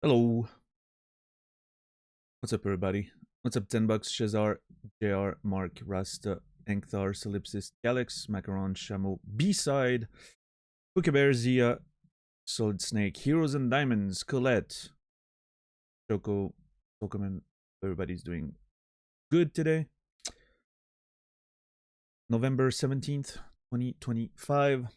Hello. What's up, everybody? What's up, 10 bucks, Shazar, JR, Mark, Rasta, Enkthar, Solipsis, Galax, Macaron, Shamo, B-Side, Kookabear, Zia, Solid Snake, Heroes and Diamonds, Colette, Choco, Pokemon. Everybody's doing good today. November 17th, 2025.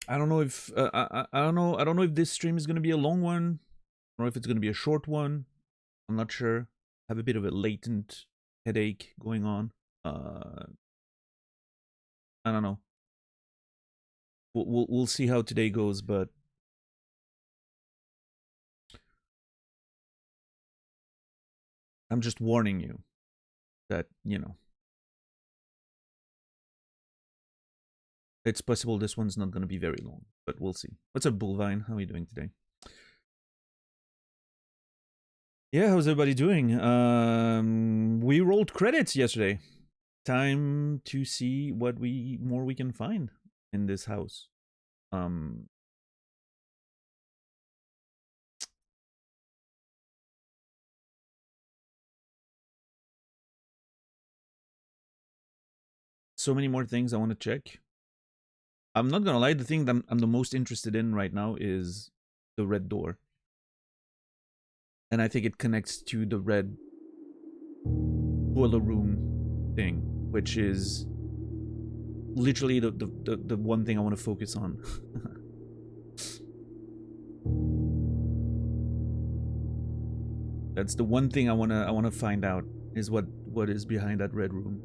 I don't know if I don't know. I don't know if this stream is gonna be a long one. I don't know if it's gonna be a short one. I'm not sure. I have a bit of a latent headache going on. I don't know. We'll see how today goes, but I'm just warning you that it's possible this one's not going to be very long, but we'll see. What's up, Bullvine? How are you doing today? Yeah, how's everybody doing? We rolled credits yesterday. Time to see what more we can find in this house. So many more things I want to check. I'm not gonna lie, the thing that I'm the most interested in right now is the red door. And I think it connects to the red boiler room thing, which is literally the one thing I want to focus on. That's the one thing I wanna find out, is what is behind that red room.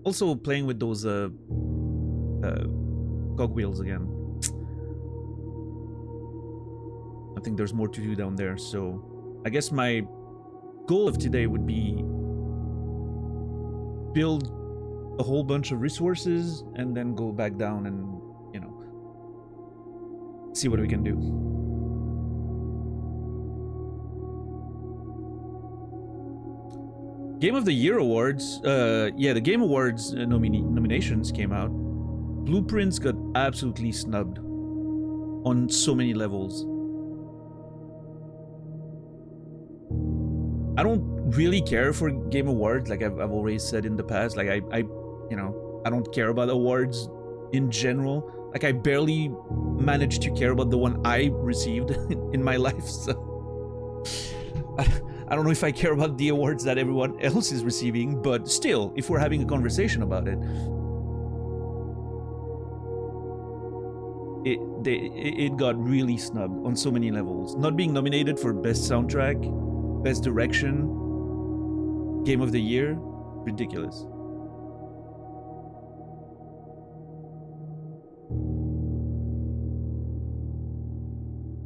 Also playing with those cogwheels again. I think there's more to do down there, so I guess my goal of today would be build a whole bunch of resources and then go back down and, see what we can do. Game of the Year awards. Yeah, the Game Awards nominations came out. Blueprints got absolutely snubbed on so many levels. I don't really care for Game Awards, like I've always said in the past. Like I don't care about awards in general. Like I barely managed to care about the one I received in my life. So I don't know if I care about the awards that everyone else is receiving, but still, if we're having a conversation about it, it got really snubbed on so many levels. Not being nominated for Best Soundtrack, Best Direction, Game of the Year, ridiculous.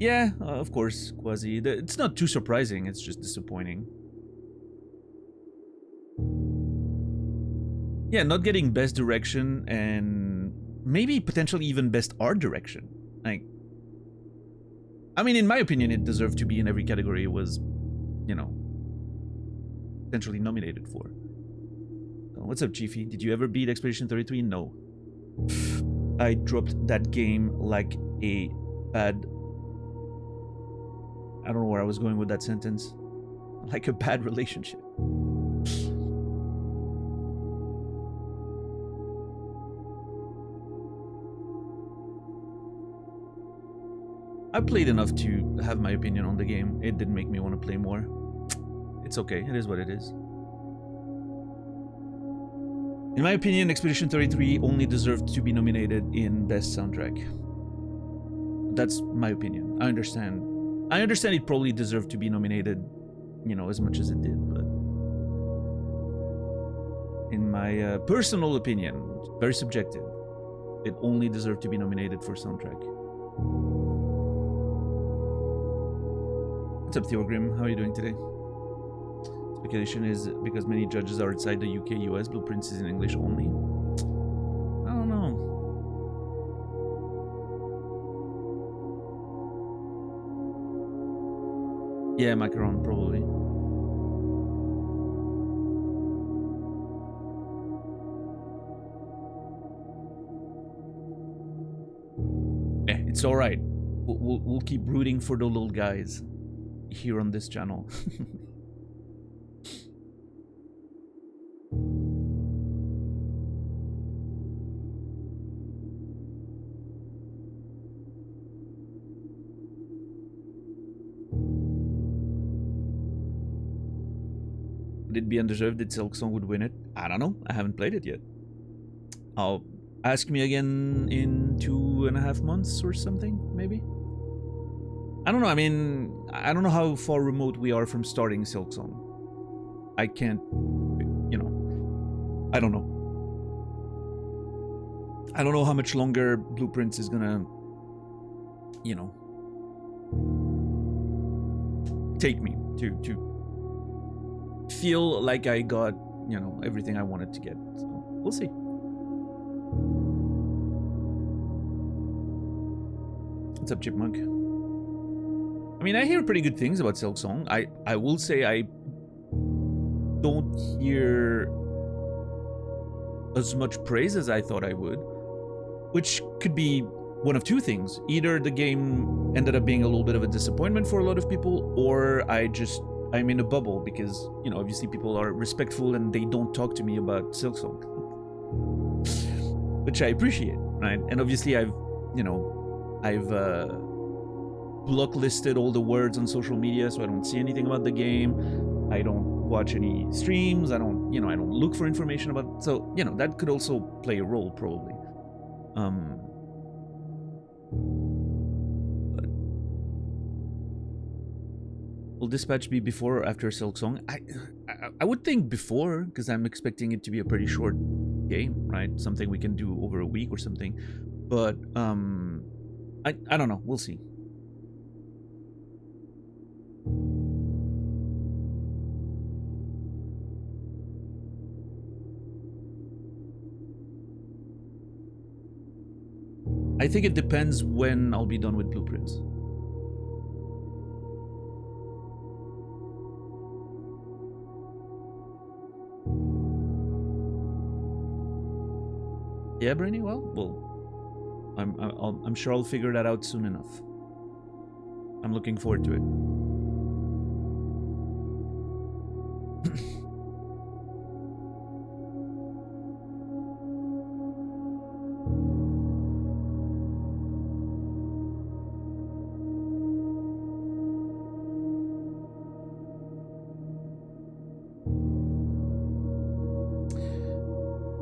Yeah, of course, Quasi. It's not too surprising, it's just disappointing. Yeah, not getting Best Direction and maybe potentially even Best Art Direction. Like, I mean, in my opinion, it deserved to be in every category it was, potentially nominated for. So, what's up, Chiefy? Did you ever beat Expedition 33? No. I dropped that game like a bad... I don't know where I was going with that sentence. Like a bad relationship. I played enough to have my opinion on the game. It didn't make me want to play more. It's okay. It is what it is. In my opinion, Expedition 33 only deserved to be nominated in Best Soundtrack. That's my opinion. I understand it probably deserved to be nominated, as much as it did, but in my personal opinion, very subjective, it only deserved to be nominated for soundtrack. What's up, Theogrim? How are you doing today? Speculation is because many judges are outside the UK, US, Blueprints is in English only. I don't know. Yeah, Macaron, probably. It's all right. We'll keep rooting for the little guys here on this channel. Would it be undeserved that Silksong would win it? I don't know. I haven't played it yet. I'll ask me again in 2.5 months or something, maybe. I don't know. I mean, I don't know how far remote we are from starting Silksong. I can't, you know, I don't know. I don't know how much longer Blueprints is gonna, you know, take me to feel like I got, you know, everything I wanted to get. So we'll see. What's up, Chipmunk? I mean, I hear pretty good things about Silksong. I will say I don't hear as much praise as I thought I would, which could be one of two things. Either the game ended up being a little bit of a disappointment for a lot of people, or I'm in a bubble because, you know, obviously people are respectful and they don't talk to me about Silksong, which I appreciate, right? And obviously I've blocklisted all the words on social media, so I don't see anything about the game. I don't watch any streams. I don't look for information about. So, you know, that could also play a role, probably. But will Dispatch be before or after Silksong? I would think before, because I'm expecting it to be a pretty short game, right? Something we can do over a week or something. But I don't know. We'll see. I think it depends when I'll be done with Blueprints. Yeah, Brainy? Well, I'm sure I'll figure that out soon enough. I'm looking forward to it.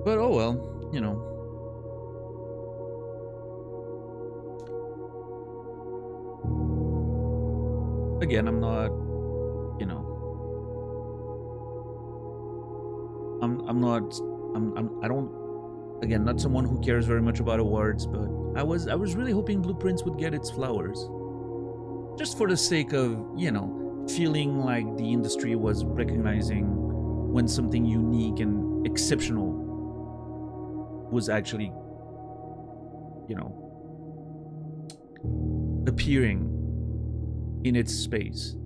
But oh well, you know. Again, I'm not, you know, I don't, again, not someone who cares very much about awards, but I was really hoping Blueprints would get its flowers. Just for the sake of, you know, feeling like the industry was recognizing when something unique and exceptional was actually, you know, appearing in its space.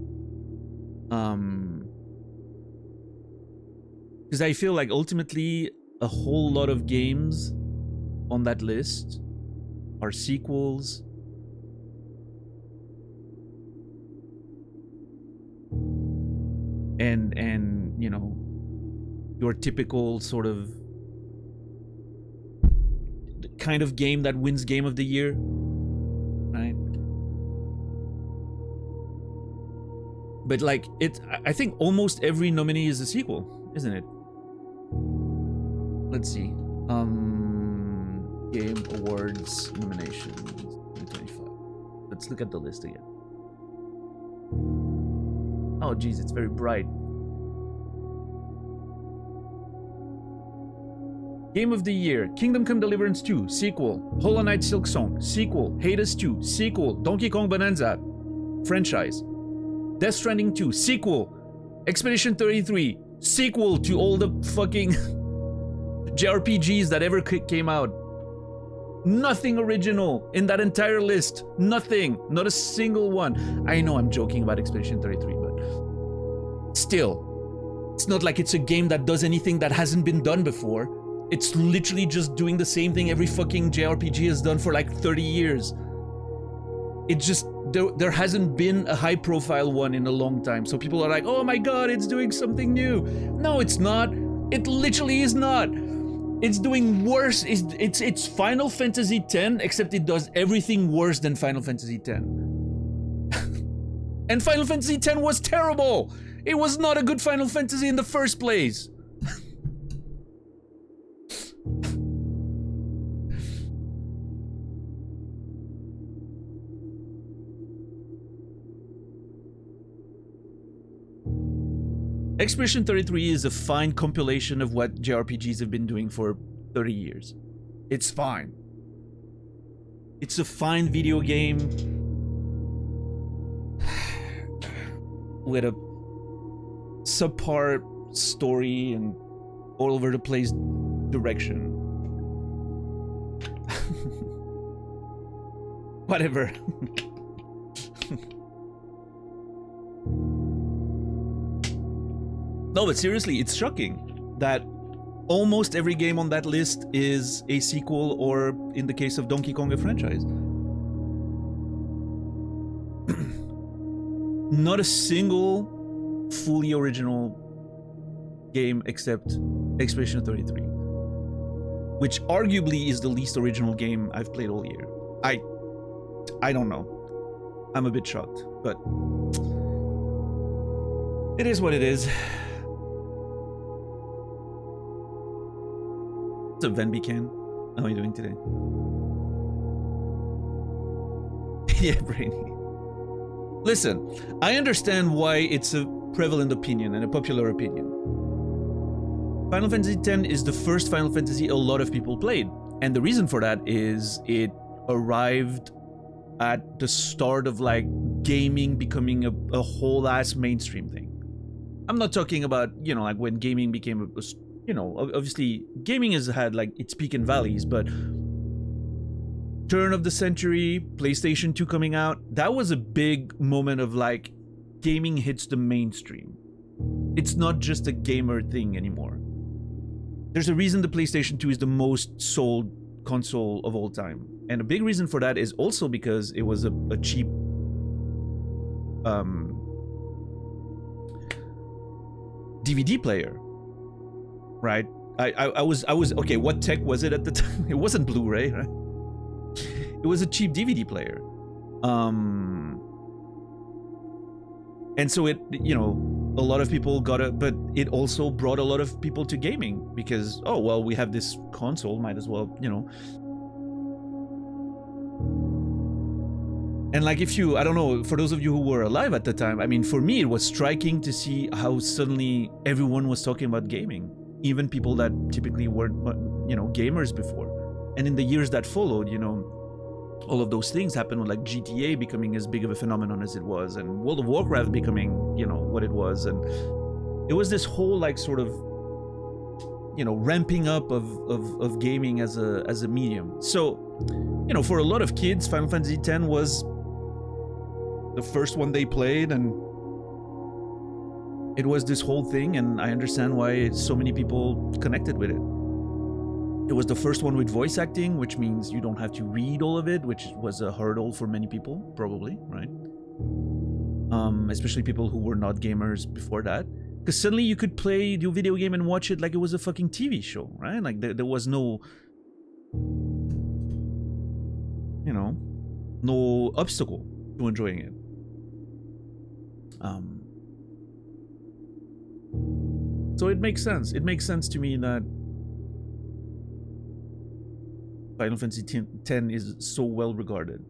Because I feel like ultimately a whole lot of games on that list are sequels, and you know, your typical sort of kind of game that wins Game of the Year, right? But like I think almost every nominee is a sequel, isn't it? Let's see. Game Awards nominations 2025. Let's look at the list again. Oh geez, it's very bright. Game of the Year: Kingdom Come Deliverance 2, sequel. Hollow Knight Silksong, sequel. Hades 2, sequel. Donkey Kong Bonanza, franchise. Death Stranding 2, sequel. Expedition 33, sequel to all the fucking JRPGs that ever came out. Nothing original in that entire list. Nothing. Not a single one. I know I'm joking about Expedition 33, but still, it's not like it's a game that does anything that hasn't been done before. It's literally just doing the same thing every fucking JRPG has done for like 30 years. It just, there hasn't been a high-profile one in a long time. So people are like, oh my god, it's doing something new. No, it's not. It literally is not. It's doing worse. It's Final Fantasy X, except it does everything worse than Final Fantasy X. And Final Fantasy X was terrible. It was not a good Final Fantasy in the first place. Expedition 33 is a fine compilation of what JRPGs have been doing for 30 years. It's fine. It's a fine video game with a subpar story and all over the place direction. Whatever. No, but seriously, it's shocking that almost every game on that list is a sequel, or in the case of Donkey Kong, a franchise. Not a single fully original game except Expedition 33, which arguably is the least original game I've played all year. I don't know. I'm a bit shocked, but it is what it is. What's up, Venbican? How are you doing today? Yeah, Brainy. Listen, I understand why it's a prevalent opinion and a popular opinion. Final Fantasy X is the first Final Fantasy a lot of people played. And the reason for that is it arrived at the start of like gaming becoming a whole ass mainstream thing. I'm not talking about, you know, like when gaming became a you know, obviously gaming has had like its peak and valleys, but turn of the century, PlayStation 2 coming out, that was a big moment of like gaming hits the mainstream. It's not just a gamer thing anymore. There's a reason the PlayStation 2 is the most sold console of all time. And a big reason for that is also because it was a cheap DVD player. Right? I was okay, what tech was it at the time? It wasn't Blu-ray, right? It was a cheap DVD player. And so it, you know, a lot of people got it, but it also brought a lot of people to gaming because, oh, well, we have this console, might as well, you know. And like if you, I don't know, for those of you who were alive at the time, I mean, for me, it was striking to see how suddenly everyone was talking about gaming. Even people that typically weren't, you know, gamers before. And in the years that followed, you know, all of those things happened with like GTA becoming as big of a phenomenon as it was, and World of Warcraft becoming, you know, what it was. And it was this whole like sort of, you know, ramping up of gaming as a medium. So, you know, for a lot of kids, Final Fantasy X was the first one they played, and it was this whole thing, and I understand why so many people connected with it. It was the first one with voice acting, which means you don't have to read all of it, which was a hurdle for many people, probably, right? Especially people who were not gamers before that. Because suddenly you could play the video game and watch it like it was a fucking TV show, right? Like there was no, you know, no obstacle to enjoying it. So it makes sense. It makes sense to me that Final Fantasy X is so well regarded.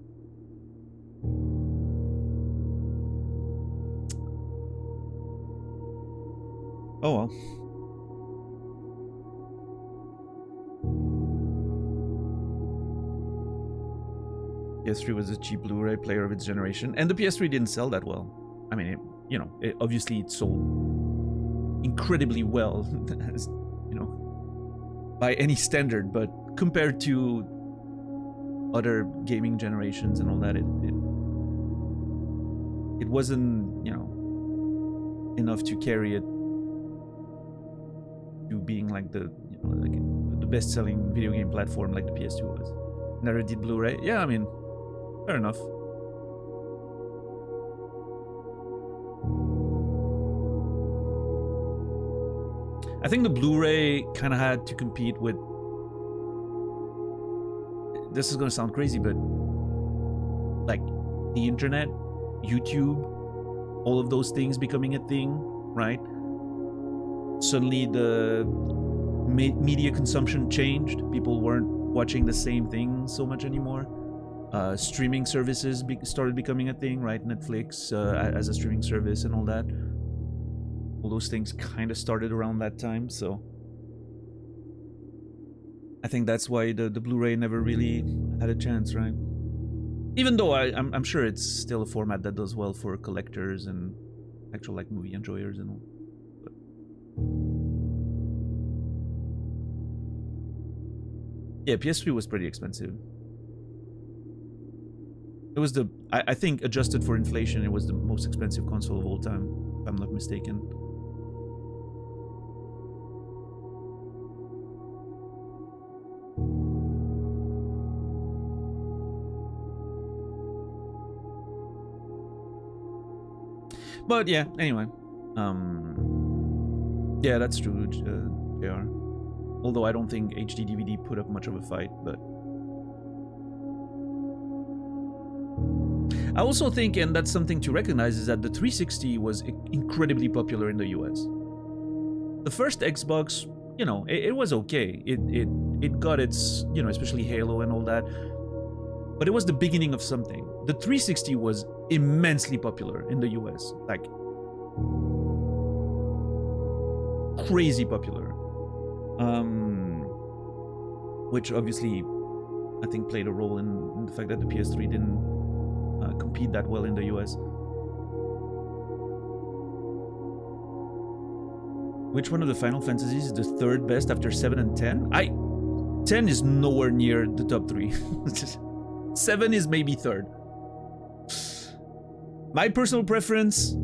Oh well. PS3 was a cheap Blu-ray player of its generation, and the PS3 didn't sell that well. I mean, you know, obviously it sold incredibly well, as, you know, by any standard, but compared to other gaming generations and all that, it wasn't, you know, enough to carry it to being like the, you know, like the best-selling video game platform like the PS2 was. Never did Blu-ray. Yeah, I mean, fair enough. I think the Blu-ray kind of had to compete with. This is gonna sound crazy, but like the internet, YouTube, all of those things becoming a thing, right? Suddenly the media consumption changed. People weren't watching the same thing so much anymore. Streaming services started becoming a thing, right? Netflix as a streaming service and all that. All those things kind of started around that time, so I think that's why the Blu-ray never really had a chance, right? Even though I'm sure it's still a format that does well for collectors and actual like movie enjoyers and all. But... yeah, PS3 was pretty expensive. It was I think adjusted for inflation, it was the most expensive console of all time, if I'm not mistaken. But yeah, anyway. Yeah, that's true, JR. Although I don't think HD DVD put up much of a fight, but... I also think, and that's something to recognize, is that the 360 was incredibly popular in the US. The first Xbox, you know, it was okay. It got its, you know, especially Halo and all that. But it was the beginning of something. The 360 was immensely popular in the US. Like, crazy popular. Which obviously, I think played a role in the fact that the PS3 didn't compete that well in the US. Which one of the Final Fantasies is the third best after 7 and 10? 10 is nowhere near the top 3. 7 is maybe third. My personal preference,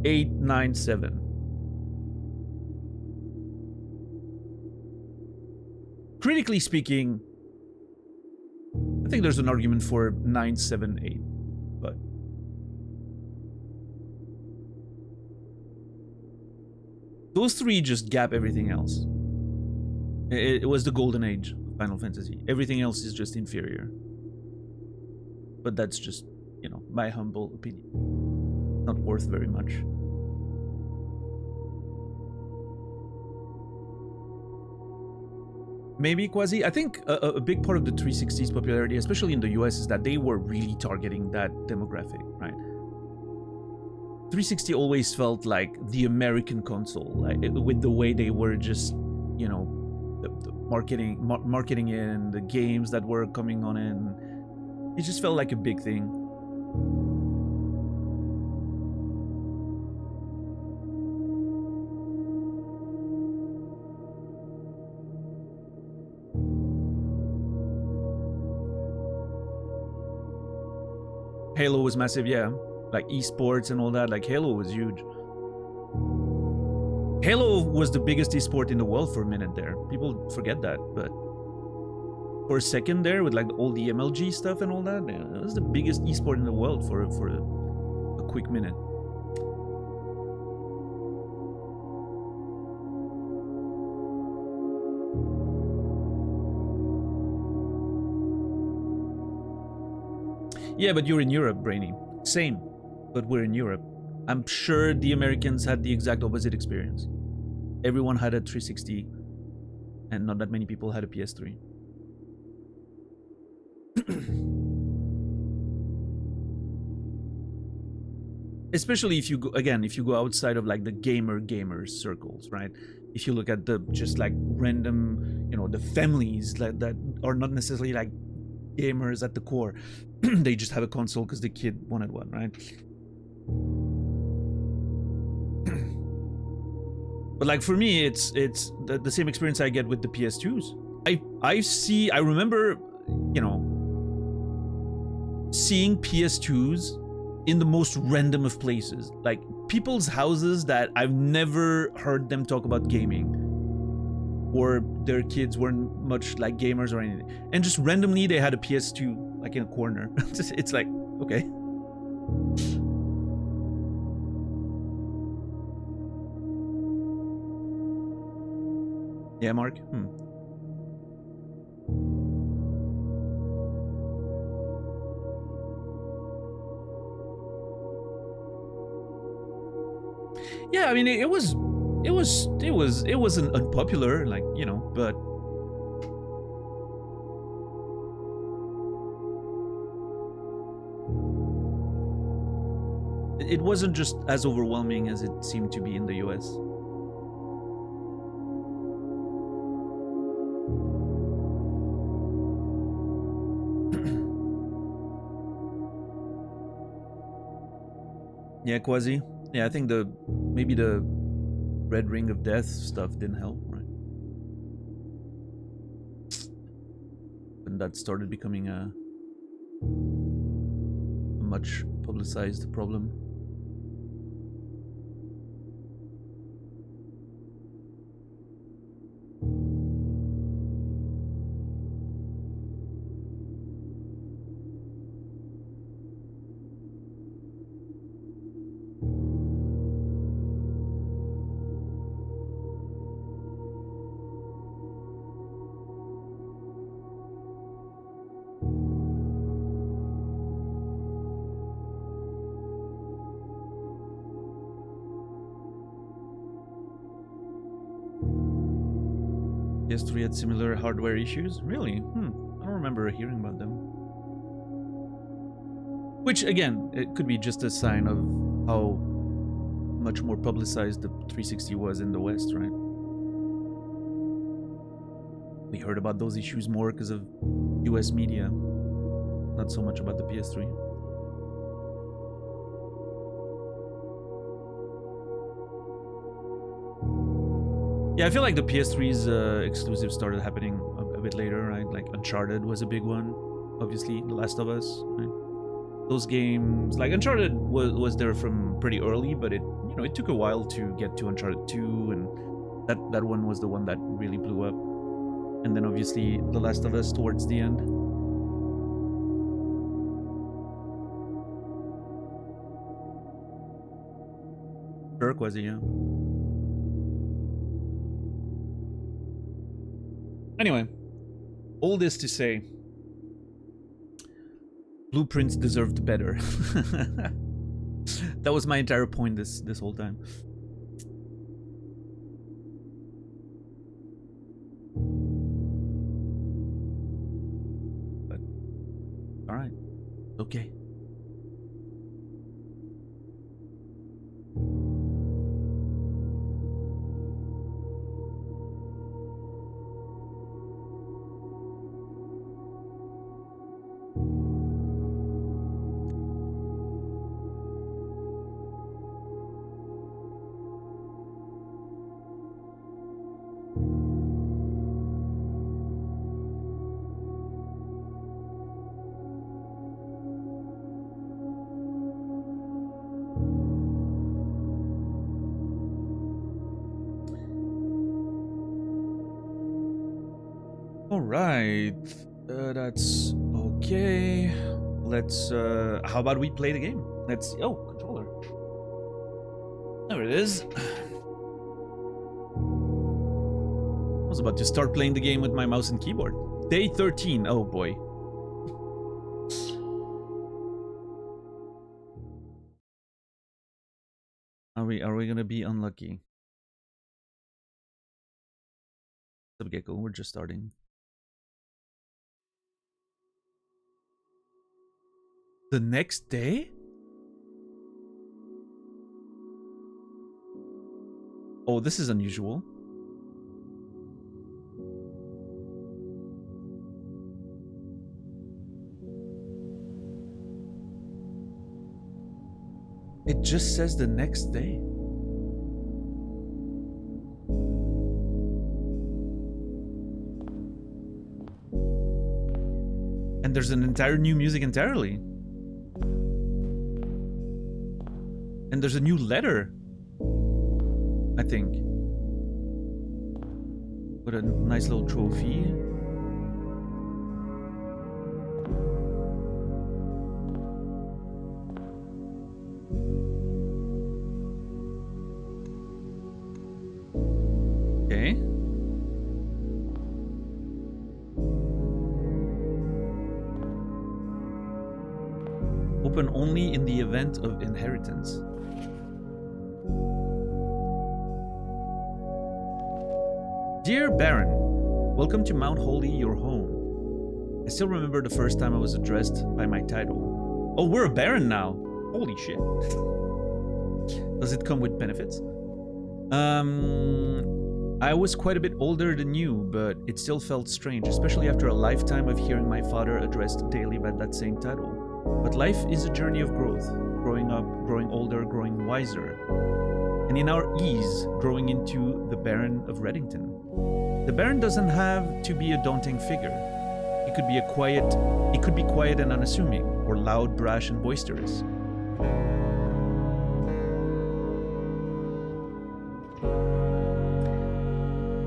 8, 9, 7. Critically speaking, I think there's an argument for 9, 7, 8. But those 3 just gap everything else. It was the golden age of Final Fantasy. Everything else is just inferior. But that's just, you know, my humble opinion. Not worth very much. Maybe Quasi. I think a big part of the 360's popularity, especially in the US, is that they were really targeting that demographic, right? 360 always felt like the American console, like, with the way they were just, you know, the marketing it and the games that were coming on in. It just felt like a big thing. Halo was massive, yeah. Like esports and all that, like Halo was huge. Halo was the biggest esport in the world for a minute there. People forget that, but for a second there, with like all the MLG stuff and all that, it was the biggest esport in the world for a quick minute. Yeah, but you're in Europe, Brainy. Same, but we're in Europe. I'm sure the Americans had the exact opposite experience. Everyone had a 360, and not that many people had a PS3. Especially if you go, again, if you go outside of like the gamers circles, right? If you look at the just like random, you know, the families that are not necessarily like gamers at the core. They just have a console because the kid wanted one, right? But like for me, it's the same experience I get with the PS2s. I remember, you know, seeing PS2s in the most random of places, like people's houses that I've never heard them talk about gaming, or their kids weren't much like gamers or anything, and just randomly they had a PS2 like in a corner. It's like, okay. Yeah, Mark? Yeah, I mean, it wasn't unpopular, like, you know, but it wasn't just as overwhelming as it seemed to be in the US. Yeah, Quasi. Yeah, I think maybe the Red Ring of Death stuff didn't help, right? And that started becoming a much publicized problem. PS3 had similar hardware issues? Really? I don't remember hearing about them. Which, again, it could be just a sign of how much more publicized the 360 was in the West, right? We heard about those issues more because of US media, not so much about the PS3. Yeah, I feel like the PS3's exclusives started happening a bit later, right? Like Uncharted was a big one, obviously. The Last of Us, right? Those games, like Uncharted was there from pretty early, but it took a while to get to Uncharted 2, and that one was the one that really blew up. And then obviously The Last of Us towards the end. Sure, Quasi, yeah. Anyway, all this to say, Blueprints deserved better. That was my entire point this whole time. But all right, okay. All right, that's okay. Let's. How about we play the game? Let's. Oh, controller. There it is. I was about to start playing the game with my mouse and keyboard. Day 13. Oh boy. Are we gonna be unlucky? Subgecko, we're just starting. The next day? Oh, this is unusual. It just says the next day. And there's an entire new music entirely. And there's a new letter, I think. With a nice little trophy. Okay. Open only in the event of inheritance. Dear Baron, welcome to Mount Holy, your home. I still remember the first time I was addressed by my title. Oh, we're a Baron now. Holy shit. Does it come with benefits? I was quite a bit older than you, but it still felt strange, especially after a lifetime of hearing my father addressed daily by that same title. But life is a journey of growth, growing up, growing older, growing wiser. And in our ease, growing into the Baron of Reddington. The Baron doesn't have to be a daunting figure. He could be quiet and unassuming, or loud, brash, and boisterous.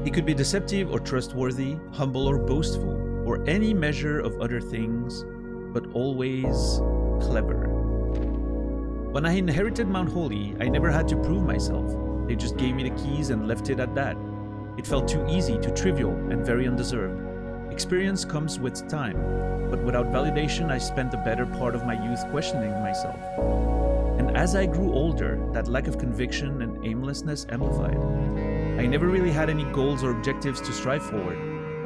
He could be deceptive or trustworthy, humble or boastful, or any measure of other things, but always clever. When I inherited Mount Holy, I never had to prove myself. They just gave me the keys and left it at that. It felt too easy, too trivial, and very undeserved. Experience comes with time, but without validation, I spent the better part of my youth questioning myself. And as I grew older, that lack of conviction and aimlessness amplified. I never really had any goals or objectives to strive forward.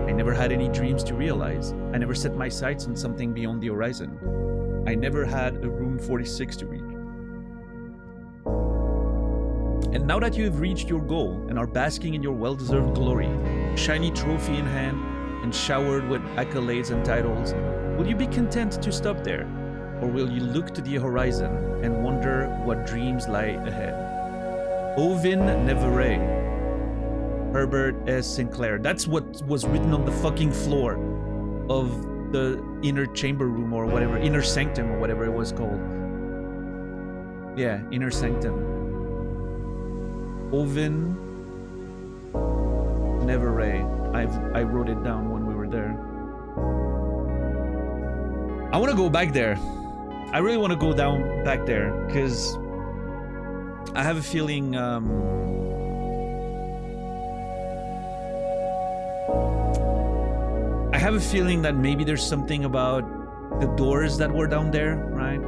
I never had any dreams to realize. I never set my sights on something beyond the horizon. I never had a room 46 to reach. And now that you have reached your goal and are basking in your well-deserved glory, shiny trophy in hand, and showered with accolades and titles, will you be content to stop there? Or will you look to the horizon and wonder what dreams lie ahead? Ovin Nevere, Herbert S. Sinclair. That's what was written on the fucking floor of the inner chamber room or whatever, inner sanctum or whatever it was called. Yeah, inner sanctum. Ovin Nevere. I wrote it down when we were there. I want to go back there. I really want to go down back there because I have a feeling that maybe there's something about the doors that were down there, right?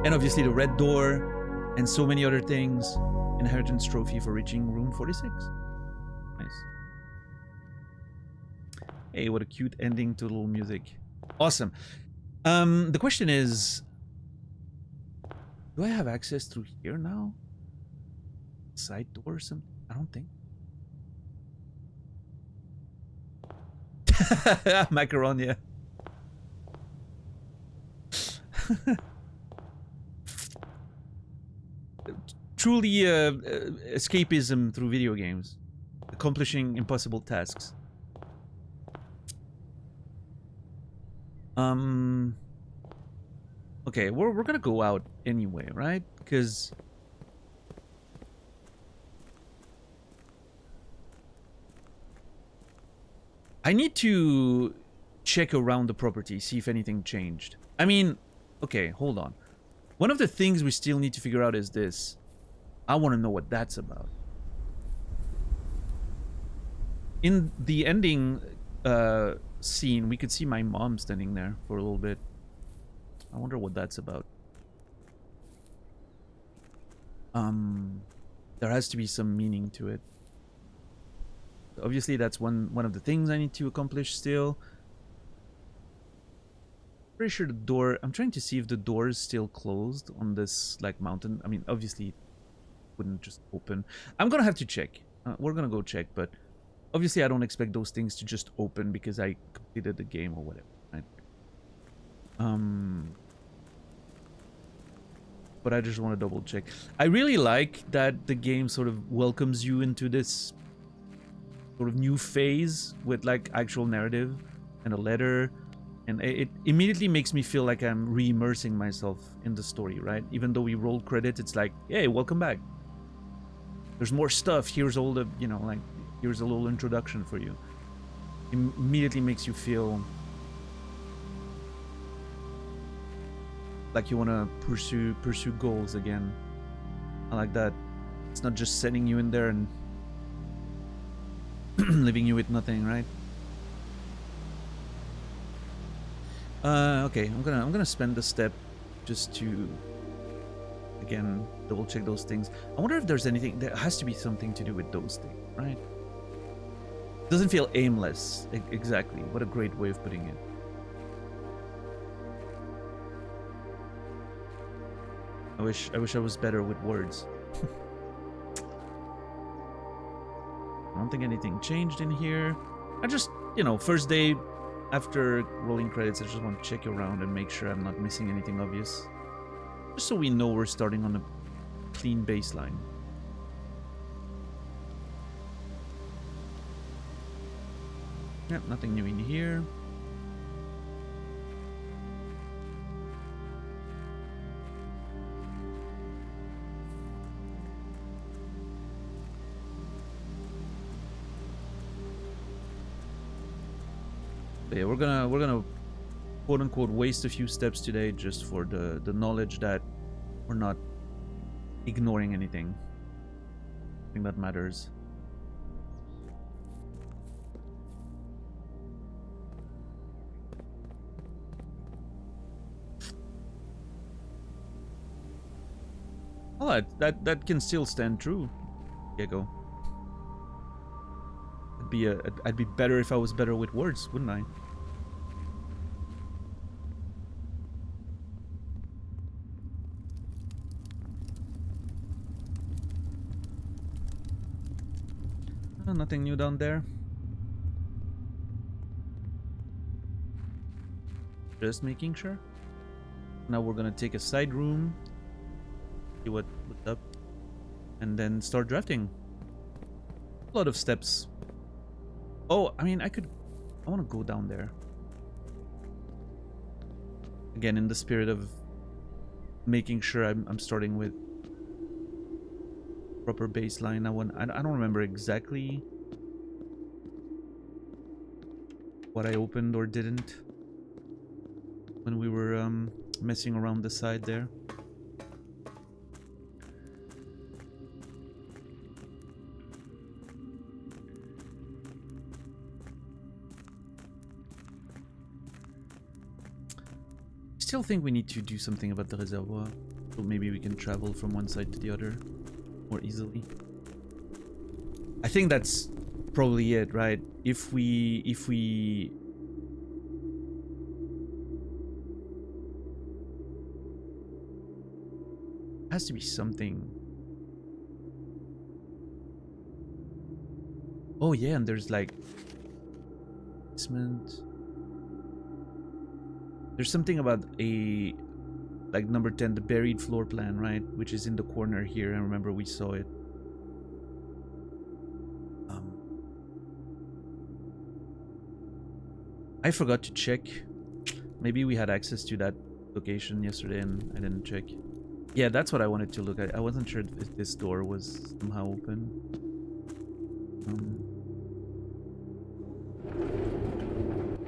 And obviously the red door and so many other things. Inheritance trophy for reaching room 46. Nice. Hey, what a cute ending to little music. Awesome. The question is, do I have access through here now? Side door or something? I don't think. Macaronia. Truly escapism through video games. Accomplishing impossible tasks. Okay, we're gonna go out anyway, right? Because I need to check around the property, see if anything changed. I mean, okay, hold on. One of the things we still need to figure out is this. I want to know what that's about. In the ending scene, we could see my mom standing there for a little bit. I wonder what that's about. There has to be some meaning to it. Obviously, that's one of the things I need to accomplish still. Pretty sure the door... I'm trying to see if the door is still closed on this, like, mountain. I mean, obviously, it wouldn't just open. I'm gonna have to check. We're gonna go check, but... Obviously, I don't expect those things to just open because I completed the game or whatever, right? But I just want to double check. I really like that the game sort of welcomes you into this sort of new phase with like actual narrative and a letter, and it immediately makes me feel like I'm re-immersing myself in the story, right? Even though we roll credits, it's like, hey, welcome back. There's more stuff. Here's all the, you know, like, here's a little introduction for you. Immediately makes you feel like you want to pursue goals again. I like that. It's not just sending you in there and leaving you with nothing, right? Okay, I'm gonna spend the step just to again double check those things. I wonder if there's anything. There has to be something to do with those things, right? Doesn't feel aimless. Exactly. What a great way of putting it. I wish I was better with words. I don't think anything changed in here. I just, you know, first day after rolling credits, I just want to check around and make sure I'm not missing anything obvious. Just so we know we're starting on a clean baseline. Yep, nothing new in here. Yeah, we're gonna quote unquote waste a few steps today just for the knowledge that we're not ignoring anything. I think that matters. Oh, that can still stand true. Diego. I'd be better if I was better with words, wouldn't I? Oh, nothing new down there. Just making sure. Now we're gonna take a side room, see what's up, and then start drafting. A lot of steps. Oh, I mean, I want to go down there. Again, in the spirit of making sure I'm starting with proper baseline. I don't remember exactly what I opened or didn't when we were messing around the side there. I still think we need to do something about the reservoir, so maybe we can travel from one side to the other more easily. I think that's probably it, right? If we has to be something. Oh yeah, and there's like basement. There's something about a like number 10, the buried floor plan, right? Which is in the corner here. I remember we saw it. I forgot to check. Maybe we had access to that location yesterday and I didn't check. Yeah, that's what I wanted to look at. I wasn't sure if this door was somehow open.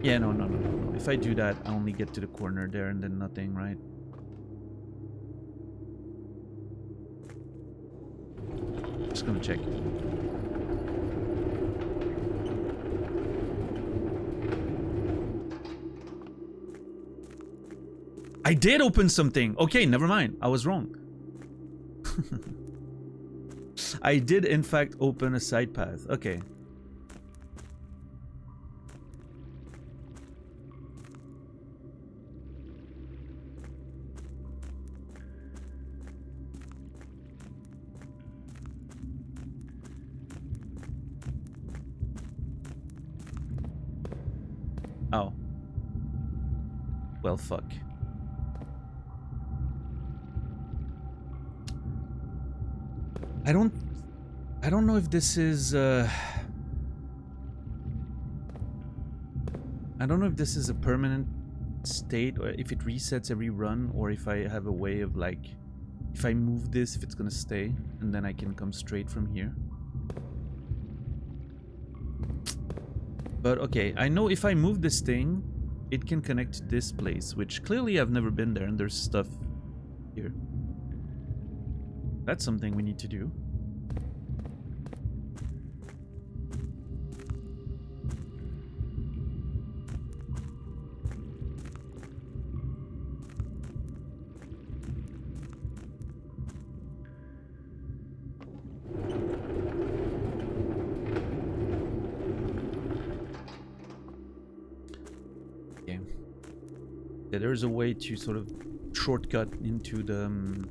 Yeah, no. If I do that, I only get to the corner there and then nothing, right? Just gonna check. I did open something. Okay, never mind. I was wrong. I did, in fact, open a side path. Okay. Oh. Well, fuck. I don't know if this is I don't know if this is a permanent state or if it resets every run, or if I have a way of like, if I move this, if it's gonna stay and then I can come straight from here. But okay, I know if I move this thing, it can connect to this place, which clearly I've never been there and there's stuff here. That's something we need to do. Okay. Yeah, there's a way to sort of shortcut into the...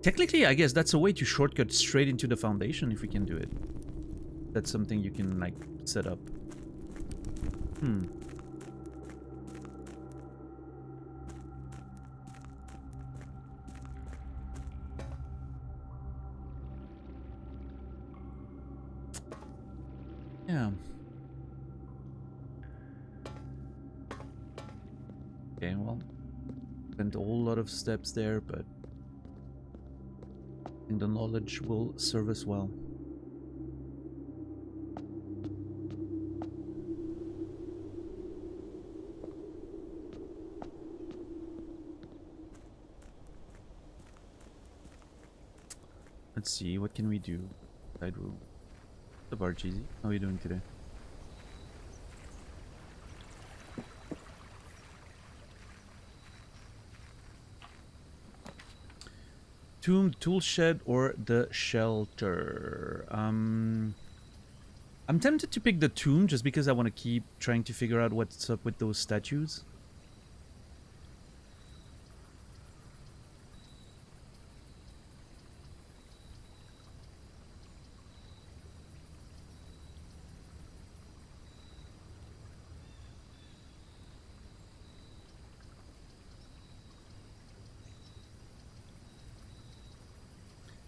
Technically, I guess that's a way to shortcut straight into the foundation if we can do it. That's something you can, like, set up. Yeah. Okay, well, spent a whole lot of steps there, but I think the knowledge will serve us well. Let's see, what can we do? Side room. What's up, Archie? How are you doing today? Tomb, tool shed, or the shelter? I'm tempted to pick the tomb just because I want to keep trying to figure out what's up with those statues.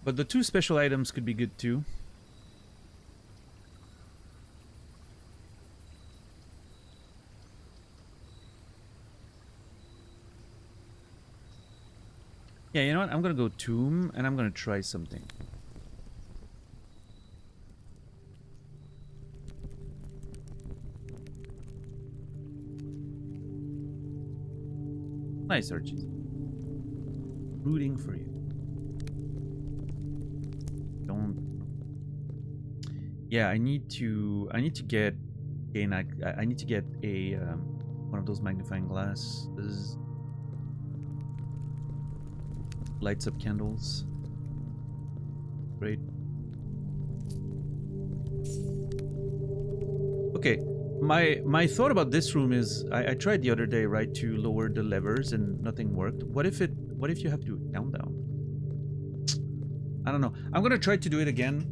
But the two special items could be good too. Yeah, you know what? I'm gonna go tomb and I'm gonna try something. Nice, Archie. Rooting for you. Yeah, I need to get I need to get a one of those magnifying glasses. Lights up candles. Great. Okay, my thought about this room is I tried the other day, right, to lower the levers and nothing worked. What if you have to do a countdown? I don't know. I'm gonna try to do it again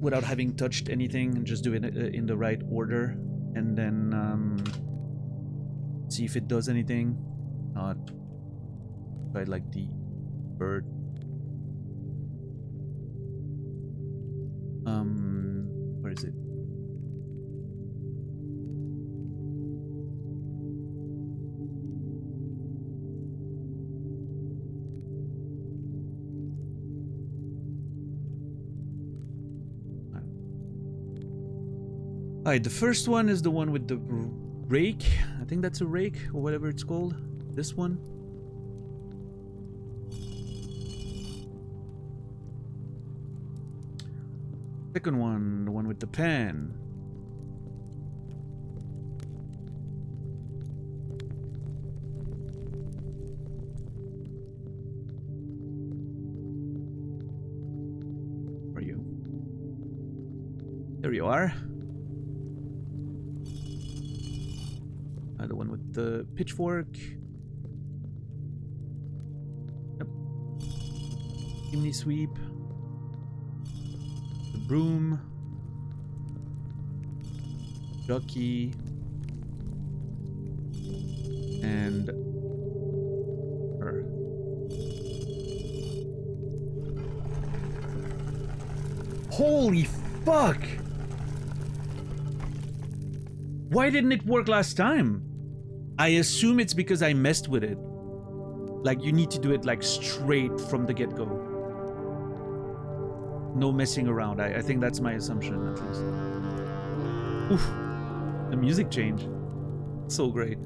without having touched anything and just do it in the right order, and then see if it does anything. Not try like the bird. Where is it? Alright, the first one is the one with the rake. I think that's a rake, or whatever it's called. This one. Second one, the one with the pen. Where are you? There you are. The one with the pitchfork. Yep. Chimney sweep. The broom. Jockey. And her. Holy fuck! Why didn't it work last time? I assume it's because I messed with it. Like, you need to do it like straight from the get-go. No messing around. I think that's my assumption, at least. Oof. The music change. So great.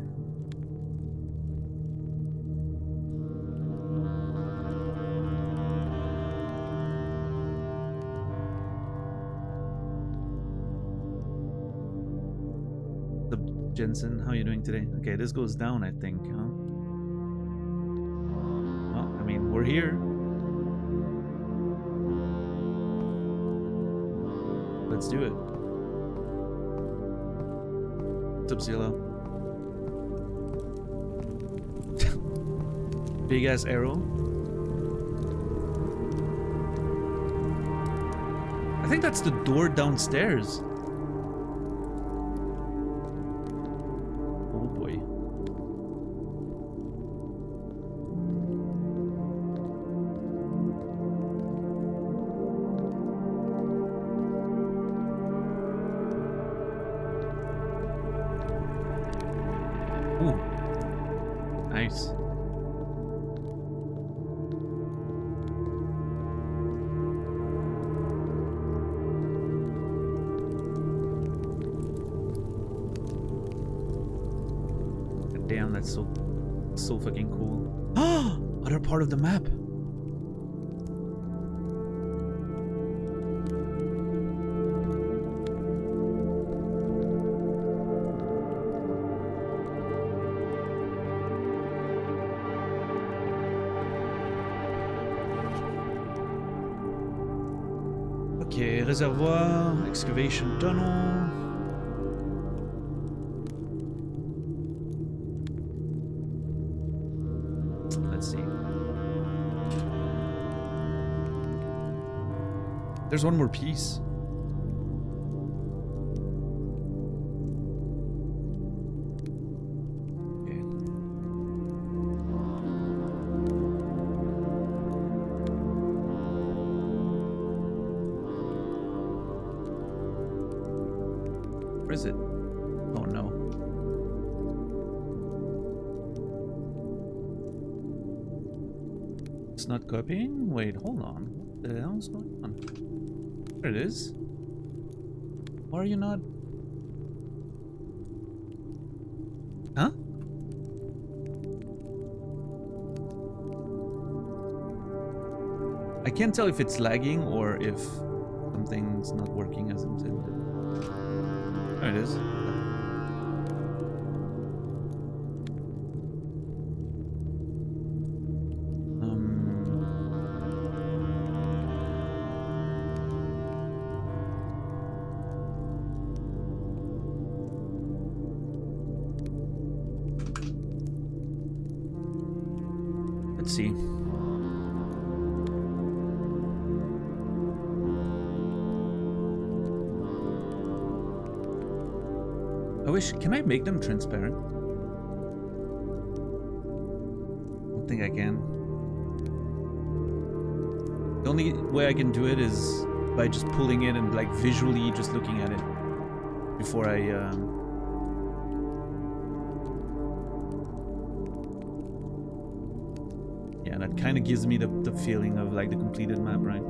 Jensen, how are you doing today? Okay, this goes down, I think, huh? Well, I mean, we're here. Let's do it. What's up, Zilla? Big ass arrow. I think that's the door downstairs. Oh boy. Ooh. Nice. Damn, that's so fucking cool. Ah, other part of the map. Okay, reservoir, excavation tunnel. Let's see. There's one more piece. Okay. Where is it? Oh no. It's not copying? Wait, hold on. What the hell is going on? There it is. Why are you not? Huh? I can't tell if it's lagging or if something's not working as intended. There it is. Let's see. I wish, can I make them transparent? I don't think I can. The only way I can do it is by just pulling it and like visually just looking at it before I yeah, that kind of gives me the feeling of like the completed map, right?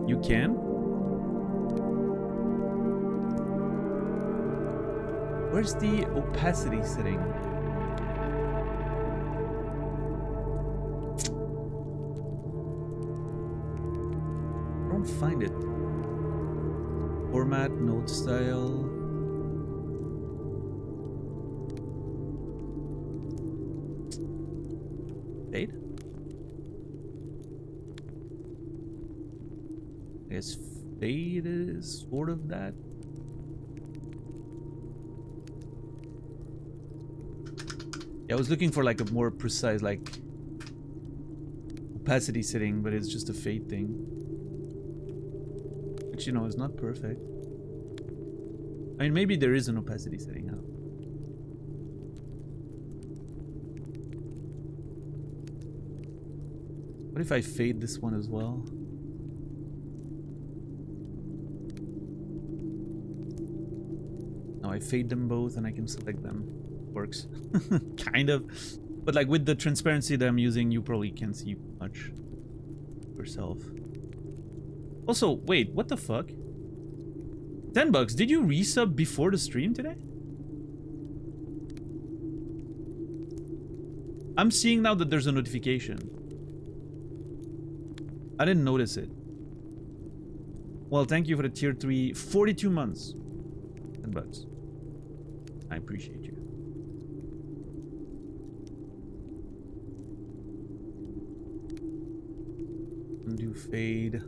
You can? Where's the opacity setting? I don't find it. Format, note style. Fade? I guess fade is sort of that. Yeah, I was looking for like a more precise like opacity setting, but it's just a fade thing. Which, you know, is not perfect. I mean, maybe there is an opacity setting. What if I fade this one as well? No, I fade them both and I can select them. Works. Kind of. But like with the transparency that I'm using, you probably can't see much yourself. Also, wait, what the fuck? $10. Did you resub before the stream today? I'm seeing now that there's a notification. I didn't notice it. Well, thank you for the tier 3, 42 months. $10. I appreciate you. Undo fade.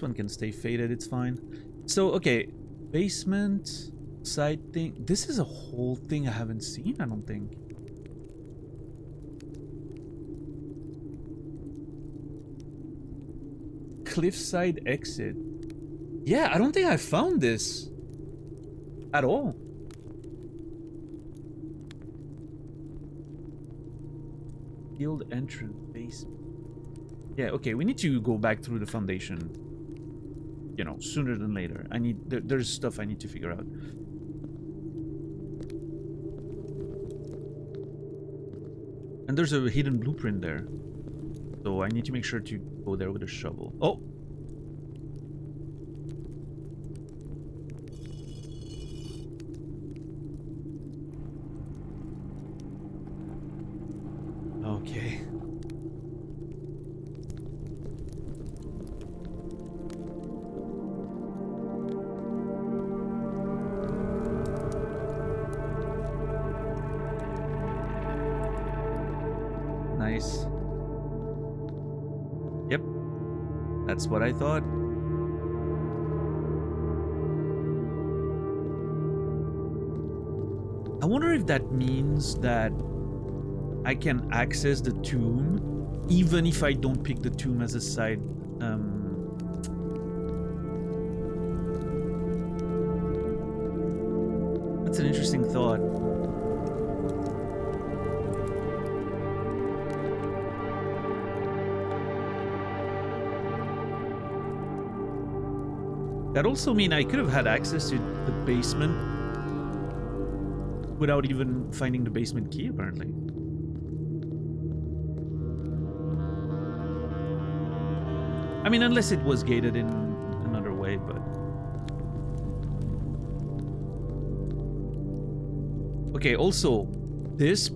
This one can stay faded, it's fine. So, okay, basement, side thing. This is a whole thing I haven't seen, I don't think. Cliffside exit. Yeah, I don't think I found this at all. Field entrance basement. Yeah, okay, we need to go back through the foundation. You know, sooner than later. There's stuff I need to figure out. And there's a hidden blueprint there. So I need to make sure to go there with a shovel. Oh! Okay. Nice. Yep. That's what I thought. I wonder if that means that I can access the tomb even if I don't pick the tomb as a side. That's an interesting thought. That also mean I could have had access to the basement without even finding the basement key, apparently. I mean, unless it was gated in another way, but... Okay, also, this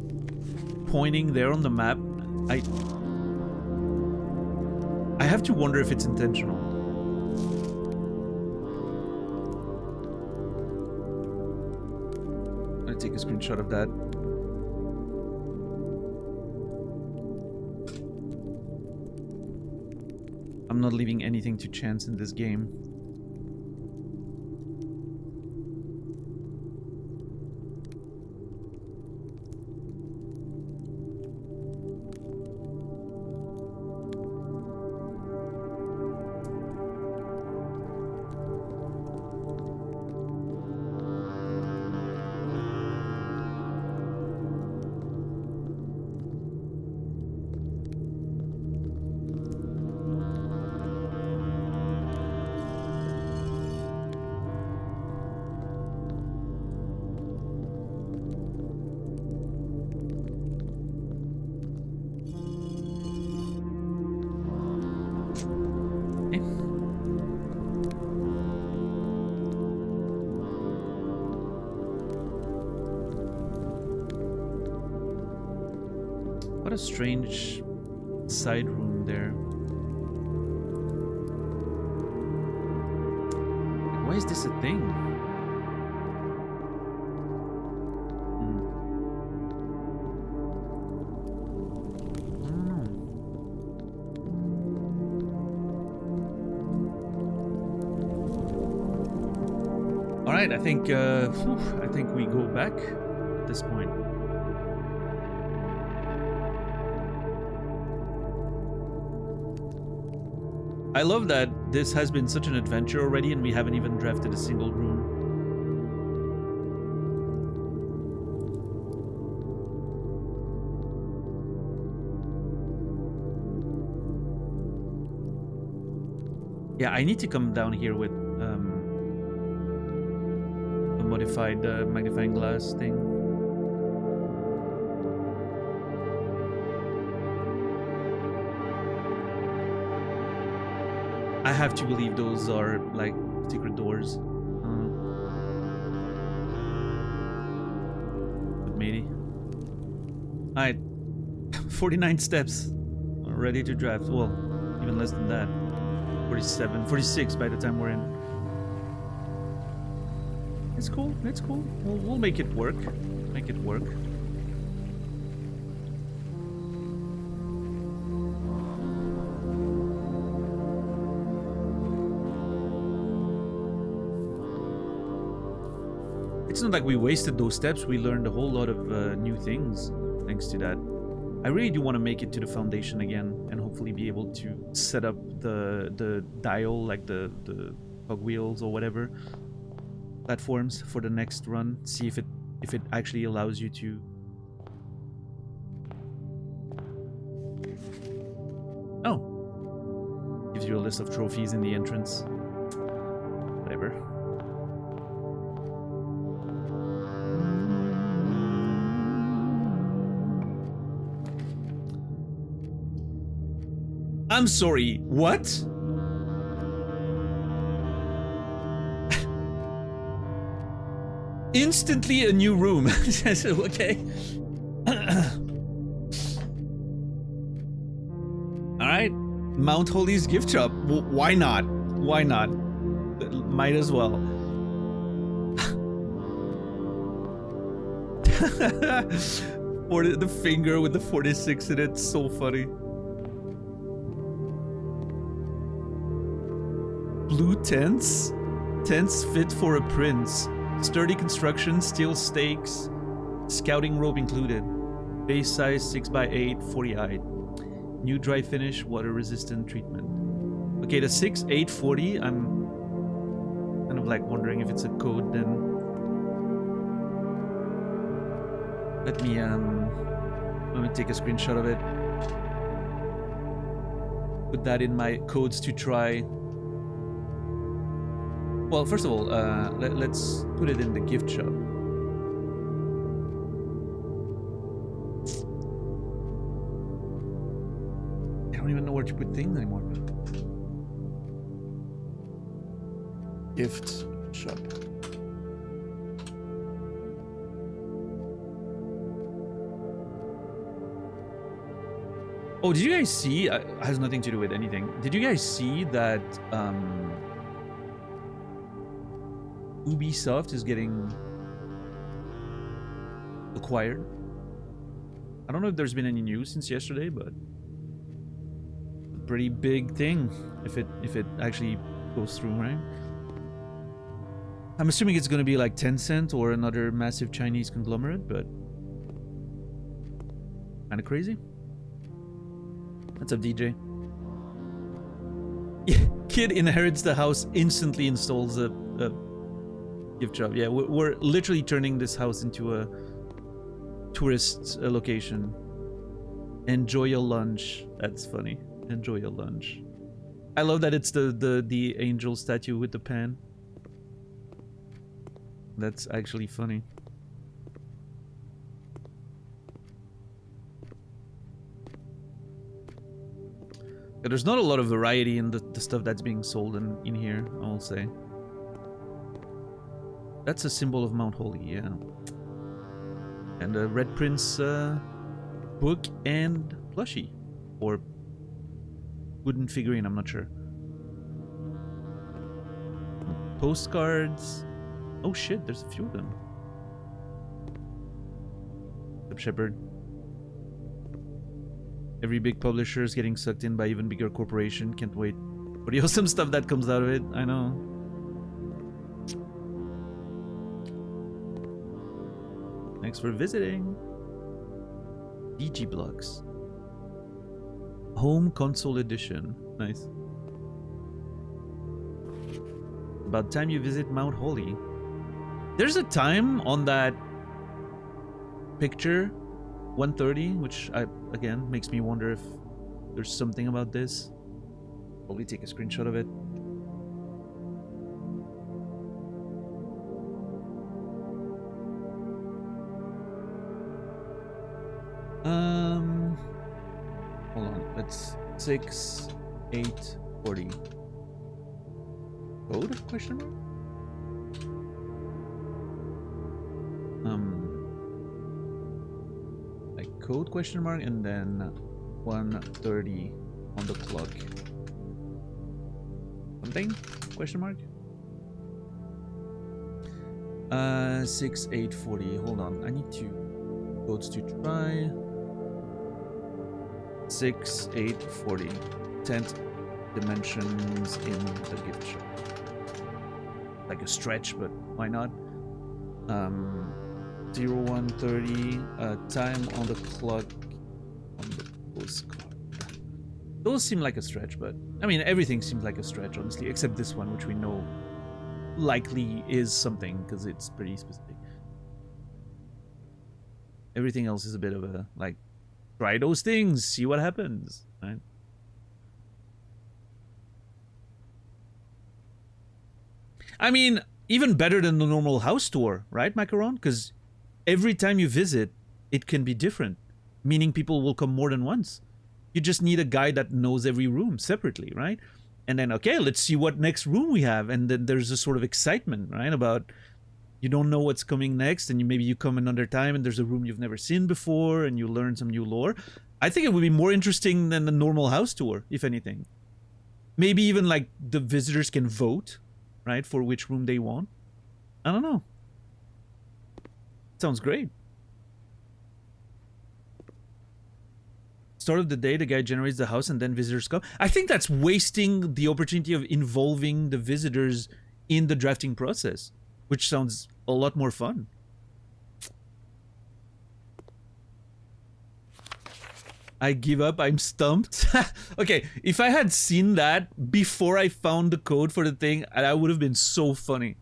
pointing there on the map, I have to wonder if it's intentional. I'm gonna take a screenshot of that. I'm not leaving anything to chance in this game. What a strange side room there. Why is this a thing? I don't know. All right, I think we go back at this point. I love that this has been such an adventure already and we haven't even drafted a single room. Yeah, I need to come down here with a modified magnifying glass thing. I have to believe those are like secret doors. But maybe. Alright. 49 steps. Ready to draft. Well, even less than that. 47, 46 by the time we're in. It's cool, it's cool. We'll make it work. Make it work. It's not like we wasted those steps. We learned a whole lot of new things thanks to that. I really do want to make it to the foundation again and hopefully be able to set up the dial, like the cogwheels or whatever platforms for the next run. See if it actually allows you to. Oh, gives you a list of trophies in the entrance. Whatever. I'm sorry, what? Instantly a new room. Okay. Alright. Mount Holy's gift shop. Why not? Why not? Might as well. Or the finger with the 46 in it. So funny. Blue tents? Tents fit for a prince. Sturdy construction, steel stakes, scouting rope included. Base size 6x8, 40-eyed. New dry finish, water resistant treatment. Okay, the 6-8-40, I'm kind of like wondering if it's a code then. Let me take a screenshot of it. Put that in my codes to try. Well, first of all, let's put it in the gift shop. I don't even know where to put things anymore. Gift shop. Oh, did you guys see? It has nothing to do with anything. Did you guys see that? Ubisoft is getting acquired. I don't know if there's been any news since yesterday, but a pretty big thing if it actually goes through, right? I'm assuming it's going to be like Tencent or another massive Chinese conglomerate, but kind of crazy. What's up, DJ? Kid inherits the house, instantly installs a gift shop. Yeah, we're literally turning this house into a tourist location. Enjoy your lunch. That's funny. Enjoy your lunch. I love that it's the angel statue with the pan. That's actually funny. Yeah, there's not a lot of variety in the stuff that's being sold in here, I'll say. That's a symbol of Mount Holy, yeah. And a Red Prince book and plushie. Or wooden figurine, I'm not sure. Postcards. Oh shit, there's a few of them. Shepherd. Every big publisher is getting sucked in by even bigger corporation. Can't wait for the awesome stuff that comes out of it. I know. Thanks for visiting. DG Blocks. Home Console Edition. Nice. About time you visit Mount Holy. There's a time on that picture, 1:30, which again makes me wonder if there's something about this. Probably take a screenshot of it. Hold on. Let's 6-8-40. Code? Question mark? Like code question mark and then 1:30 on the clock. Something? Question mark? 6-8-40. Hold on. I need two codes to try. 6-8-40. 10th dimensions in the gift shop. Like a stretch, but why not? 0130 time on the clock on the postcard. Those seem like a stretch, but I mean everything seems like a stretch, honestly, except this one, which we know likely is something because it's pretty specific. Everything else is a bit of a like, try those things, see what happens, right? I mean, even better than the normal house tour, right, Macaron? Because every time you visit, it can be different, meaning people will come more than once. You just need a guy that knows every room separately, right? And then, okay, let's see what next room we have. And then there's a sort of excitement, right? About you don't know what's coming next, and maybe you come another time and there's a room you've never seen before and you learn some new lore. I think it would be more interesting than the normal house tour, if anything. Maybe even like the visitors can vote, right, for which room they want. I don't know. Sounds great. Start of the day, the guy generates the house and then visitors come. I think that's wasting the opportunity of involving the visitors in the drafting process, which sounds a lot more fun. I give up, I'm stumped. Okay, if I had seen that before I found the code for the thing, that would have been so funny.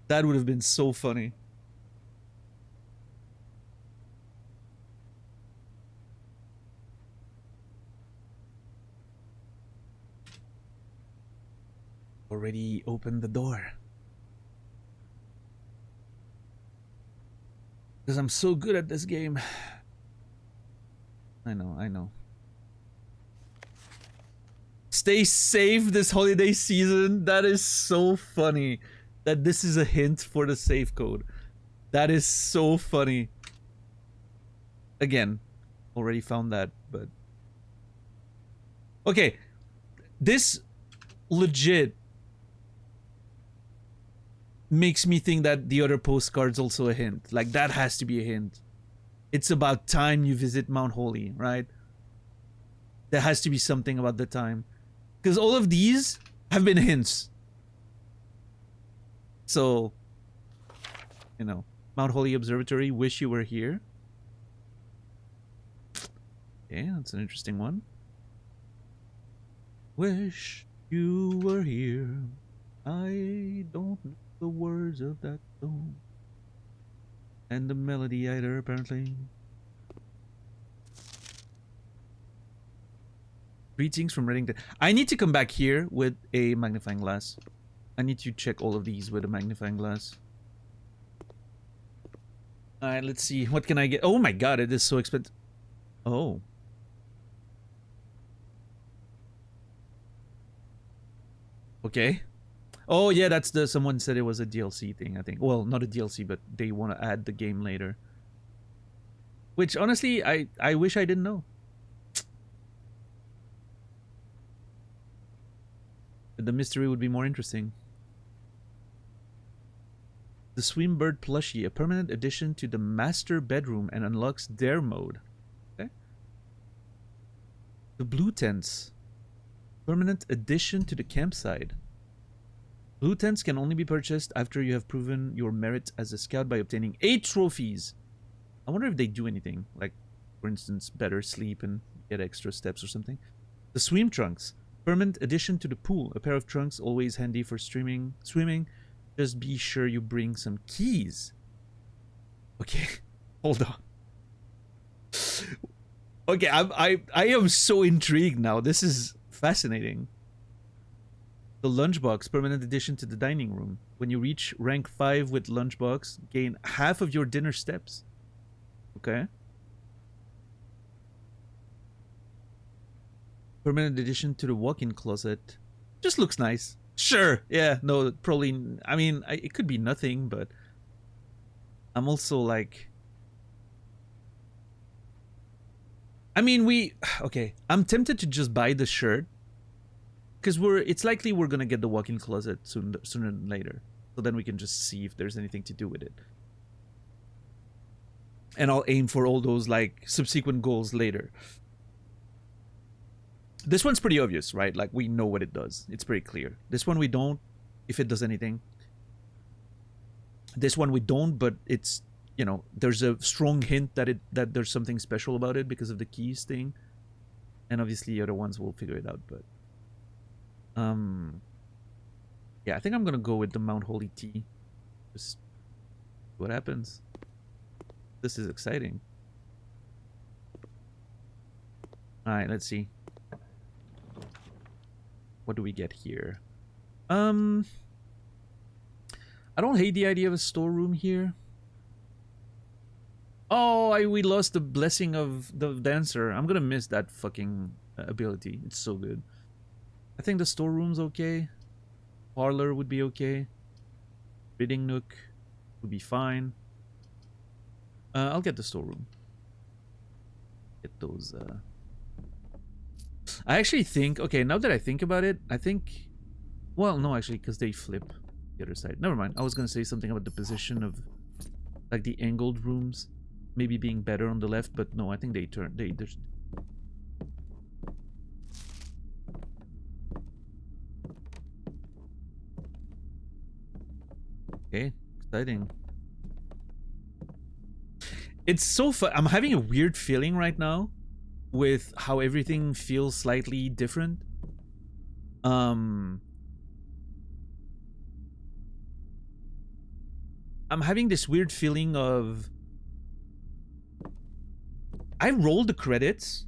That would have been so funny. Already opened the door. Because I'm so good at this game. I know. Stay safe this holiday season. That is so funny. That this is a hint for the safe code. That is so funny. Again, already found that, but... Okay. This legit makes me think that the other postcard's also a hint. Like, that has to be a hint. It's about time you visit Mount Holy, right? There has to be something about the time. Because all of these have been hints. So, you know, Mount Holy Observatory, wish you were here. Okay, that's an interesting one. Wish you were here. I don't know the words of that song. And the melody either, apparently. Greetings from Reddington. I need to come back here with a magnifying glass. I need to check all of these with a magnifying glass. Alright, let's see. What can I get? Oh my god, it is so expensive. Oh. Okay. Oh yeah, that's the... Someone said it was a DLC thing, I think. Well, not a DLC, but they want to add the game later. Which, honestly, I wish I didn't know. The mystery would be more interesting. The Swimbird plushie, a permanent addition to the master bedroom and unlocks dare mode. Okay. The blue tents, permanent addition to the campsite. Blue tents can only be purchased after you have proven your merit as a scout by obtaining 8 trophies. I wonder if they do anything, like, for instance, better sleep and get extra steps or something. The swim trunks, permanent addition to the pool, a pair of trunks always handy for swimming. Just be sure you bring some keys. Okay, hold on. Okay, I am so intrigued now. This is fascinating. The lunchbox, permanent addition to the dining room. When you reach rank 5 with lunchbox, gain half of your dinner steps. Okay. Permanent addition to the walk-in closet. Just looks nice. Sure, yeah, no, probably... I mean, it could be nothing, but... I'm also like... I mean, okay, I'm tempted to just buy the shirt. Because it's likely we're gonna get the walk-in closet sooner than later. So then we can just see if there's anything to do with it. And I'll aim for all those, like, subsequent goals later. This one's pretty obvious, right? Like, we know what it does. It's pretty clear. This one we don't, if it does anything. This one we don't, but it's, you know, there's a strong hint that there's something special about it because of the keys thing. And obviously the other ones will figure it out, but yeah, I think I'm gonna go with the Mount Holy Tea. Just what happens. This is exciting. Alright, let's see. What do we get here? I don't hate the idea of a storeroom here. Oh, we lost the blessing of the dancer. I'm gonna miss that fucking ability. It's so good. I think the storeroom's okay. Parlor would be okay. Bidding Nook would be fine. I'll get the storeroom. Get those. I actually think, okay, now that I think about it, I think, well, no, actually, because they flip the other side. Never mind. I was gonna say something about the position of, like, the angled rooms maybe being better on the left, but no, I think they turn. There's. Okay, exciting. It's so fun. I'm having a weird feeling right now with how everything feels slightly different. I'm having this weird feeling of I rolled the credits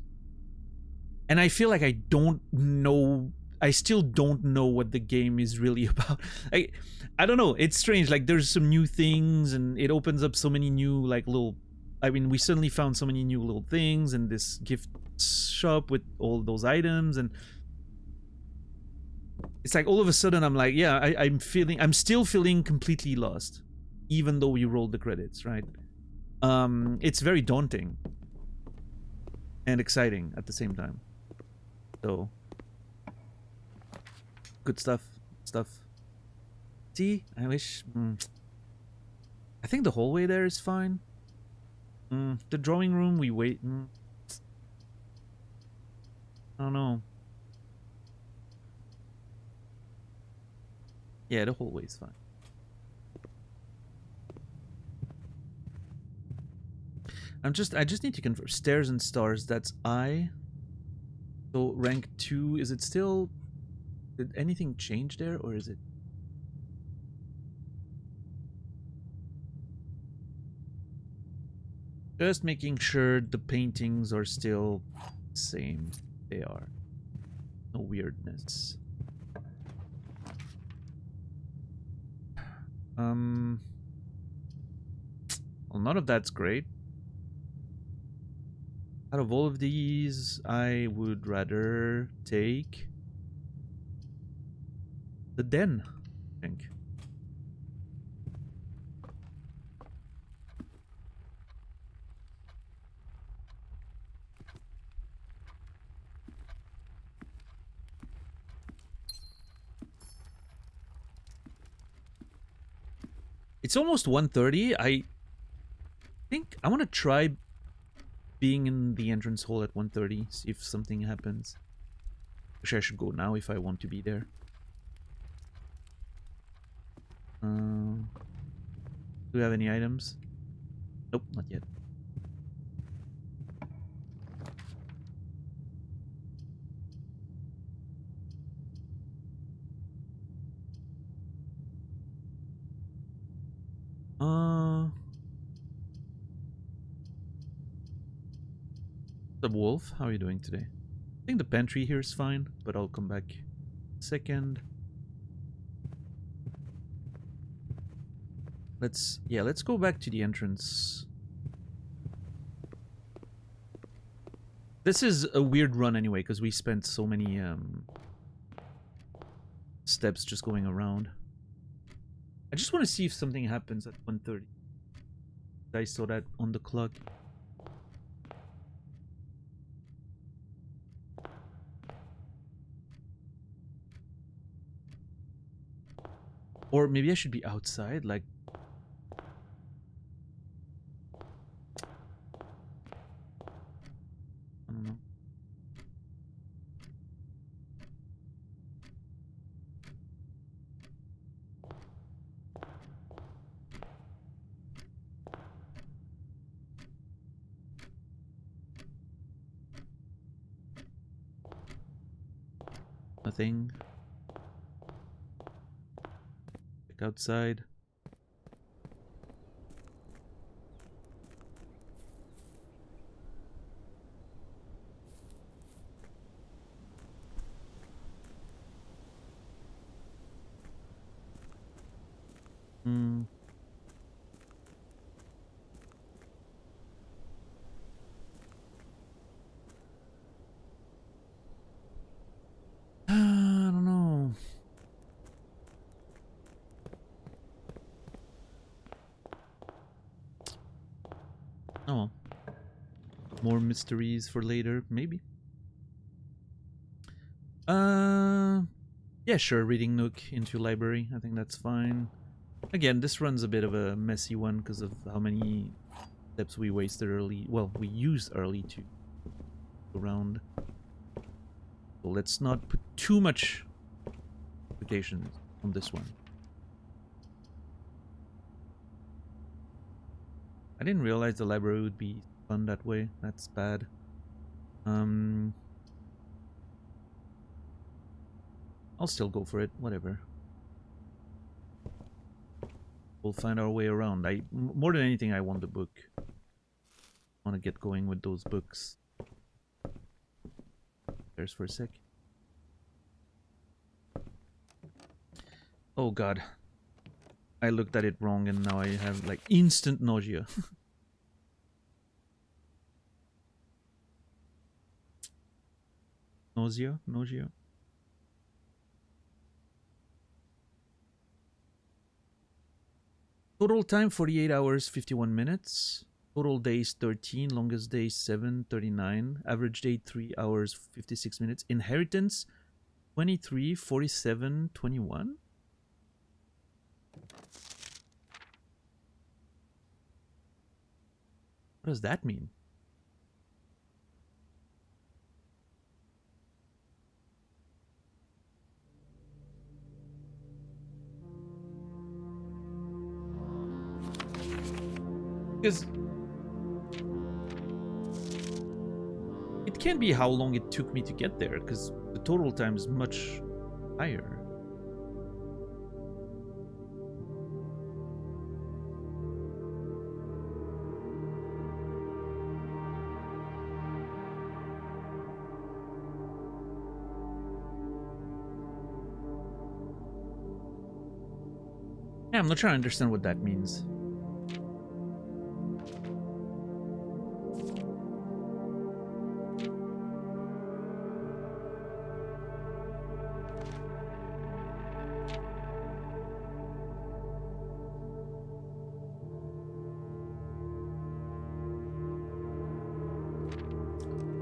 and I feel like I don't know, I still don't know what the game is really about. I don't know, it's strange. Like, there's some new things and it opens up so many new, like, little, I mean, we suddenly found so many new little things in this gift shop with all those items, and it's like all of a sudden I'm like, yeah, I'm still feeling completely lost, even though we rolled the credits, right? It's very daunting and exciting at the same time. So, good stuff. See, I wish. I think the hallway there is fine. The drawing room, we wait. I don't know. Yeah, the hallway is fine. I just need to confirm. Stairs and stars, that's I. So rank 2, is it still... Did anything change there, or is it... Just making sure the paintings are still the same. They are. No weirdness. Well, none of that's great. Out of all of these, I would rather take the den, I think. It's almost 1:30. I think I want to try being in the entrance hall at 1:30, see if something happens. Wish I should go now if I want to be there. Do we have any items? Nope, not yet. The wolf, how are you doing today? I think the pantry here is fine, but I'll come back in a second. Let's go back to the entrance. This is a weird run anyway, because we spent so many steps just going around. I just want to see if something happens at 1:30. I saw that on the clock. Or maybe I should be outside, like... I don't know. Nothing. Check outside. Hmm. I don't know. Oh well. More mysteries for later, maybe. Yeah, sure. Reading Nook into library. I think that's fine. Again, this run's a bit of a messy one because of how many steps we wasted early. Well, we used early to go around. So let's not put too much expectations on this one. I didn't realize the library would be fun that way. That's bad. I'll still go for it. Whatever. We'll find our way around. More than anything, I want the book. I want to get going with those books. There's for a sec. Oh god. I looked at it wrong and now I have like instant nausea. Nausea. Total time 48 hours 51 minutes. Total days 13, longest days 7, 39. Average day 3 hours 56 minutes. Inheritance 23, 47, 21. What does that mean? Because it can't be how long it took me to get there, because the total time is much higher. Yeah, I'm not trying to understand what that means.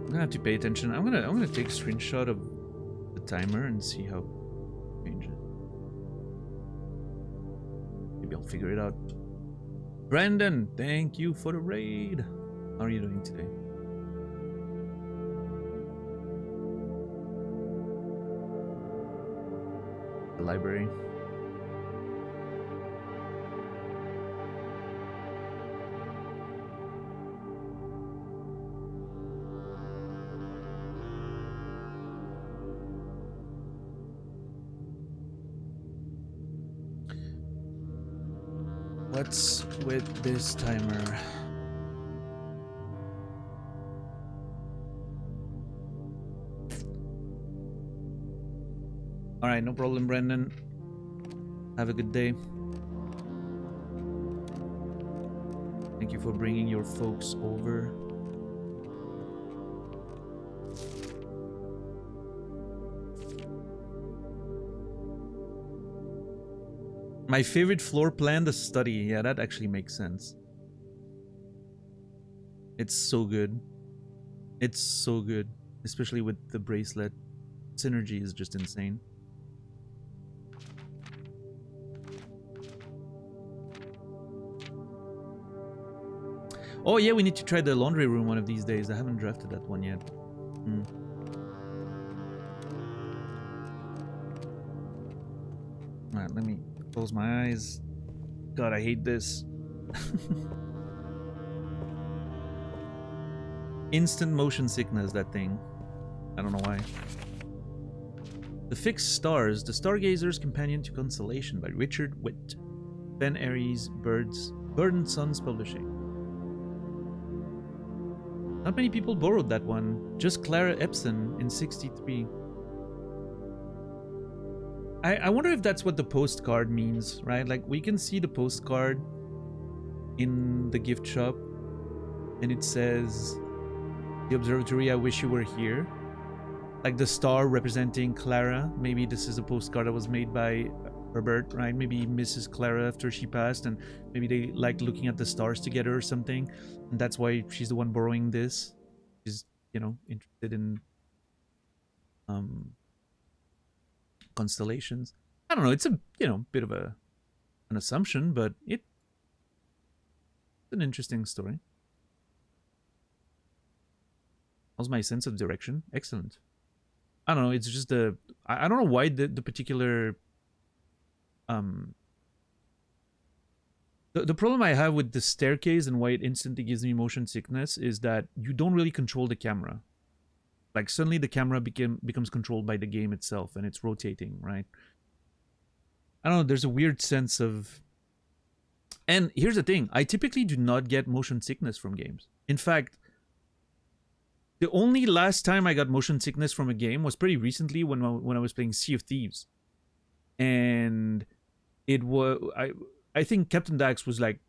I'm gonna have to pay attention. I'm gonna take a screenshot of the timer and see how to change it. Maybe I'll figure it out. Brandon, thank you for the raid. How are you doing today? The library. What's with this timer? Alright, no problem, Brendan. Have a good day. Thank you for bringing your folks over. My favorite floor plan, the study. Yeah, that actually makes sense. It's so good. It's so good. Especially with the bracelet. Synergy is just insane. Oh yeah, we need to try the laundry room one of these days. I haven't drafted that one yet. Alright, let me close my eyes. God, I hate this. Instant motion sickness, that thing. I don't know why. The Fixed Stars, The Stargazer's Companion to Constellation by Richard Witt. Ben Aries, Bird and Sons Publishing. Not many people borrowed that one. Just Clara Epson in 63. I wonder if that's what the postcard means, right? Like, we can see the postcard in the gift shop, and it says, "The observatory, I wish you were here." Like the star representing Clara. Maybe this is a postcard that was made by Herbert, right? Maybe Mrs. Clara after she passed, and maybe they liked looking at the stars together or something, and that's why she's the one borrowing this. She's, you know, interested in constellations. I don't know. It's a, you know, bit of an assumption, but it's an interesting story. How's my sense of direction? Excellent. I don't know. It's just I don't know why the particular the problem I have with the staircase and why it instantly gives me motion sickness is that you don't really control the camera. Like, suddenly the camera becomes controlled by the game itself, and it's rotating, right? I don't know, there's a weird sense of... And here's the thing, I typically do not get motion sickness from games. In fact, the only last time I got motion sickness from a game was pretty recently when I was playing Sea of Thieves. And it was... I think Captain Dax was like,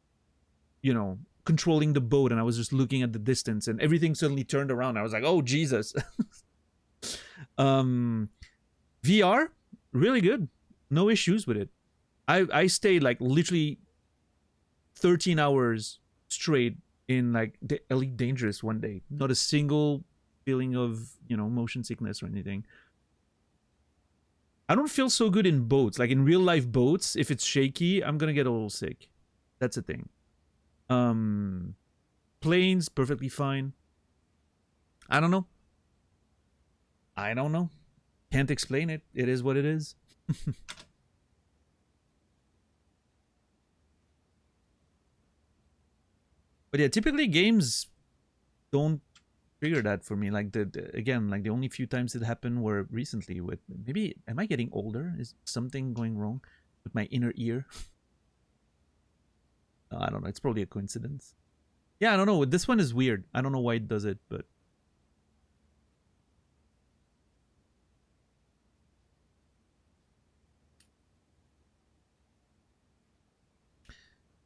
you know, controlling the boat, and I was just looking at the distance, and everything suddenly turned around. I was like, oh, Jesus. VR, really good. No issues with it. I stayed like literally 13 hours straight in like the Elite Dangerous one day. Not a single feeling of, you know, motion sickness or anything. I don't feel so good in boats. Like in real life boats, if it's shaky, I'm gonna get a little sick. That's the thing. Planes, perfectly fine. I don't know. Can't explain it. It is what it is. But yeah, typically games don't trigger that for me. Like again, like the only few times it happened were recently with... Maybe, am I getting older? Is something going wrong with my inner ear? I don't know. It's probably a coincidence. Yeah, I don't know. This one is weird. I don't know why it does it, but...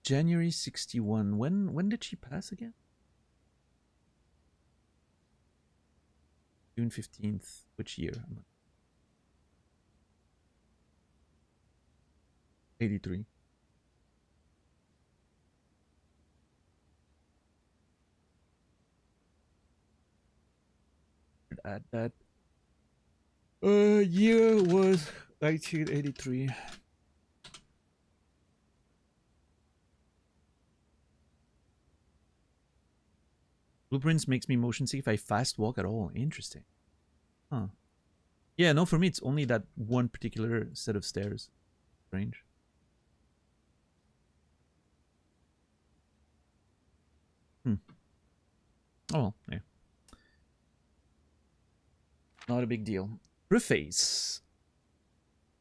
January 61. When did she pass again? June 15th. Which year? 83. Add that. Year was 1983. Blueprints makes me motion sick if I fast walk at all. Interesting. Huh. Yeah, no, for me it's only that one particular set of stairs. Strange. Oh well, yeah. Not a big deal. Preface.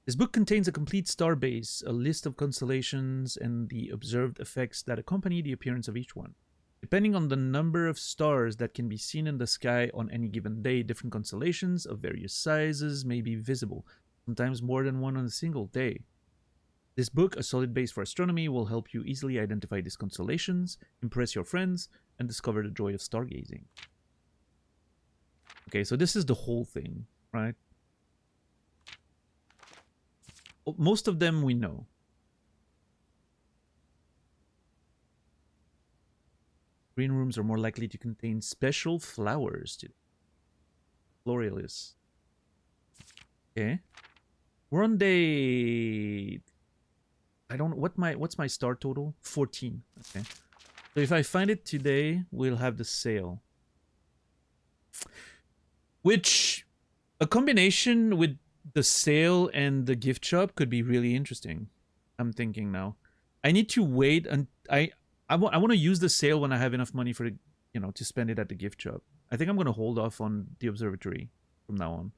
This book contains a complete star base, a list of constellations, and the observed effects that accompany the appearance of each one. Depending on the number of stars that can be seen in the sky on any given day, different constellations of various sizes may be visible, sometimes more than one on a single day. This book, A Solid Base for Astronomy, will help you easily identify these constellations, impress your friends, and discover the joy of stargazing. Okay, so this is the whole thing, right? Most of them we know. Green rooms are more likely to contain special flowers. Floralis. Okay. We're on day... I don't... What's my star total? 14. Okay. So if I find it today, we'll have the sale. Which... A combination with the sale and the gift shop could be really interesting. I'm thinking now. I need to wait and I want to use the sale when I have enough money for the, you know, to spend it at the gift shop. I think I'm going to hold off on the observatory from now on.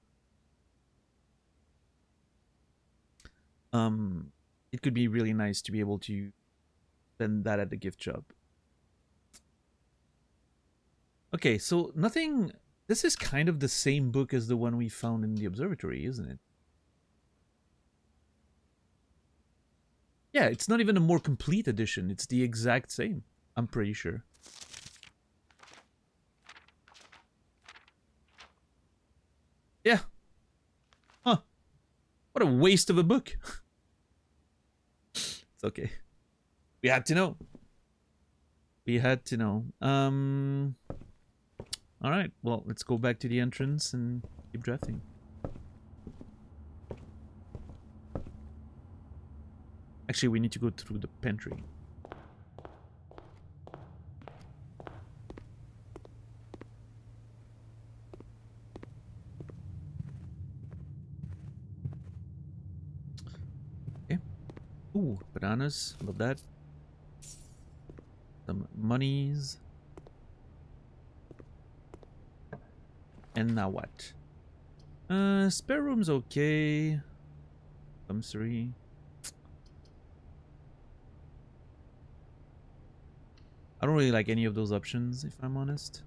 it could be really nice to be able to spend that at the gift shop. Okay, so nothing. This is kind of the same book as the one we found in the observatory, isn't it? Yeah, it's not even a more complete edition. It's the exact same. I'm pretty sure. Yeah. Huh. What a waste of a book. It's okay. We had to know. We had to know. All right. Well, let's go back to the entrance and keep drafting. Actually, we need to go through the pantry. Okay. Ooh, bananas. Love that. Some monies. And now what? Spare room's okay. Commissary. I don't really like any of those options, if I'm honest.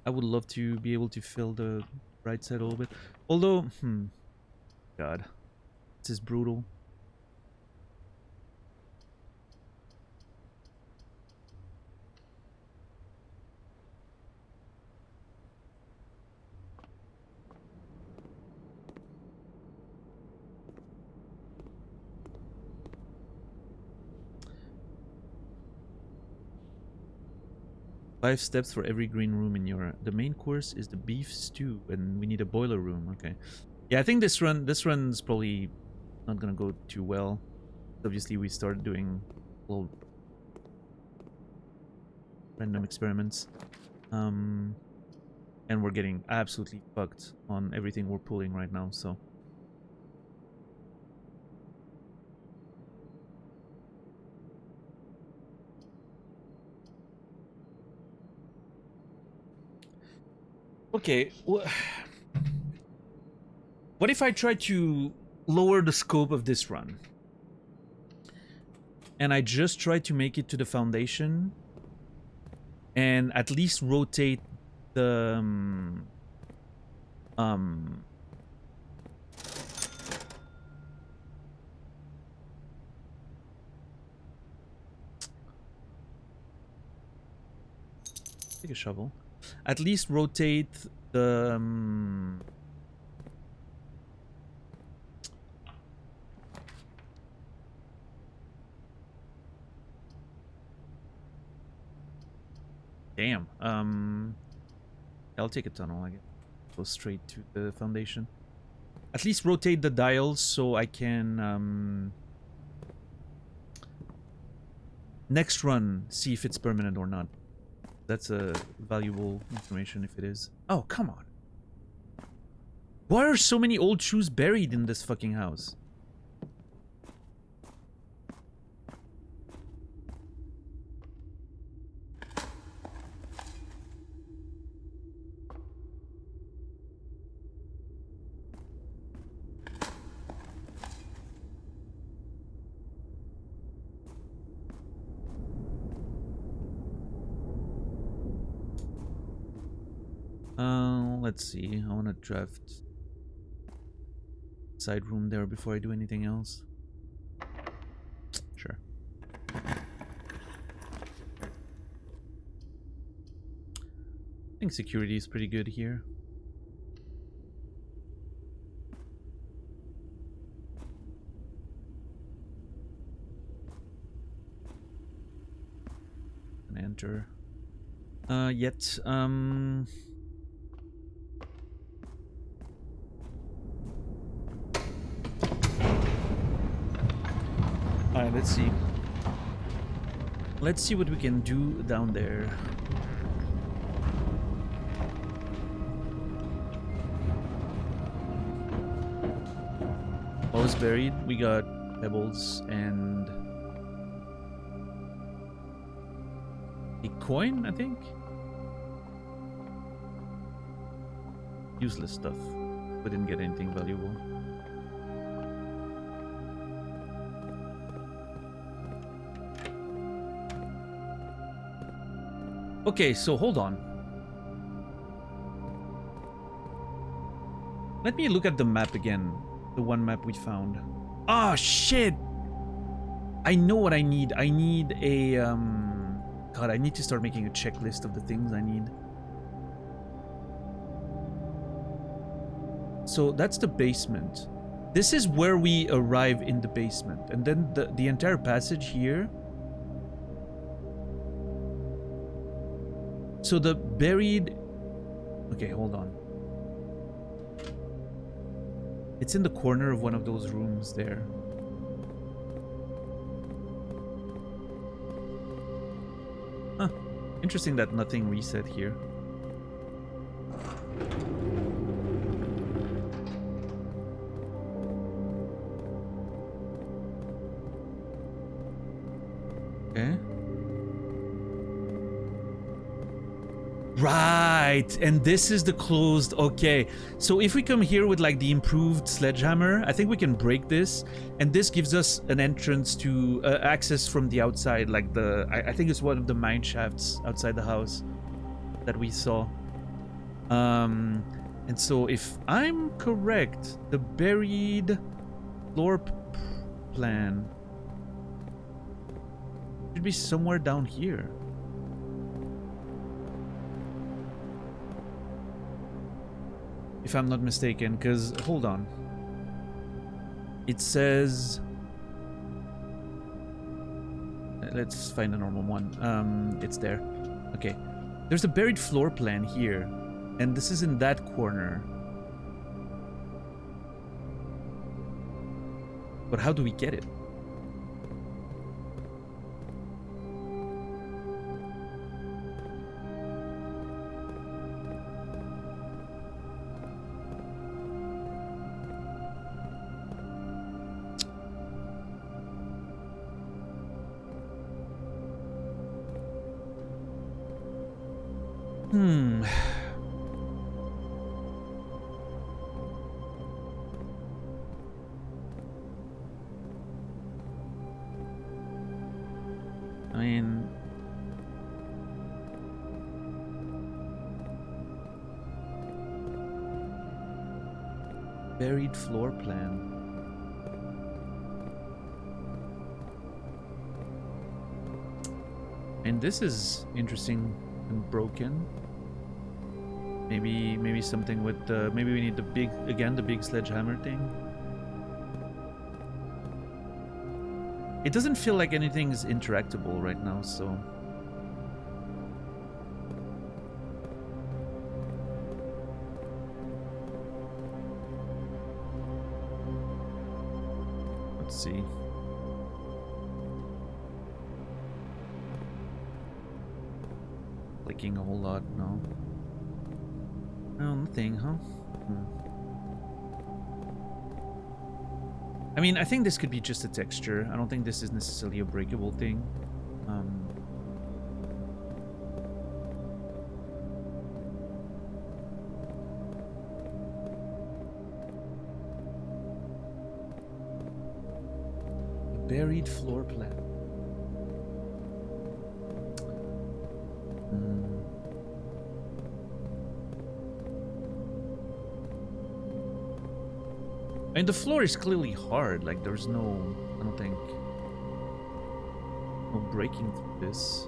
I would love to be able to fill the right side a little bit. Although, God, this is brutal. Five steps for every green room in your... The main course is the beef stew, and we need a boiler room. Okay. Yeah, I think this run's probably not gonna go too well. Obviously, we started doing little random experiments. And we're getting absolutely fucked on everything we're pulling right now, so... Okay, what if I try to lower the scope of this run? And I just try to make it to the foundation and at least rotate the... Take a shovel. At least rotate the... Damn. I'll take a tunnel, I guess. Go straight to the foundation. At least rotate the dials so I can... next run, see if it's permanent or not. That's a valuable information if it is. Oh, come on. Why are so many old shoes buried in this fucking house? Let's see. I want to draft side room there before I do anything else. Sure. I think security is pretty good here. And enter. Alright, let's see. Let's see what we can do down there. What was buried? We got pebbles and a coin, I think. Useless stuff. We didn't get anything valuable. Okay, so hold on. Let me look at the map again. The one map we found. Ah, shit! I know what I need. I need a, God, I need to start making a checklist of the things I need. So that's the basement. This is where we arrive in the basement. And then the entire passage here. So the buried... Okay, hold on. It's in the corner of one of those rooms there. Huh. Interesting that nothing reset here. Okay. Right, and this is the closed. Okay, so if we come here with like the improved sledgehammer, I think we can break this, and this gives us an entrance to access from the outside, like the I think it's one of the mine shafts outside the house that we saw. And so if I'm correct, the buried floor plan should be somewhere down here. If I'm not mistaken, because hold on. It says... Let's find a normal one. It's there. Okay. There's a buried floor plan here. And this is in that corner. But how do we get it? I mean... Buried floor plan. And this is interesting and broken. Maybe something with the... Maybe we need the big... Again, the big sledgehammer thing. It doesn't feel like anything's interactable right now, so... Let's see. Clicking a whole lot, no. No, nothing, huh? I mean, I think this could be just a texture. I don't think this is necessarily a breakable thing. A buried floor plan. I mean, the floor is clearly hard. Like, there's no... I don't think... No breaking through this.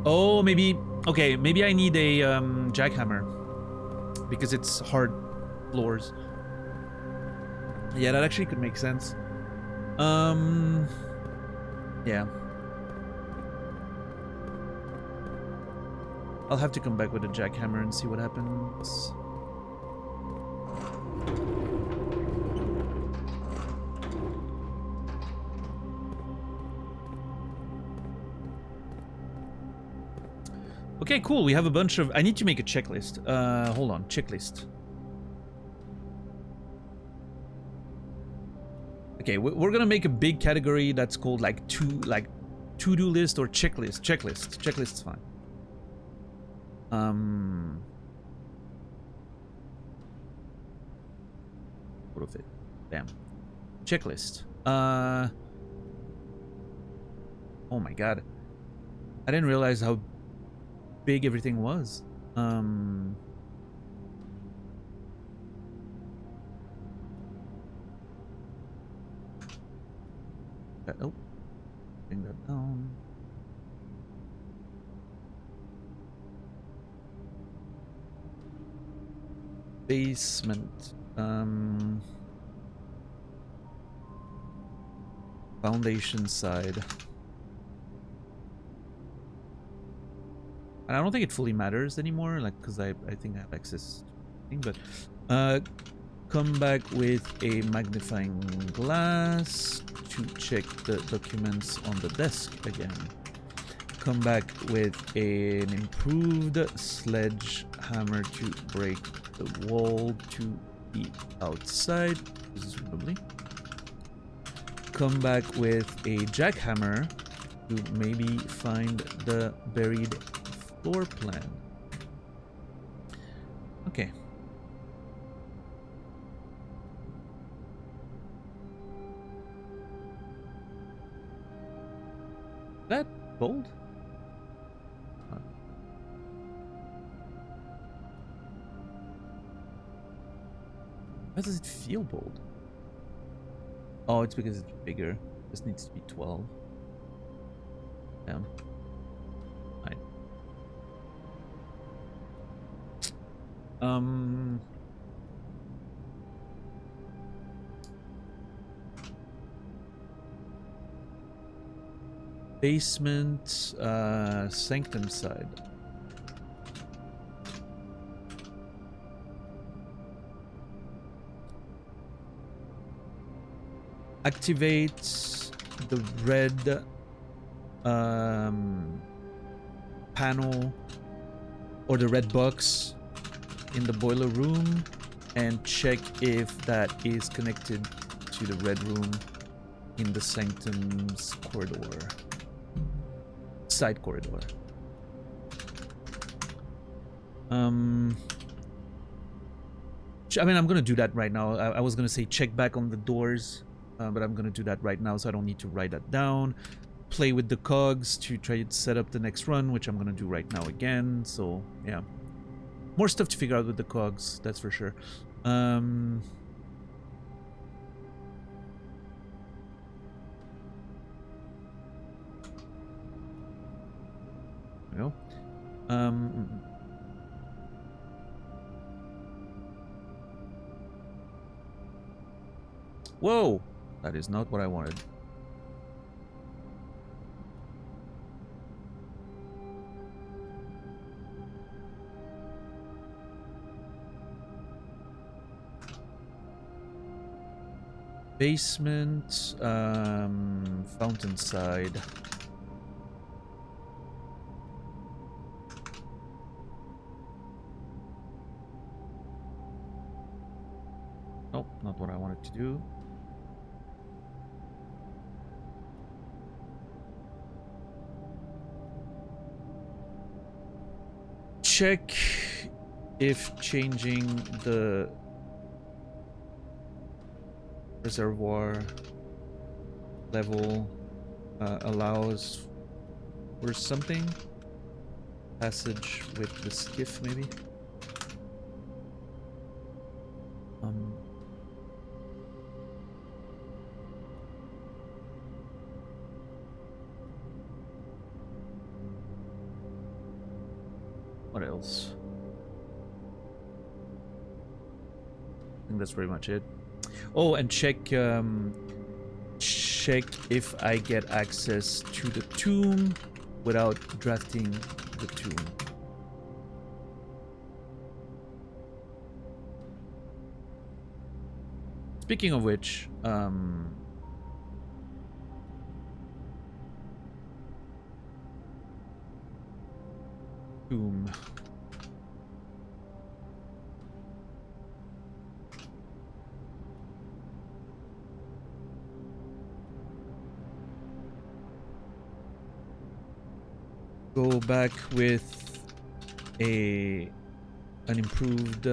Oh, maybe... Okay, maybe I need a jackhammer. Because it's hard floors. Yeah, that actually could make sense. Yeah. I'll have to come back with a jackhammer and see what happens. Okay, cool. We have a bunch of... I need to make a checklist. Hold on. Checklist. Okay, we're gonna make a big category that's called like to-do list or checklist. Checklist's fine. Photo fit. Damn. Checklist. Oh my god. I didn't realize how big everything was. Oh. Bring that down. Basement. Foundation side. And I don't think it fully matters anymore, like, because I think I have access to everything, but come back with a magnifying glass to check the documents on the desk again. Come back with an improved sledgehammer to break the wall to the outside, presumably. Come back with a jackhammer to maybe find the buried floor plan. Okay. That bold? Huh. Why does it feel bold? Oh, it's because it's bigger. This needs to be 12. Damn. Fine. Basement, Sanctum side. Activate the red panel or the red box in the boiler room and check if that is connected to the red room in the Sanctum's corridor. Side corridor. I mean, I'm gonna do that right now. I was gonna say check back on the doors, but I'm gonna do that right now, so I don't need to write that down. Play with the cogs to try to set up the next run, which I'm gonna do right now again. So yeah, more stuff to figure out with the cogs, that's for sure. There we go. Whoa! That is not what I wanted. Basement, fountain side. Nope, not what I wanted to do. Check if changing the reservoir level allows for something. Passage with the skiff, maybe. What else? I think that's pretty much it. Oh, and check check if I get access to the tomb without drafting the tomb. Speaking of which, tomb. Go back with an improved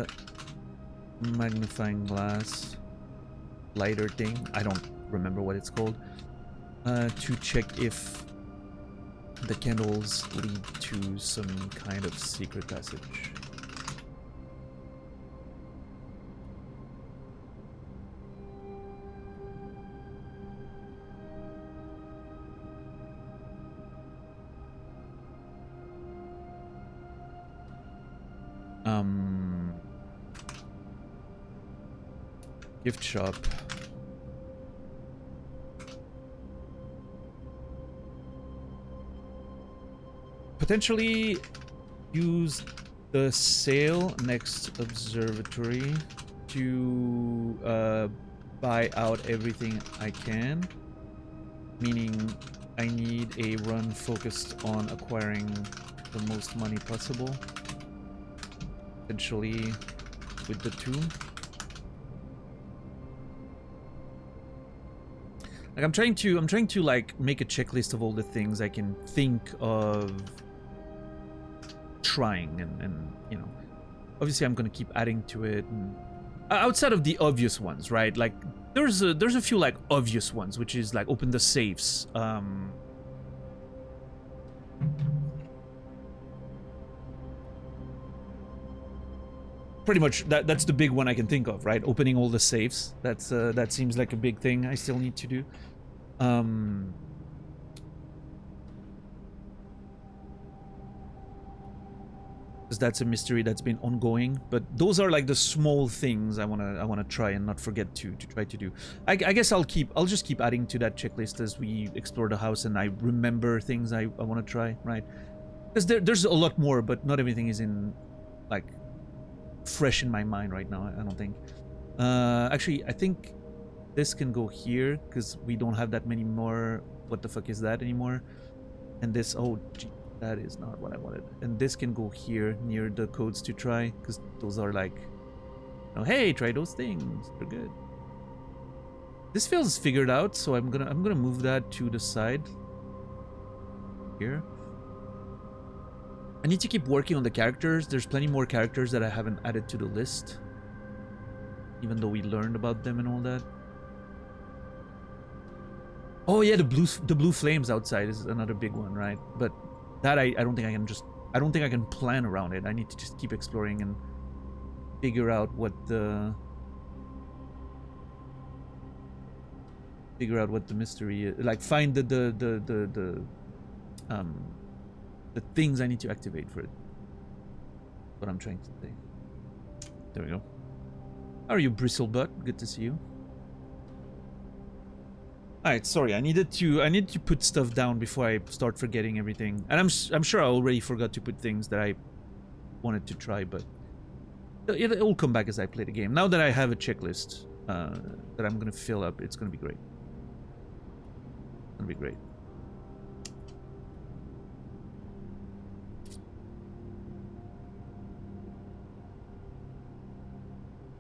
magnifying glass lighter thing. I don't remember what it's called. To check if the candles lead to some kind of secret passage. Gift shop. Potentially use the sail next observatory to buy out everything I can. Meaning I need a run focused on acquiring the most money possible. Potentially with the two. Like I'm trying to like make a checklist of all the things I can think of trying, and you know, obviously I'm gonna keep adding to it, and outside of the obvious ones, right? Like there's a few like obvious ones, which is like open the safes. Pretty much that's the big one I can think of, right? Opening all the safes. That's that seems like a big thing I still need to do. Because that's a mystery that's been ongoing, but those are like the small things I wanna try and not forget to try to do. I guess I'll just keep adding to that checklist as we explore the house and I remember things I want to try, right? Because there's a lot more, but not everything is in like fresh in my mind right now. I don't think. Actually, I think this can go here because we don't have that many more. What the fuck is that anymore? And this, oh, gee, that is not what I wanted. And this can go here near the codes to try because those are like, oh, hey, try those things. They're good. This feels figured out, so I'm gonna move that to the side here. I need to keep working on the characters. There's plenty more characters that I haven't added to the list, even though we learned about them and all that. Oh yeah, the blue flames outside is another big one, right? But that I don't think I can plan around it. I need to just keep exploring and figure out what the mystery is. Like find the things I need to activate for it. What I'm trying to say. There we go. How are you, Bristlebutt? Good to see you. Alright, sorry, I needed to put stuff down before I start forgetting everything. And I'm sure I already forgot to put things that I wanted to try, but it'll come back as I play the game. Now that I have a checklist that I'm gonna fill up, it's gonna be great. It's gonna be great.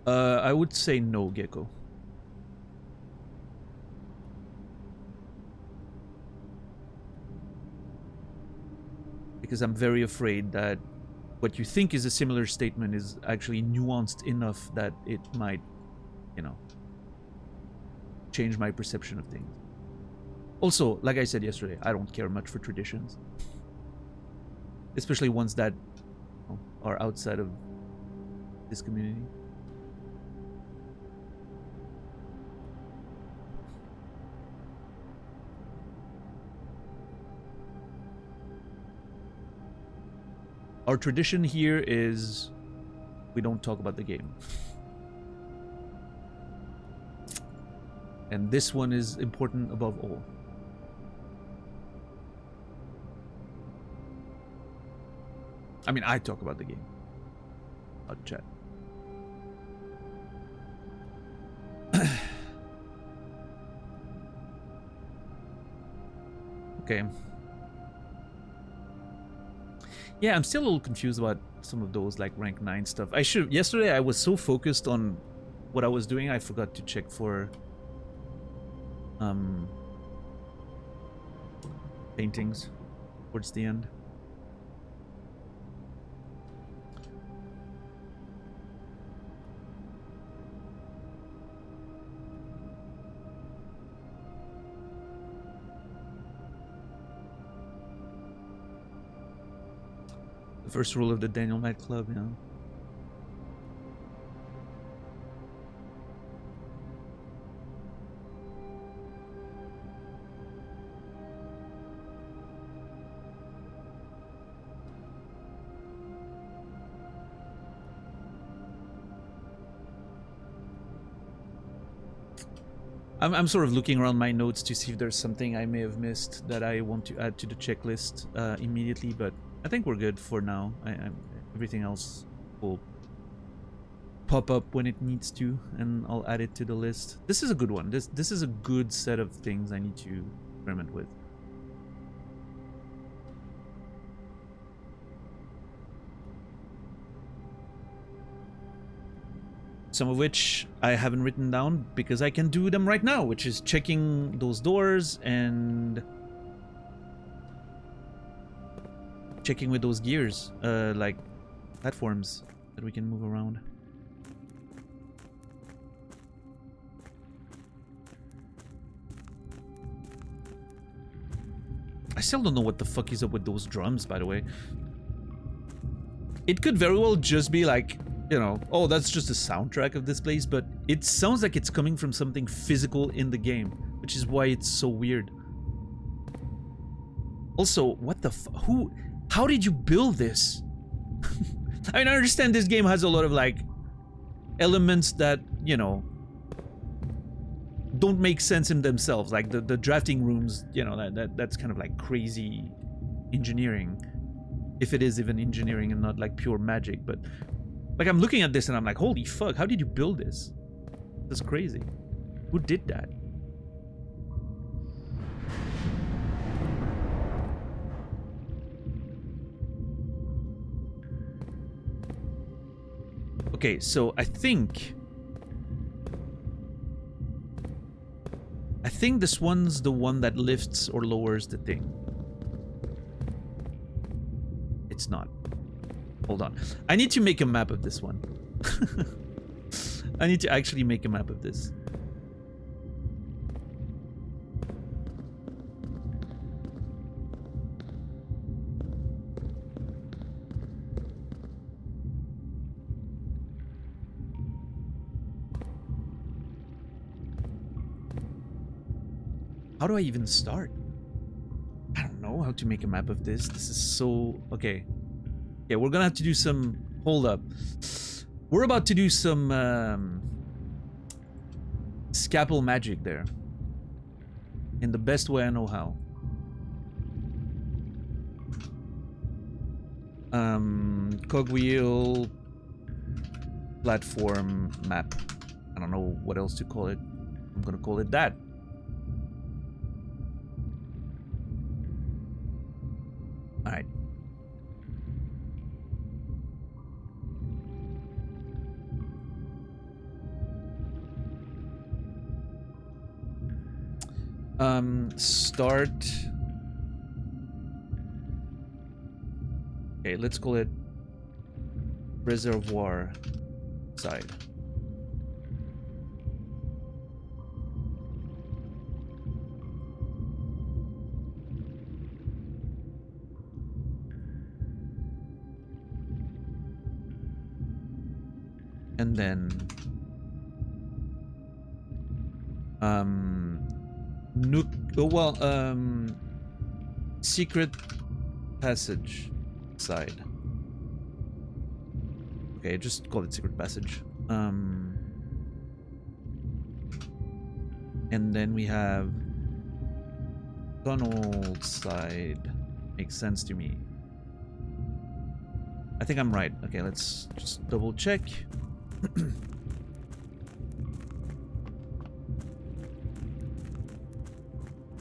I would say no, Gecko. Because I'm very afraid that what you think is a similar statement is actually nuanced enough that it might, you know, change my perception of things. Also, like I said yesterday, I don't care much for traditions. Especially ones that, you know, are outside of this community. Our tradition here is we don't talk about the game. And this one is important above all. I mean, I talk about the game. I'll chat. Okay. Yeah, I'm still a little confused about some of those like rank 9 stuff. Yesterday I was so focused on what I was doing, I forgot to check for paintings towards the end. The first rule of the Daniel Matt Club, you know. I'm sort of looking around my notes to see if there's something I may have missed that I want to add to the checklist immediately, but I think we're good for now. Everything else will pop up when it needs to, and I'll add it to the list. This is a good one. This is a good set of things I need to experiment with. Some of which I haven't written down because I can do them right now, which is checking those doors and checking with those gears, like platforms that we can move around. I still don't know what the fuck is up with those drums, by the way. It could very well just be like, you know, oh, that's just a soundtrack of this place, but it sounds like it's coming from something physical in the game, which is why it's so weird. Also, what the how did you build this? I mean, I understand this game has a lot of, like, elements that, you know, don't make sense in themselves, like the drafting rooms, you know, that's kind of like crazy engineering, if it is even engineering and not like pure magic. But like, I'm looking at this and I'm like, holy fuck, how did you build this? That's crazy. Who did that? Okay, so I think this one's the one that lifts or lowers the thing. It's not. Hold on. I need to make a map of this one. I need to actually make a map of this. How do I even start? I don't know how to make a map of this. This is so... Okay. Yeah, we're gonna have to do some... Hold up. We're about to do some... scalpel magic there. In the best way I know how. Cogwheel... platform map. I don't know what else to call it. I'm gonna call it that. Alright. Start. Okay, let's call it Reservoir side. And then Nook, oh well, secret passage side. Okay, just call it secret passage. And then we have tunnel side. Makes sense to me. I think I'm right. Okay, let's just double check.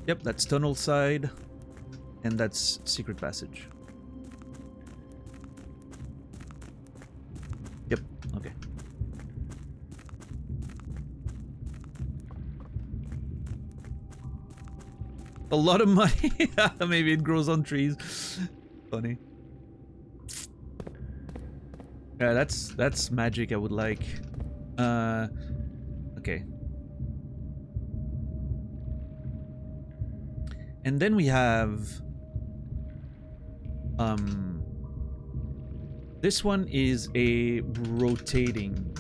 Yep, that's tunnel side, and that's secret passage. Yep, okay. A lot of money. Maybe it grows on trees. Funny. Yeah, that's magic I would like. Okay. And then we have This one is a rotating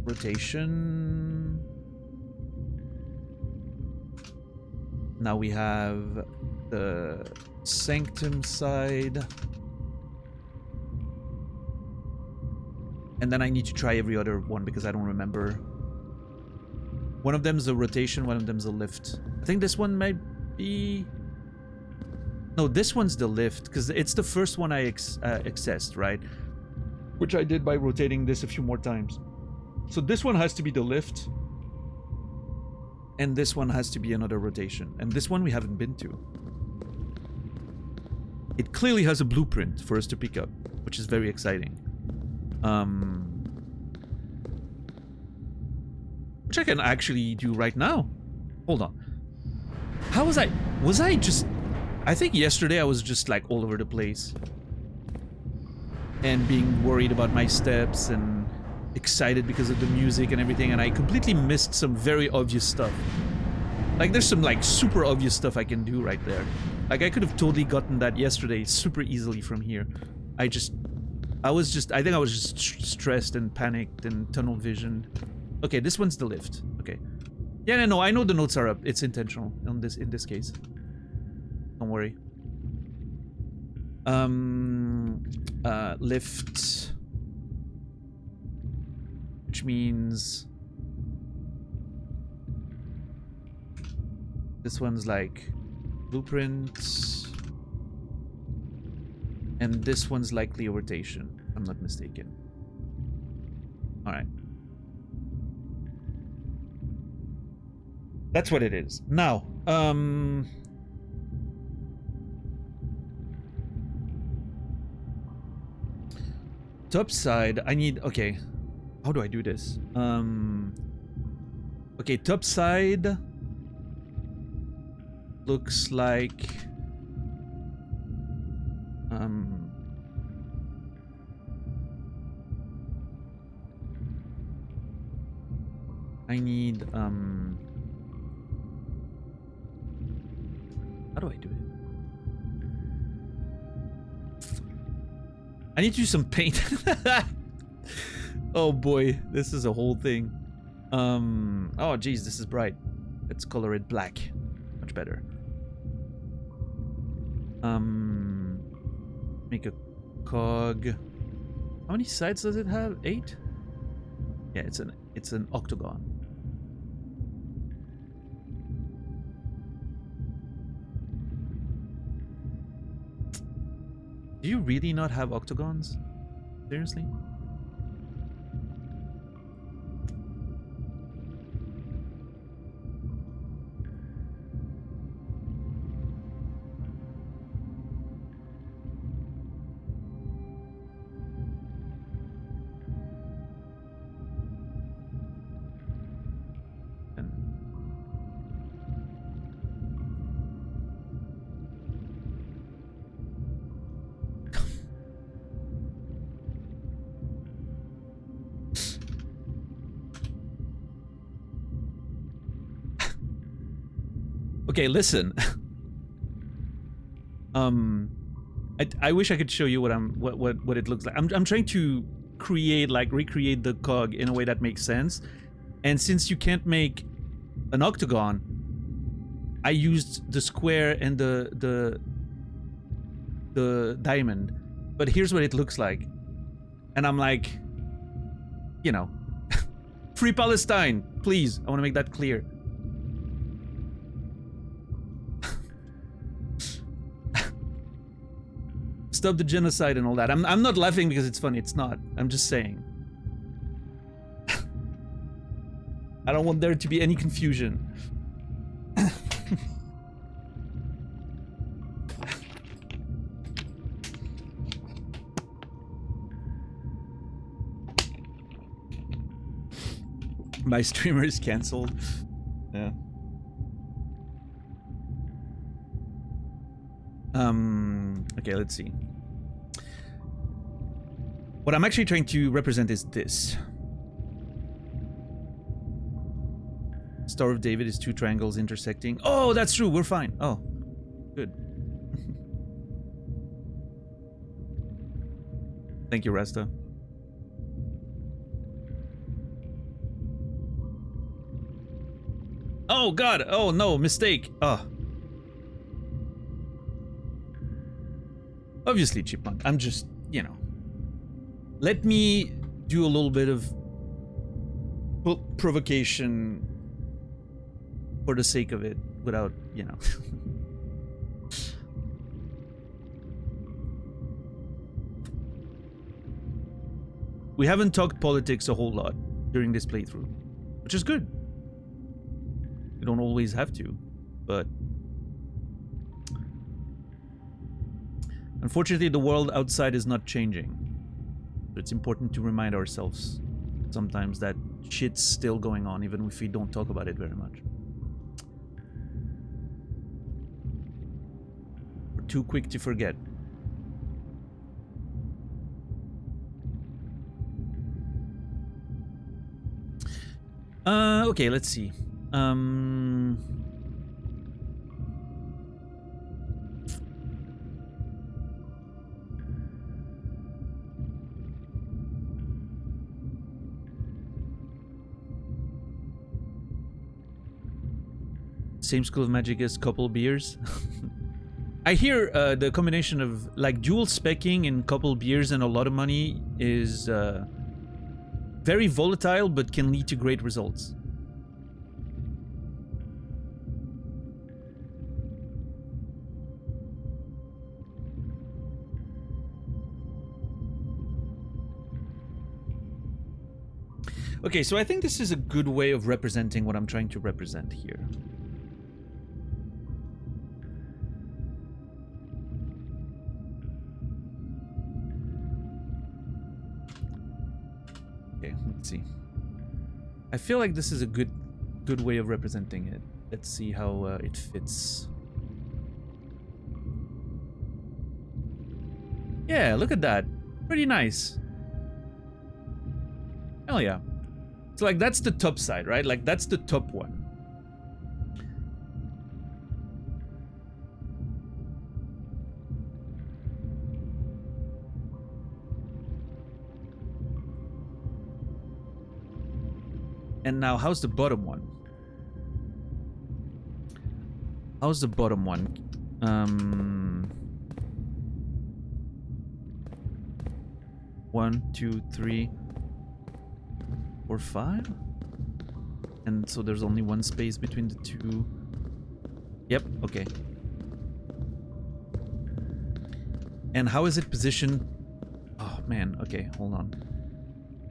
rotation. Now we have the Sanctum side. And then I need to try every other one because I don't remember. One of them is a rotation, one of them is a lift. I think this one might be... No, this one's the lift, because it's the first one I accessed, right? Which I did by rotating this a few more times. So this one has to be the lift. And this one has to be another rotation. And this one we haven't been to. It clearly has a blueprint for us to pick up, which is very exciting. Which I can actually do right now. Hold on. How was I... Was I just... I think yesterday I was just like all over the place. And being worried about my steps and excited because of the music and everything. And I completely missed some very obvious stuff. Like there's some like super obvious stuff I can do right there. Like I could have totally gotten that yesterday super easily from here. I think I was just stressed and panicked and tunnel visioned. Okay, this one's the lift. Okay. Yeah, no, I know the notes are up. It's intentional in this case. Don't worry. Lift. Which means this one's like blueprint. And this one's likely a rotation. I'm not mistaken. Alright. That's what it is. Now, top side, I need... Okay. How do I do this? Okay, top side looks like... I need, how do I do it? I need to do some paint. Oh boy, this is a whole thing. Oh geez, this is bright. Let's color it black. Much better. Make a cog. How many sides does it have? 8? Yeah, it's an octagon. Do you really not have octagons? Seriously? Okay, listen. I wish I could show you what it looks like. I'm trying to recreate the cog in a way that makes sense. And since you can't make an octagon, I used the square and the diamond. But here's what it looks like. And I'm like, you know, free Palestine, please. I want to make that clear. Stop the genocide and all that. I'm not laughing because it's funny. It's not. I'm just saying. I don't want there to be any confusion. My streamer is cancelled. Yeah. Okay, let's see. What I'm actually trying to represent is this. Star of David is 2 triangles intersecting. Oh, that's true. We're fine. Oh, good. Thank you, Rasta. Oh god! Oh no, mistake! Oh. Obviously, Chipmunk. I'm just, you know. Let me do a little bit of provocation for the sake of it, without, you know. We haven't talked politics a whole lot during this playthrough, which is good. You don't always have to, but unfortunately the world outside is not changing. But it's important to remind ourselves sometimes that shit's still going on, even if we don't talk about it very much. We're too quick to forget. Okay, let's see. Same school of magic as couple beers. I hear the combination of like dual specking in couple beers and a lot of money is very volatile, but can lead to great results. Okay, so I think this is a good way of representing what I'm trying to represent here. Okay, let's see. I feel like this is a good way of representing it. Let's see how it fits. Yeah, look at that. Pretty nice. Hell yeah. So like that's the top side, right? Like that's the top one. And now how's the bottom one? How's the bottom one? 1, 2, 3, 4, 5? And so there's only one space between the two. Yep, okay. And how is it positioned? Oh man, okay, hold on.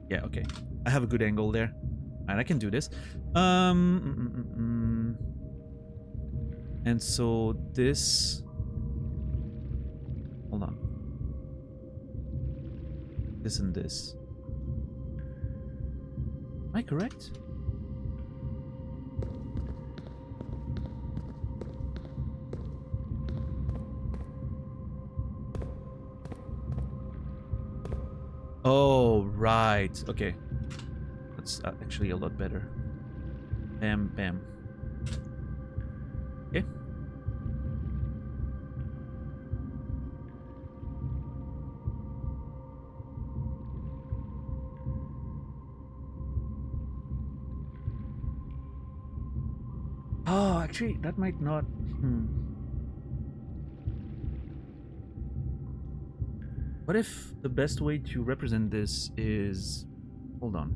Yeah, okay. I have a good angle there. And I can do this. And so this... Hold on. This and this. Am I correct? Oh, right. Okay. That's actually a lot better. Bam, bam. Okay. Oh, actually, that might not... What if the best way to represent this is... Hold on.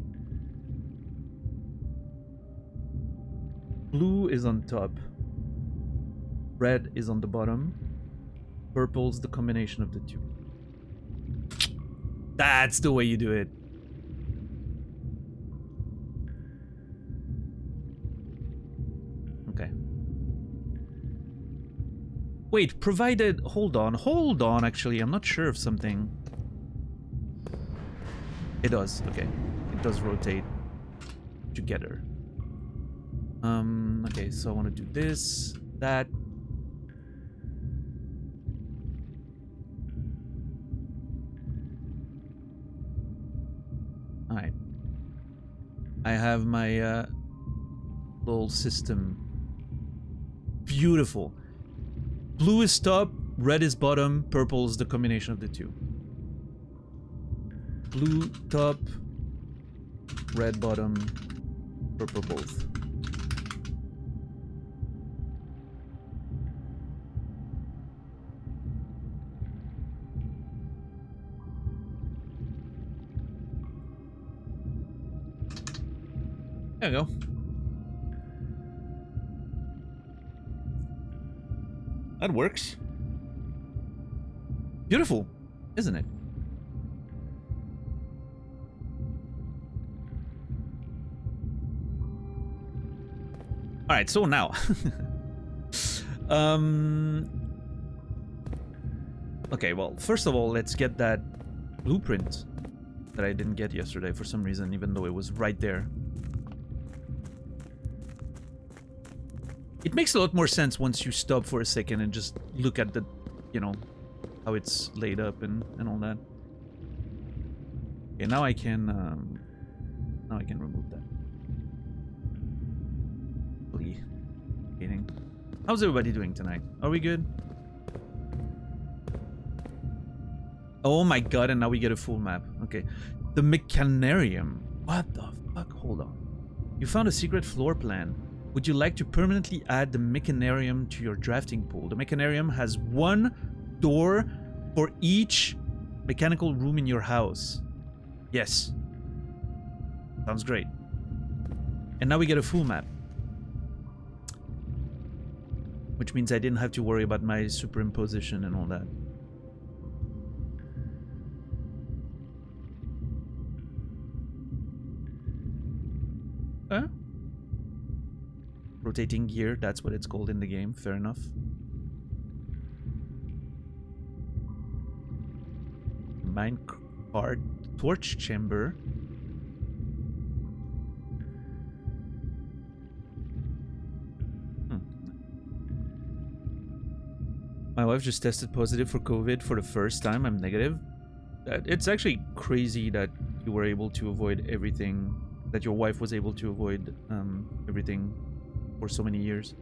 Blue is on top. Red is on the bottom. Purple's the combination of the two. That's the way you do it. Okay. Wait, provided... Hold on, actually. I'm not sure of something. It does, okay. It does rotate together. Okay, so I want to do this, that. Alright. I have my little system. Beautiful. Blue is top, red is bottom, purple is the combination of the two. blue top, red bottom, purple both. There we go. That works. Beautiful, isn't it? All right, so now. Okay, well, first of all, let's get that blueprint that I didn't get yesterday for some reason, even though it was right there. It makes a lot more sense once you stop for a second and just look at the, you know, how it's laid up and all that. Okay, now I can remove that. How's everybody doing tonight? Are we good? Oh my god, and now we get a full map. Okay. The Mechanarium. What the fuck? Hold on. You found a secret floor plan. Would you like to permanently add the Mechanarium to your drafting pool? The Mechanarium has one door for each mechanical room in your house. Yes. Sounds great. And now we get a full map. Which means I didn't have to worry about my superimposition and all that. Huh? Rotating gear, that's what it's called in the game. Fair enough. Minecart torch chamber. My wife just tested positive for COVID for the first time. I'm negative. It's actually crazy that you were able to avoid everything, that your wife was able to avoid everything for so many years.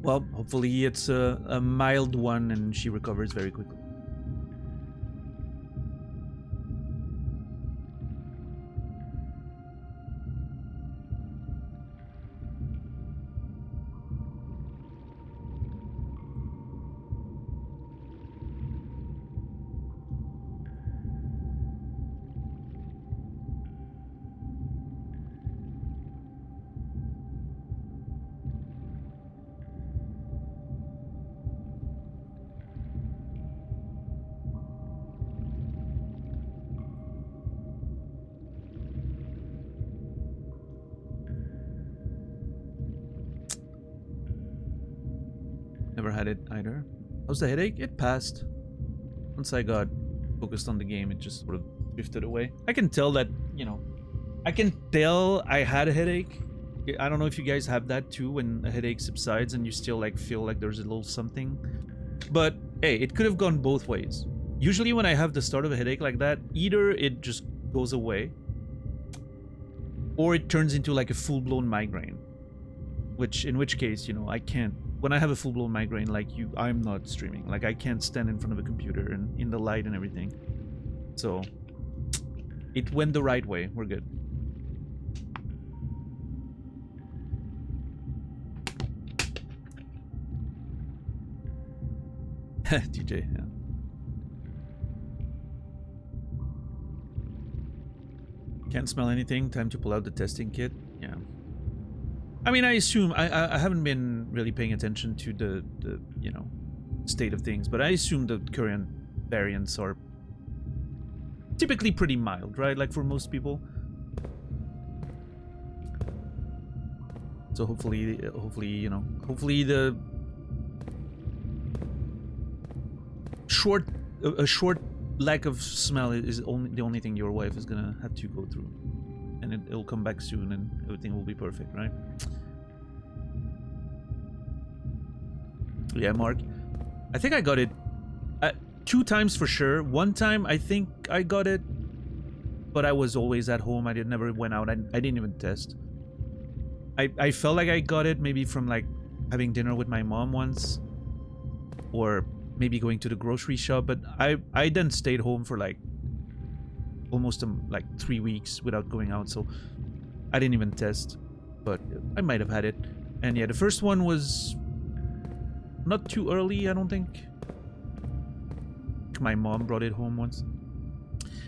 Well, hopefully it's a mild one and she recovers very quickly. Never had it either. How's the headache? It passed. Once I got focused on the game, it just sort of drifted away. I can tell that, you know, I can tell I had a headache. I don't know if you guys have that too, when a headache subsides and you still like feel like there's a little something. But hey, it could have gone both ways. Usually when I have the start of a headache like that, either it just goes away or it turns into like a full-blown migraine. In which case, you know, I can't. When I have a full-blown migraine like you, I'm not streaming. Like, I can't stand in front of a computer and in the light and everything. So, it went the right way. We're good. DJ, yeah. Can't smell anything. Time to pull out the testing kit. Yeah. I mean, I assume I haven't been really paying attention to the you know, state of things, but I assume the current variants are typically pretty mild, right? Like for most people. So hopefully, you know, hopefully the a short lack of smell is the only thing your wife is gonna have to go through, and it'll come back soon, and everything will be perfect, right? Yeah, Mark. I think I got it 2 times for sure. One time I think I got it, but I was always at home. I never went out. I didn't even test. I felt like I got it maybe from like having dinner with my mom once, or maybe going to the grocery shop, but I then stayed home for like almost like 3 weeks without going out, so I didn't even test, but I might have had it. And yeah, the first one was not too early, I don't think. My mom brought it home once.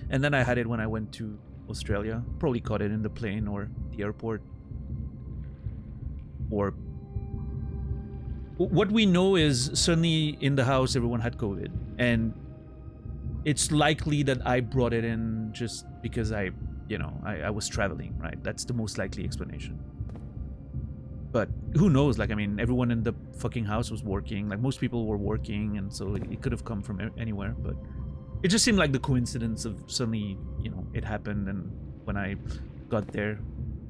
And then I had it when I went to Australia. Probably caught it in the plane or the airport. Or what we know is suddenly in the house everyone had COVID, and it's likely that I brought it in just because I was traveling, right? That's the most likely explanation. But who knows? Like, I mean, everyone in the fucking house was working. Like, most people were working, and so it could have come from anywhere. But it just seemed like the coincidence of suddenly, it happened, and when I got there,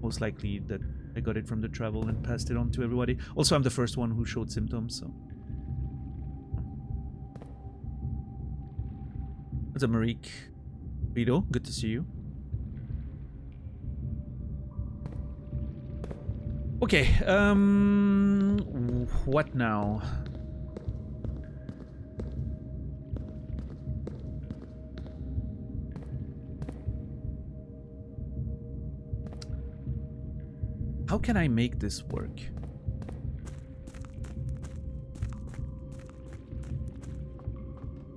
most likely that I got it from the travel and passed it on to everybody. Also, I'm the first one who showed symptoms, so. What's up, Marique? Vito, good to see you. Okay, what now? How can I make this work?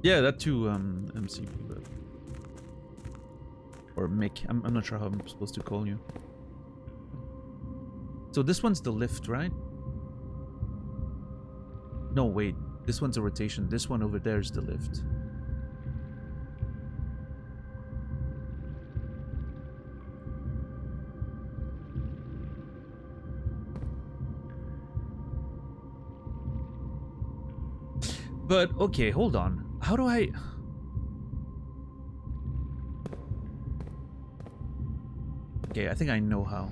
Yeah, that too, MC, but... or Mick. I'm not sure how I'm supposed to call you. So this one's the lift, right? No, wait. This one's a rotation. This one over there is the lift. But, okay, hold on. How do I... Okay, I think I know how.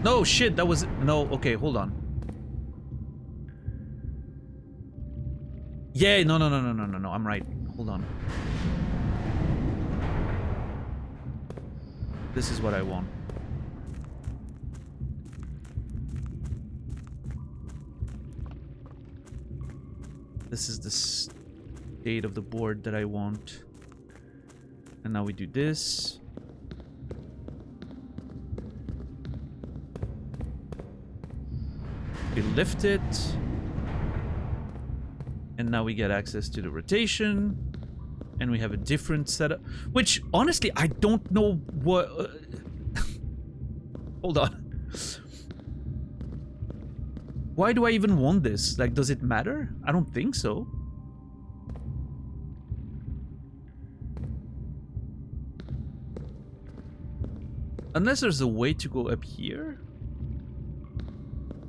No, shit, that was... No, okay, hold on. Yeah, no, I'm right. Hold on. This is what I want. This is the state of the board that I want. And now we do this. We lift it. And now we get access to the rotation. And we have a different setup. Which, honestly, I don't know what... Hold on. Why do I even want this? Like, does it matter? I don't think so. Unless there's a way to go up here.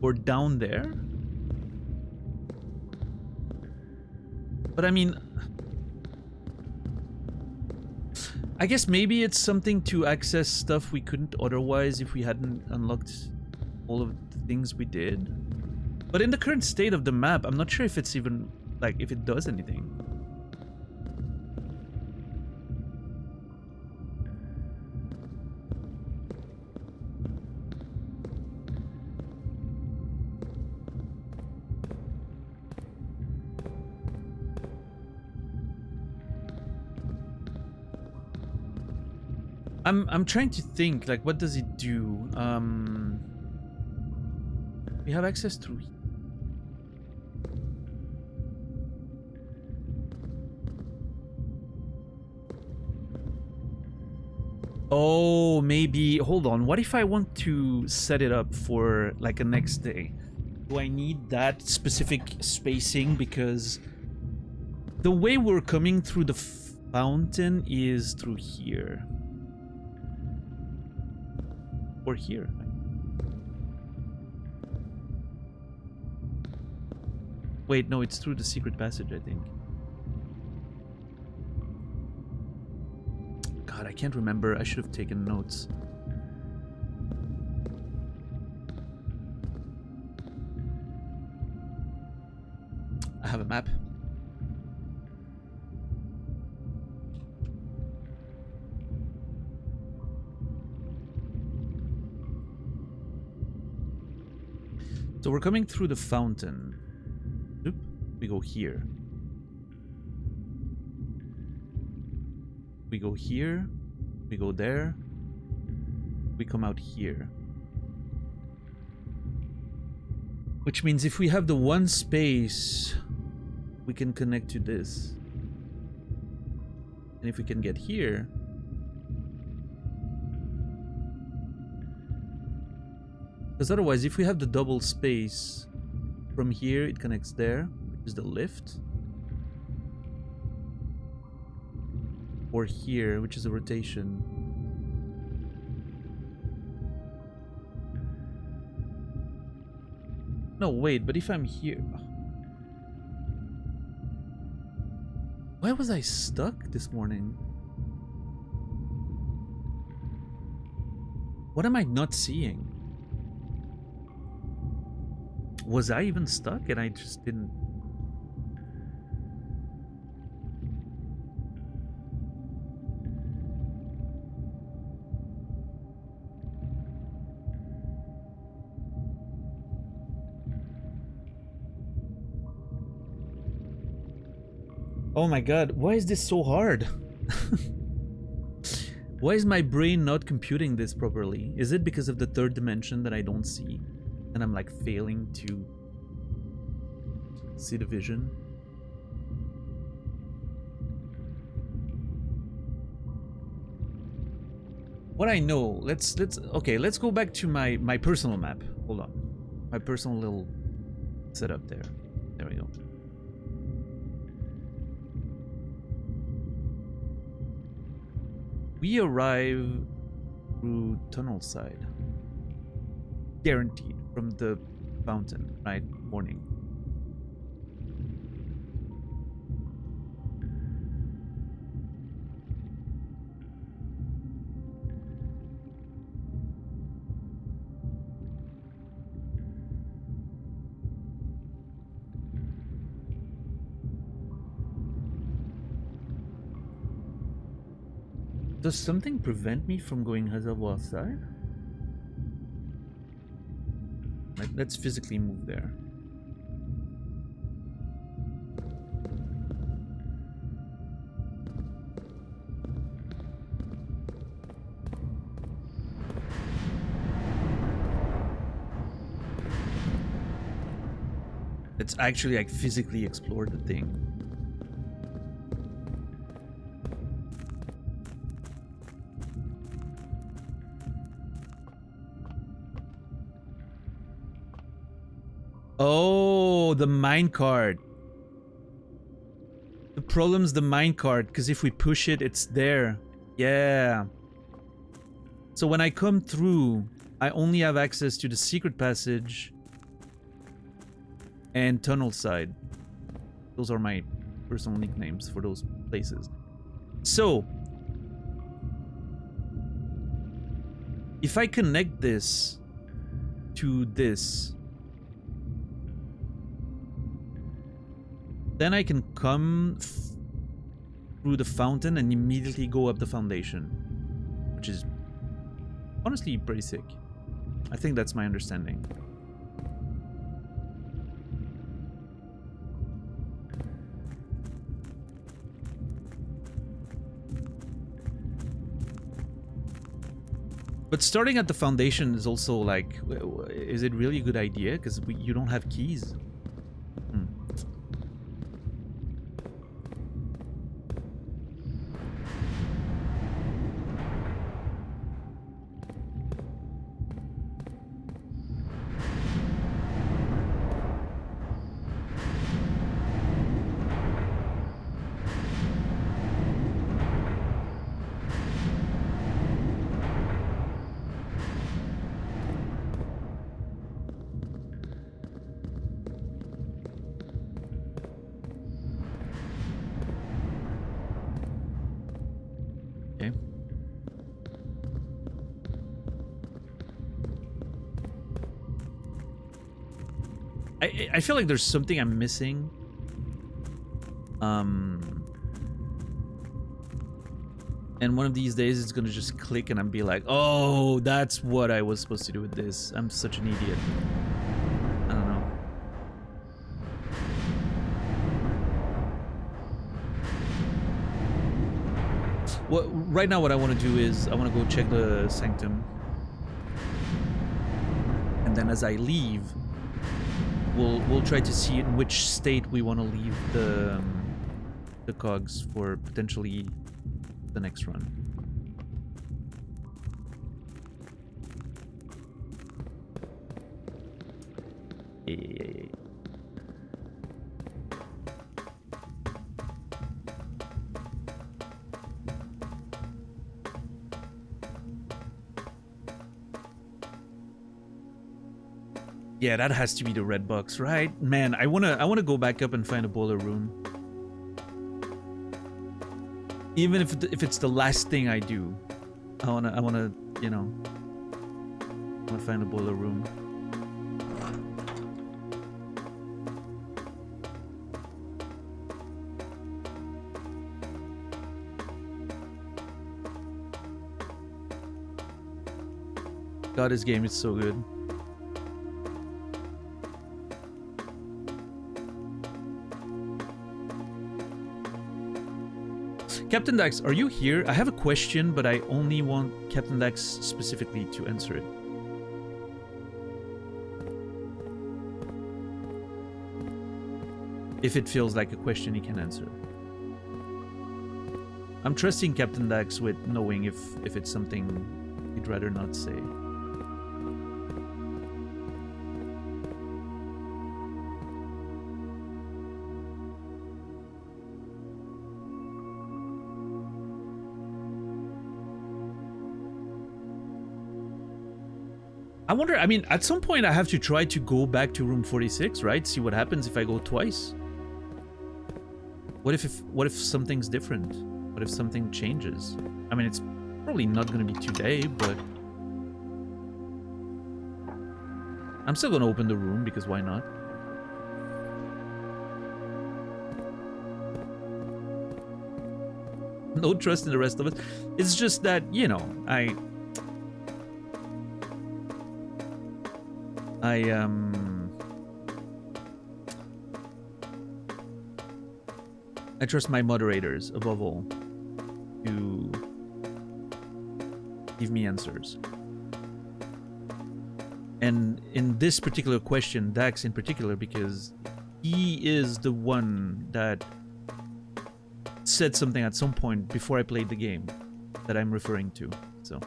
Or down there. But I mean... I guess maybe it's something to access stuff we couldn't otherwise if we hadn't unlocked all of the things we did. But in the current state of the map, I'm not sure if it's even, like, if it does anything. I'm trying to think, like, what does it do? We have access through here. Oh, maybe... Hold on. What if I want to set it up for, like, a next day? Do I need that specific spacing? Because the way we're coming through the fountain is through here. Or here. Wait, no, it's through the secret passage, I think. God, I can't remember. I should have taken notes. I have a map. So we're coming through the fountain. Oop, we go here. We go here. We go there. We come out here. Which means if we have the one space, we can connect to this. And if we can get here... Because otherwise, if we have the double space, from here it connects there, which is the lift. Or here, which is a rotation. No, wait, but if I'm here... Why was I stuck this morning? What am I not seeing? Was I even stuck and I just didn't... Oh my god, why is this so hard? Why is my brain not computing this properly? Is it because of the third dimension that I don't see? And I'm like failing to see the vision? What I know, let's go back to my personal map. Hold on. My personal little setup there. There we go. We arrive through tunnel side. Guaranteed from the fountain, right? Morning. Does something prevent me from going Reservoir side? Let's physically move there. Let's actually like physically explore the thing. Oh, the minecart. The problem's the minecart, because if we push it, it's there. Yeah. So when I come through, I only have access to the secret passage and tunnel side. Those are my personal nicknames for those places. So, if I connect this to this, then I can come through the fountain and immediately go up the foundation, which is honestly pretty sick. I think that's my understanding. But starting at the foundation is also like, is it really a good idea? Because you don't have keys. I feel like there's something I'm missing. And one of these days it's gonna just click and I'm be like, oh, that's what I was supposed to do with this. I'm such an idiot. I don't know. Well, right now what I want to do is I want to go check the Sanctum. And then as I leave, we'll try to see in which state we want to leave the cogs for potentially the next run. Yeah. Yeah, that has to be the red box, right? Man, I wanna go back up and find a boiler room. Even if it's the last thing I do, I wanna, you know, I wanna find a boiler room. God, this game is so good. Captain Dax, are you here? I have a question, but I only want Captain Dax specifically to answer it. If it feels like a question he can answer. I'm trusting Captain Dax with knowing if it's something he'd rather not say. I wonder, I mean, at some point I have to try to go back to room 46, right? See what happens if I go twice. What if something's different? What if something changes? I mean, it's probably not going to be today, but I'm still going to open the room because why not? No trust in the rest of us. It's just that, you know, I trust my moderators above all to give me answers. And in this particular question, Dax in particular, because he is the one that said something at some point before I played the game that I'm referring to. So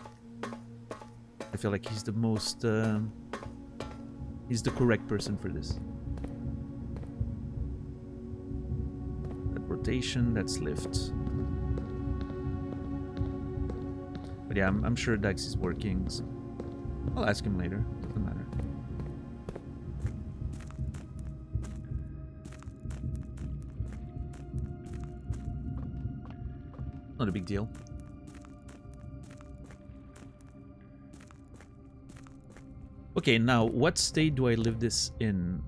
I feel like he's the most he's the correct person for this. That rotation, that's lift. But yeah, I'm sure Dax is working, so I'll ask him later. Doesn't matter. Not a big deal. Okay, now what state do I live this in?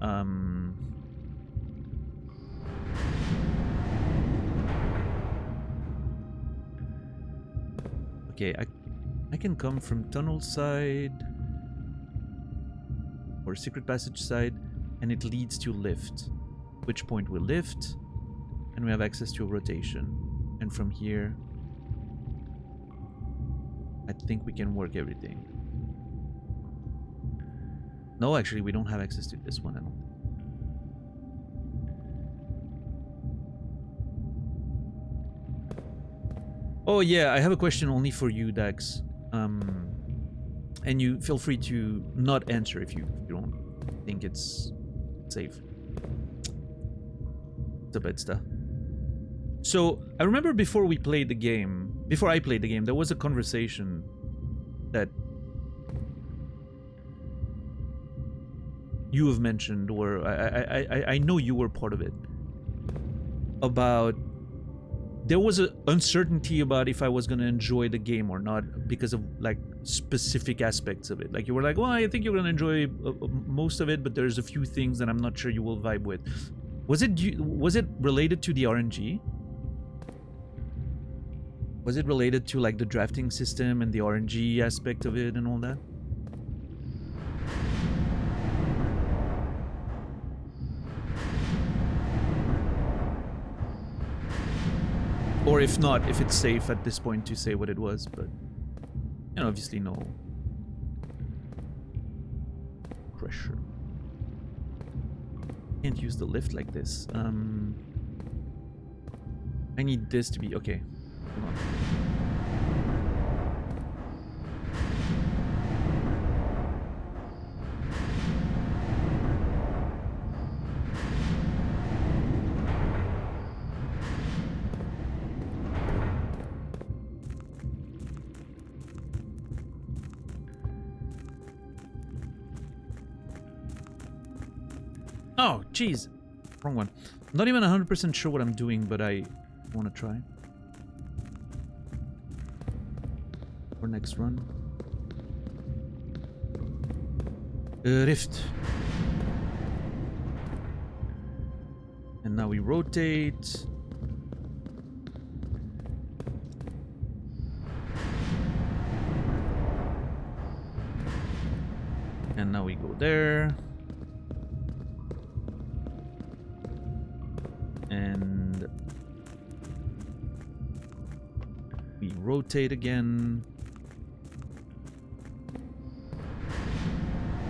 Okay, I can come from tunnel side or secret passage side, and it leads to lift. Which point we lift, and we have access to a rotation. And from here, I think we can work everything. No, actually, we don't have access to this one at all. Oh yeah, I have a question only for you, Dax. And you feel free to not answer if you don't think it's safe. It's a bit stuff. So I remember before I played the game, there was a conversation that you have mentioned, or I know you were part of it, about there was an uncertainty about if I was going to enjoy the game or not because of like specific aspects of it. Like you were like, well, I think you're going to enjoy most of it, but there's a few things that I'm not sure you will vibe with. Was it related to the RNG? Was it related to like the drafting system and the RNG aspect of it and all that? Or if not, if it's safe at this point to say what it was, but you know, obviously no pressure. Can't use the lift like this. I need this to be okay. Hold on. Oh, jeez. Wrong one. I'm not even 100% sure what I'm doing, but I want to try. For next run. Rift. And now we rotate. And now we go there. And we rotate again.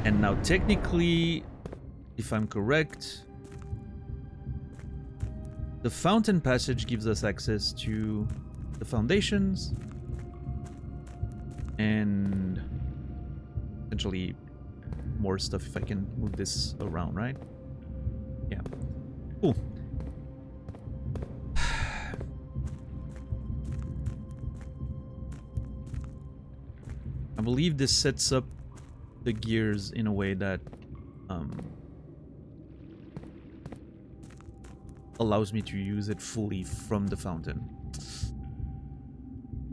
And now technically, if I'm correct, the fountain passage gives us access to the foundations and potentially more stuff if I can move this around, right? Yeah. Cool. I believe this sets up the gears in a way that allows me to use it fully from the fountain.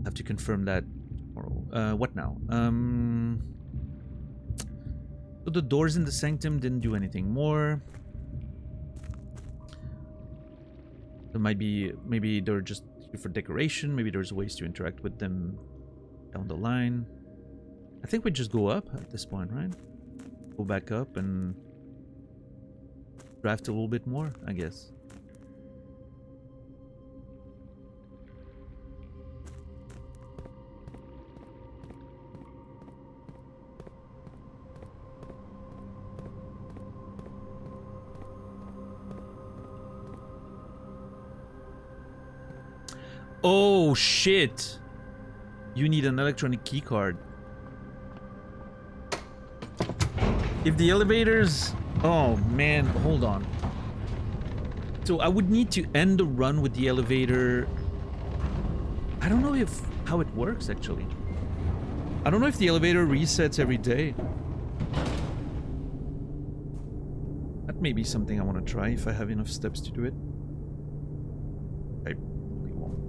I have to confirm that tomorrow. What now? So the doors in the Sanctum didn't do anything more. There might be, maybe they're just here for decoration. Maybe there's ways to interact with them down the line. I think we just go up at this point, right? Go back up and draft a little bit more, I guess. Oh shit! You need an electronic key card. If the elevators... Oh man, hold on. So I would need to end the run with the elevator. I don't know if how it works actually. I don't know if the elevator resets every day. That may be something I want to try if I have enough steps to do it. I probably won't.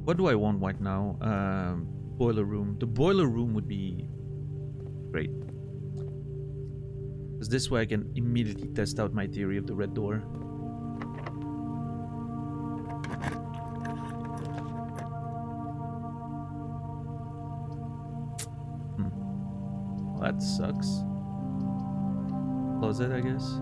What do I want right now? Boiler room. The boiler room would be great. Because this way I can immediately test out my theory of the red door. Well, that sucks. Closet, I guess.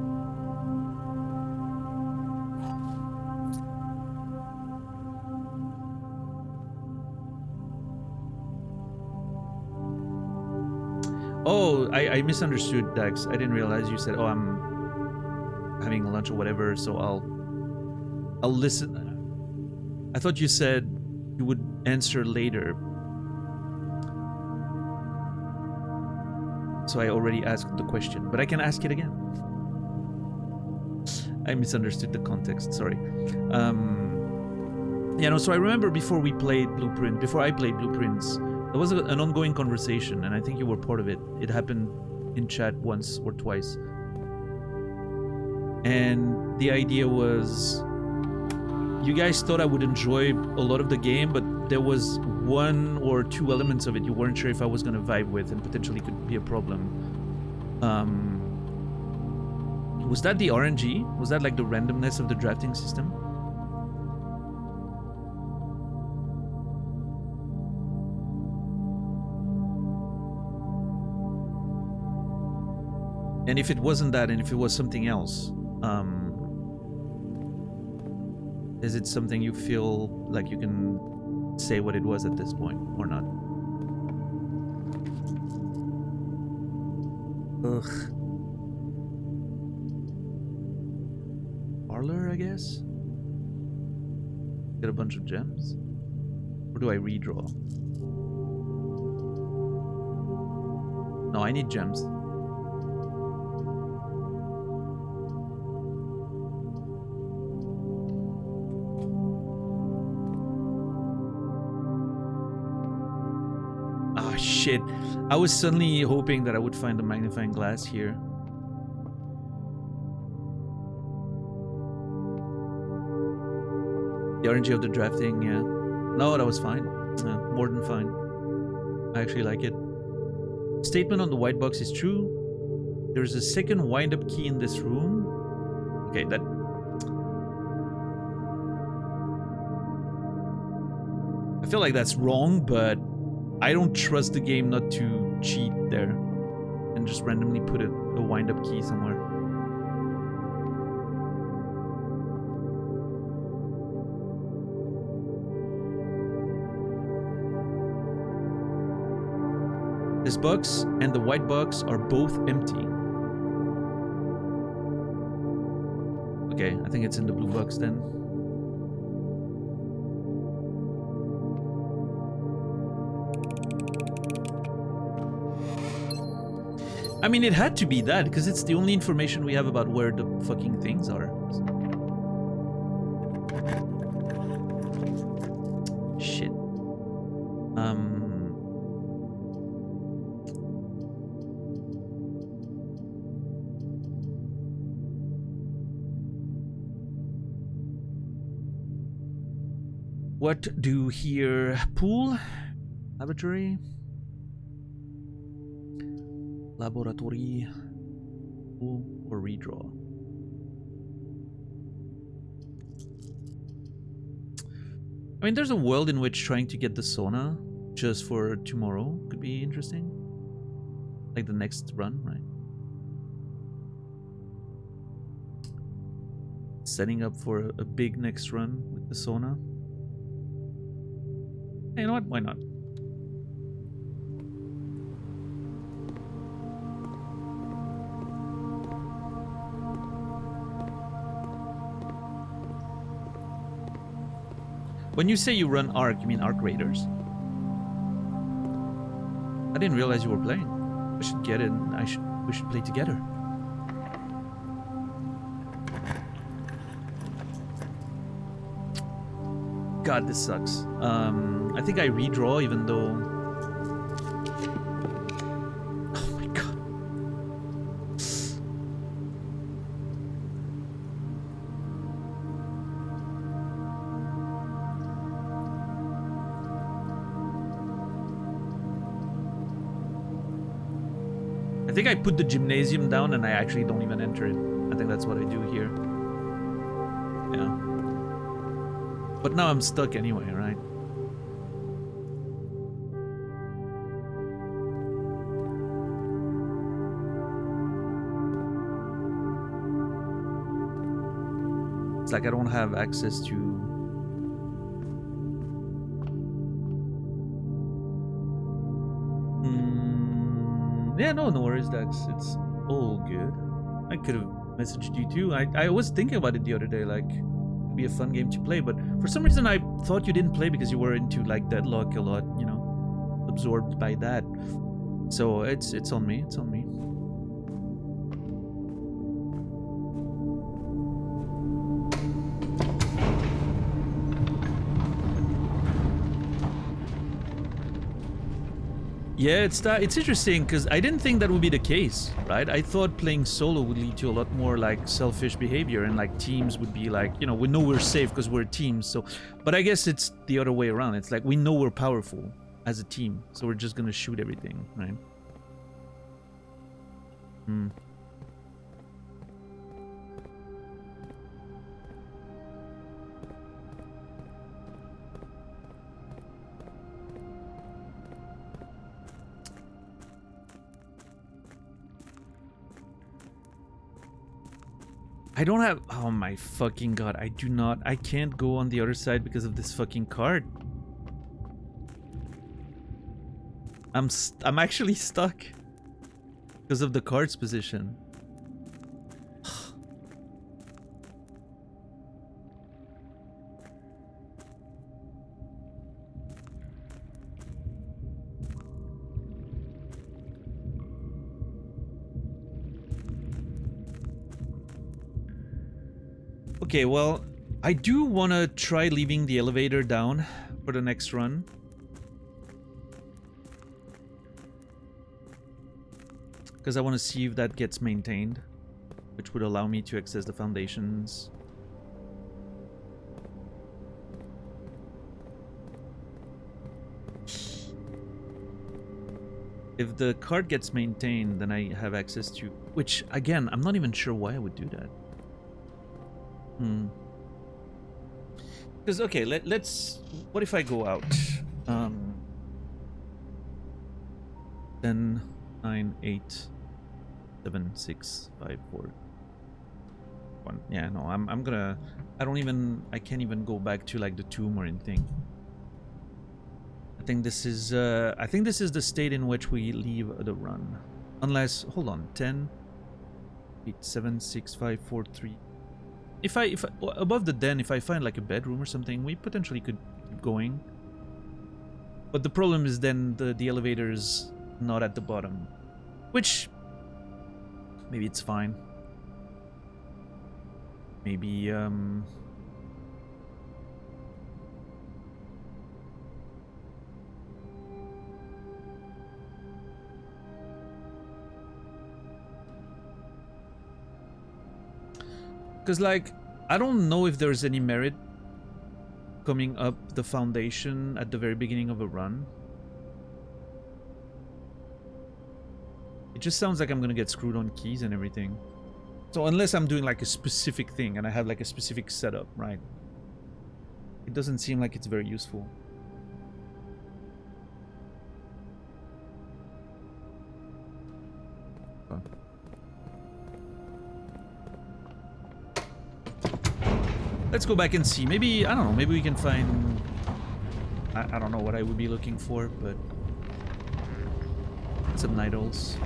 Oh, I misunderstood, Dax. I didn't realize you said, oh, I'm having lunch or whatever, so I'll listen. I thought you said you would answer later. So I already asked the question, but I can ask it again. I misunderstood the context, sorry. Yeah, no, so I remember before I played Blueprints, there was an ongoing conversation, and I think you were part of it. It happened in chat once or twice. And the idea was, you guys thought I would enjoy a lot of the game, but there was one or two elements of it you weren't sure if I was going to vibe with, and potentially could be a problem. Was that the RNG? Was that like the randomness of the drafting system? And if it wasn't that, and if it was something else, is it something you feel like you can say what it was at this point, or not? Ugh. Parlor, I guess? Get a bunch of gems? Or do I redraw? No, I need gems. Ah, shit. I was suddenly hoping that I would find a magnifying glass here. The RNG of the drafting, yeah. No, that was fine. More than fine. I actually like it. Statement on the white box is true. There's a second wind-up key in this room. Okay, that... I feel like that's wrong, but I don't trust the game not to cheat there and just randomly put a wind-up key somewhere. This box and the white box are both empty. Okay, I think it's in the blue box then. I mean, it had to be that, because it's the only information we have about where the fucking things are. Shit. What do here? Pool? Laboratory? Laboratory? Pool or redraw? I mean, there's a world in which trying to get the sauna just for tomorrow could be interesting. Like the next run, right? Setting up for a big next run with the sauna. Hey, you know what? Why not? When you say you run Arc, you mean Arc Raiders? I didn't realize you were playing. I should get it. We should play together. God, this sucks. I think I redraw even though... Oh my god. I think I put the gymnasium down and I actually don't even enter it. I think that's what I do here. Yeah. But now I'm stuck anyway, right? It's like I don't have access to... Yeah, no worries, Dax. It's all good. I could have messaged you too. I was thinking about it the other day, like... be a fun game to play, but for some reason I thought you didn't play because you were into like Deadlock a lot, you know, absorbed by that. So it's on me. It's on me. Yeah, it's interesting because I didn't think that would be the case, right? I thought playing solo would lead to a lot more like selfish behavior and like teams would be like, you know, we know we're safe because we're teams. So, but I guess it's the other way around. It's like we know we're powerful as a team, so we're just gonna shoot everything, right? I don't have... Oh my fucking god, I do not... I can't go on the other side because of this fucking card. I'm actually stuck because of the card's position. Okay, well, I do want to try leaving the elevator down for the next run. Because I want to see if that gets maintained, which would allow me to access the foundations. If the card gets maintained, then I have access to... Which, again, I'm not even sure why I would do that. Because, okay, let's... What if I go out? 10, 9, 8, 7, 6, 5, 4, 1. Yeah, no, I'm gonna... I can't even go back to, like, the tomb or anything. I think this is the state in which we leave the run. Unless... Hold on. 10, 8, 7, 6, 5, 4, 3... If I above the den, if I find like a bedroom or something, we potentially could keep going. But the problem is then the elevator's not at the bottom, which maybe it's fine. Maybe because, like, I don't know if there's any merit coming up the foundation at the very beginning of a run. It just sounds like I'm gonna get screwed on keys and everything. So unless I'm doing like a specific thing and I have like a specific setup, right? It doesn't seem like it's very useful. Let's go back and see. Maybe, I don't know, maybe we can find... I don't know what I would be looking for, but... Some night owls.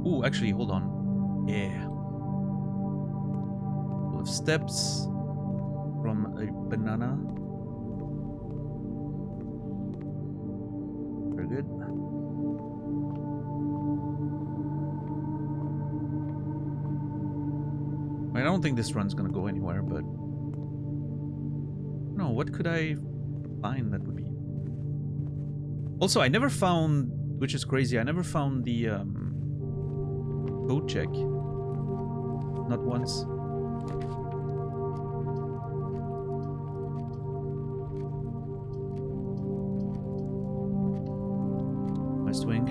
Ooh, actually, hold on. Yeah. Couple of steps from a banana. Very good. I don't think this run's gonna go anywhere, but... No, what could I find that would be... Also, I never found, which is crazy, I never found the, code check. Not once. My swing.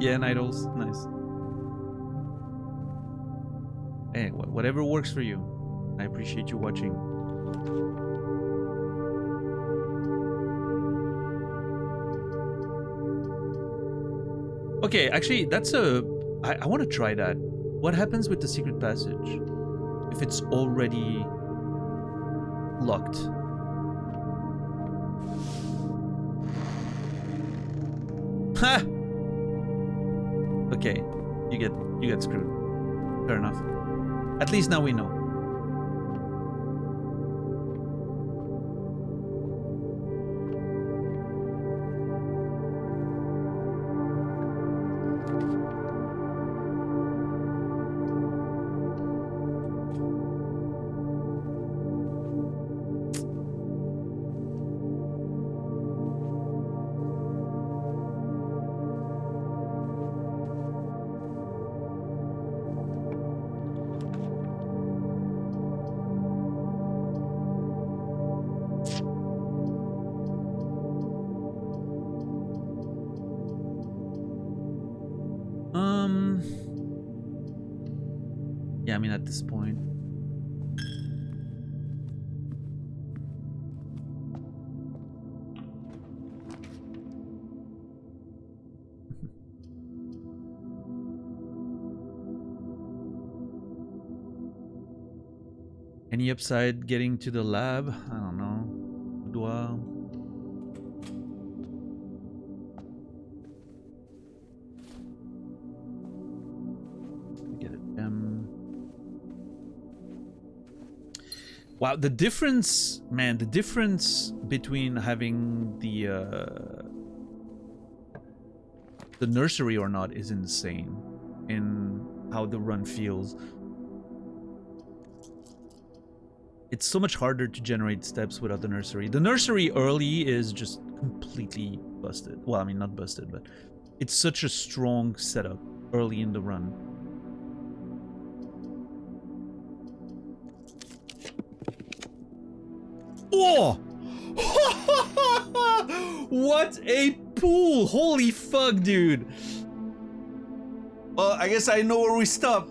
Yeah, night owls. Nice. Hey, whatever works for you. I appreciate you watching. Okay, actually, that's a... I want to try that. What happens with the secret passage if it's already locked? Ha! Okay, you get screwed. Fair enough. At least now we know. Yeah, I mean, at this point. Any upside getting to the lab? I don't know. Boudoir. Get it. Wow, the difference, man, the difference between having the nursery or not is insane in how the run feels. It's so much harder to generate steps without the nursery. The nursery early is just completely busted. Well, I mean, not busted, but it's such a strong setup early in the run. Oh! What a pool! Holy fuck, dude! Well, I guess I know where we stop.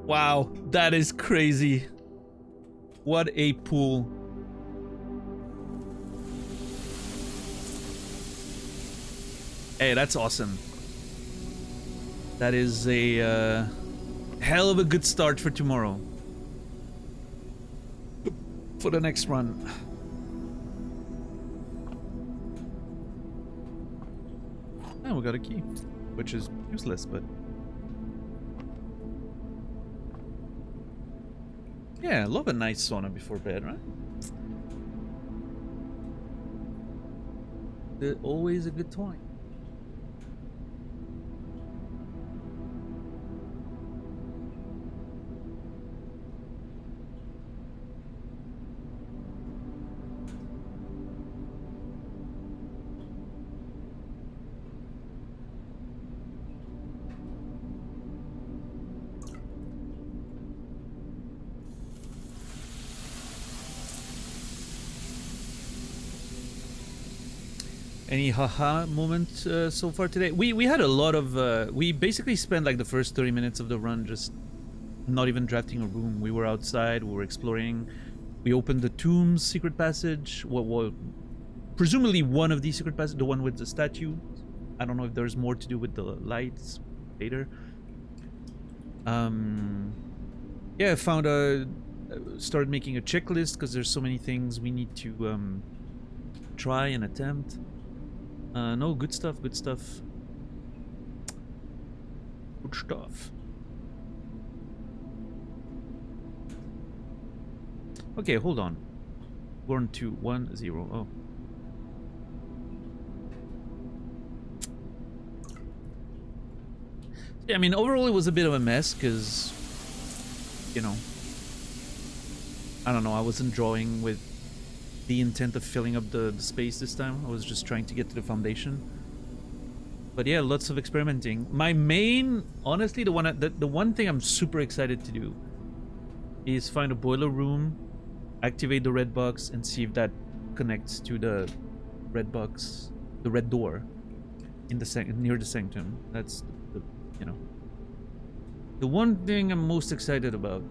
Wow, that is crazy. What a pool. Hey, that's awesome. That is a hell of a good start for tomorrow. For the next run. And we got a key, which is useless, but yeah, love a nice sauna before bed, right? Always a good time. Any haha moment so far today? We had a lot of we basically spent like the first 30 minutes of the run just not even drafting a room. We were outside, we were exploring. We opened the tombs secret passage. Well, presumably one of these secret passages, the one with the statue. I don't know if there's more to do with the lights later. Yeah, I found started making a checklist because there's so many things we need to try and attempt. No, good stuff, good stuff. Good stuff. Okay, hold on. 1, 2, 1, 0. Oh. Yeah, I mean, overall it was a bit of a mess because, you know, I don't know, I wasn't drawing with the intent of filling up the space this time. I was just trying to get to the foundation. But yeah, lots of experimenting. My main, honestly, the one thing I'm super excited to do is find a boiler room, activate the red box, and see if that connects to the red box, the red door in the near the Sanctum. That's the you know, the one thing I'm most excited about.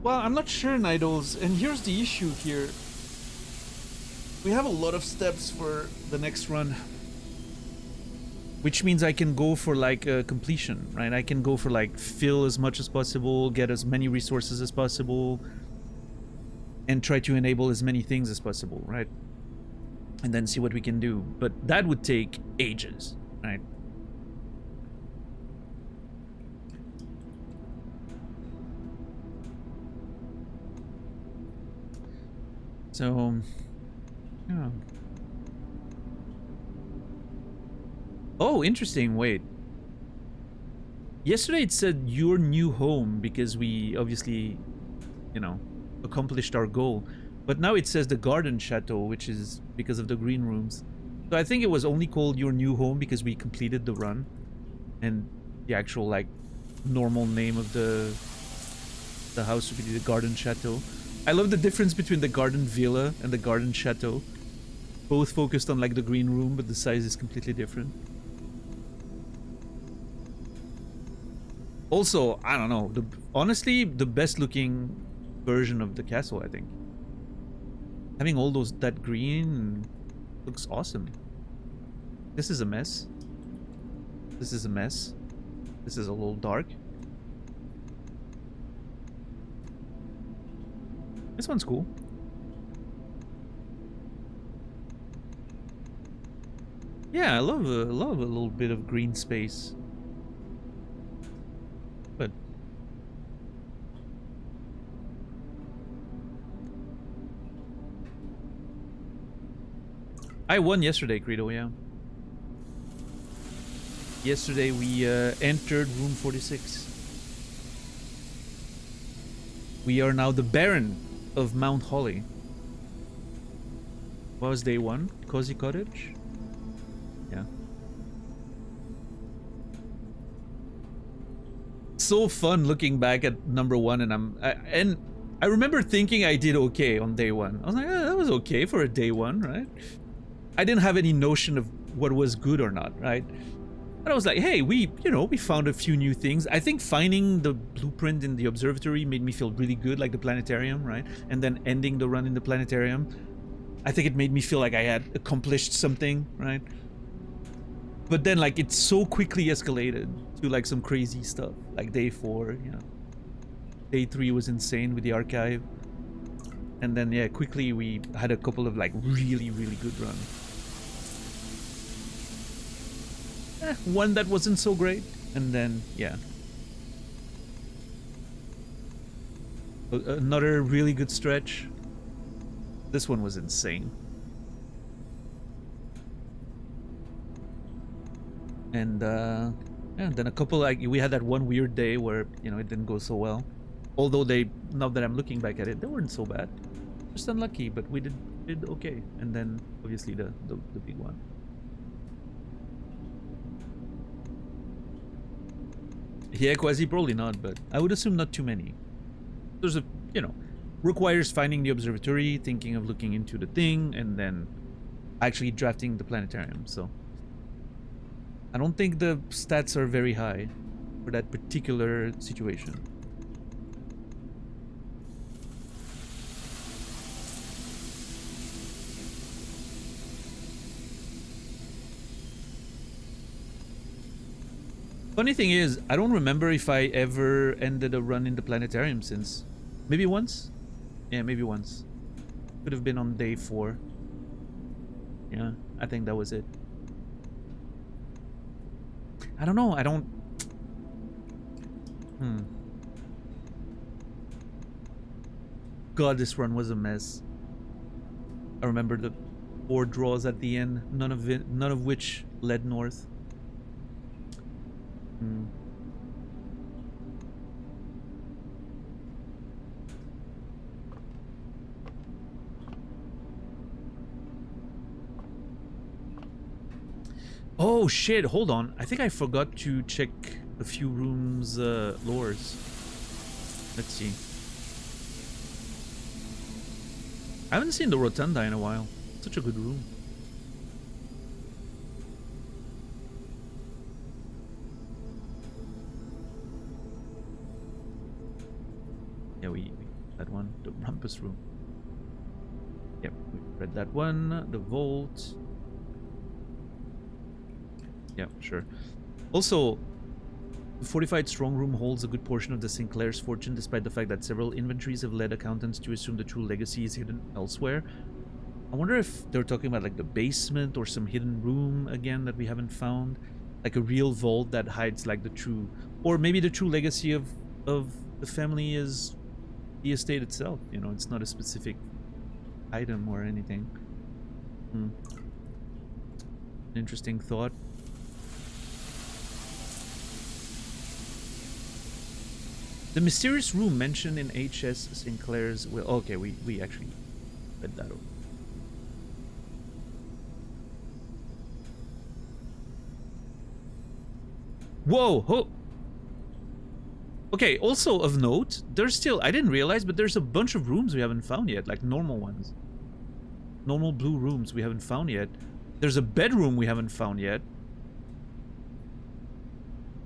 Well, I'm not sure, Nidals, and here's the issue here. We have a lot of steps for the next run, which means I can go for like a completion, right? I can go for like fill as much as possible, get as many resources as possible, and try to enable as many things as possible, right? And then see what we can do. But that would take ages, right? So, yeah. Oh, interesting. Wait. Yesterday it said your new home because we obviously, you know, accomplished our goal. But now it says the garden chateau, which is because of the green rooms. So I think it was only called your new home because we completed the run. And the actual, like, normal name of the house would be the garden chateau. I love the difference between the garden villa and the garden chateau. Both focused on, like, the green room, but the size is completely different. Also, I don't know. Honestly, the best looking version of the castle, I think. Having all that green looks awesome. This is a mess. This is a mess. This is a little dark. This one's cool. Yeah, I love a little bit of green space. But I won yesterday, Credo, yeah. Yesterday we entered room 46. We are now the Baron of Mount Holly. What was day 1? Cozy Cottage? Yeah. So fun looking back at number 1, and I remember thinking I did okay on day 1. I was like, oh, that was okay for a day 1, right? I didn't have any notion of what was good or not, right? And I was like, hey, we found a few new things. I think finding the blueprint in the observatory made me feel really good, like the planetarium, right? And then ending the run in the planetarium, I think it made me feel like I had accomplished something, right? But then, like, it so quickly escalated to, like, some crazy stuff, like day 4, you know. Day 3 was insane with the archive. And then, yeah, quickly we had a couple of, like, really, really good runs. One that wasn't so great, and then, yeah. Another really good stretch. This one was insane. And, yeah, then a couple, like, we had that one weird day where, you know, it didn't go so well. Although now that I'm looking back at it, they weren't so bad. Just unlucky, but we did okay. And then, obviously, the big one. Yeah, quasi probably not, but I would assume not too many. There's a, you know, requires finding the observatory, thinking of looking into the thing, and then actually drafting the planetarium. So I don't think the stats are very high for that particular situation. Funny thing is, I don't remember if I ever ended a run in the planetarium since. Maybe once? Yeah, maybe once. Could have been on day 4. Yeah, I think that was it. I don't know, I don't... God, this run was a mess. I remember the 4 draws at the end, none of which led north. Oh shit, hold on. I think I forgot to check a few rooms' lores. Let's see. I haven't seen the Rotunda in a while. Such a good room. Yeah, we that one, the Rumpus room. Yep, we read that one. The Vault. Yeah, sure. Also, the fortified strong room holds a good portion of the Sinclair's fortune, despite the fact that several inventories have led accountants to assume the true legacy is hidden elsewhere. I wonder if they're talking about, like, the basement or some hidden room again that we haven't found, like a real vault that hides, like, the true, or maybe the true legacy of the family is the estate itself. You know, it's not a specific item or anything. Interesting thought. The mysterious room mentioned in H.S. Sinclair's will. Okay, we actually read that over. Whoa! Oh. Okay, also of note, there's still, I didn't realize, but there's a bunch of rooms we haven't found yet, like normal ones. Normal blue rooms we haven't found yet. There's a bedroom we haven't found yet.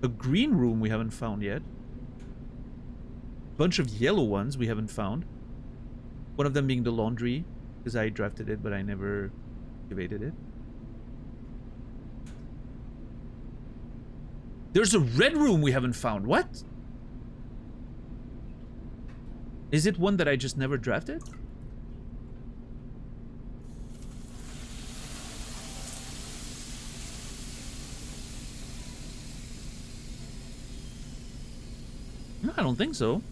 A green room we haven't found yet. Bunch of yellow ones we haven't found. One of them being the laundry, because I drafted it, but I never activated it. There's a red room we haven't found. What? Is it one that I just never drafted? No, I don't think so.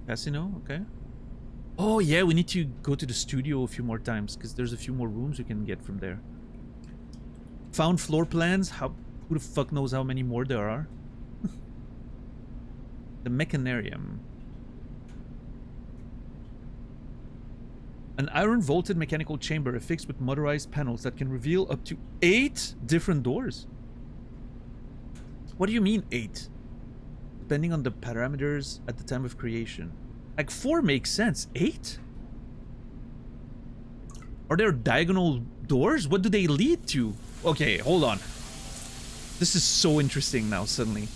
Casino, okay. Oh yeah, we need to go to the studio a few more times because there's a few more rooms we can get from there. Found floor plans. Who the fuck knows how many more there are? The mechanarium. An iron vaulted mechanical chamber affixed with motorized panels that can reveal up to 8 different doors. What do you mean 8? Depending on the parameters at the time of creation. Like 4 makes sense. 8? Are there diagonal doors? What do they lead to? Okay, hold on. This is so interesting now, suddenly.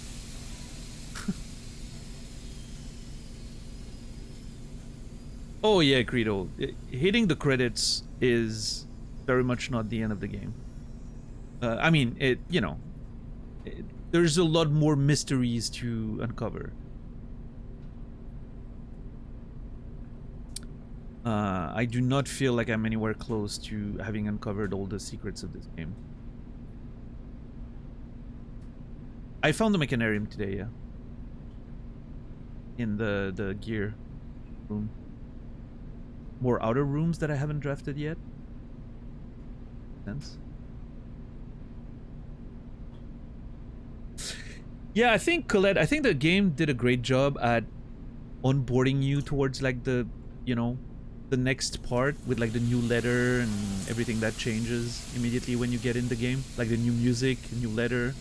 Oh yeah, Credo. Hitting the credits is very much not the end of the game. I mean, you know, there's a lot more mysteries to uncover. I do not feel like I'm anywhere close to having uncovered all the secrets of this game. I found the mechanarium today, yeah. In the gear room. More outer rooms that I haven't drafted yet. Sense. Yeah, I think Colette, I think the game did a great job at onboarding you towards like the, you know, the next part with like the new letter and everything that changes immediately when you get in the game, like the new music, new letter.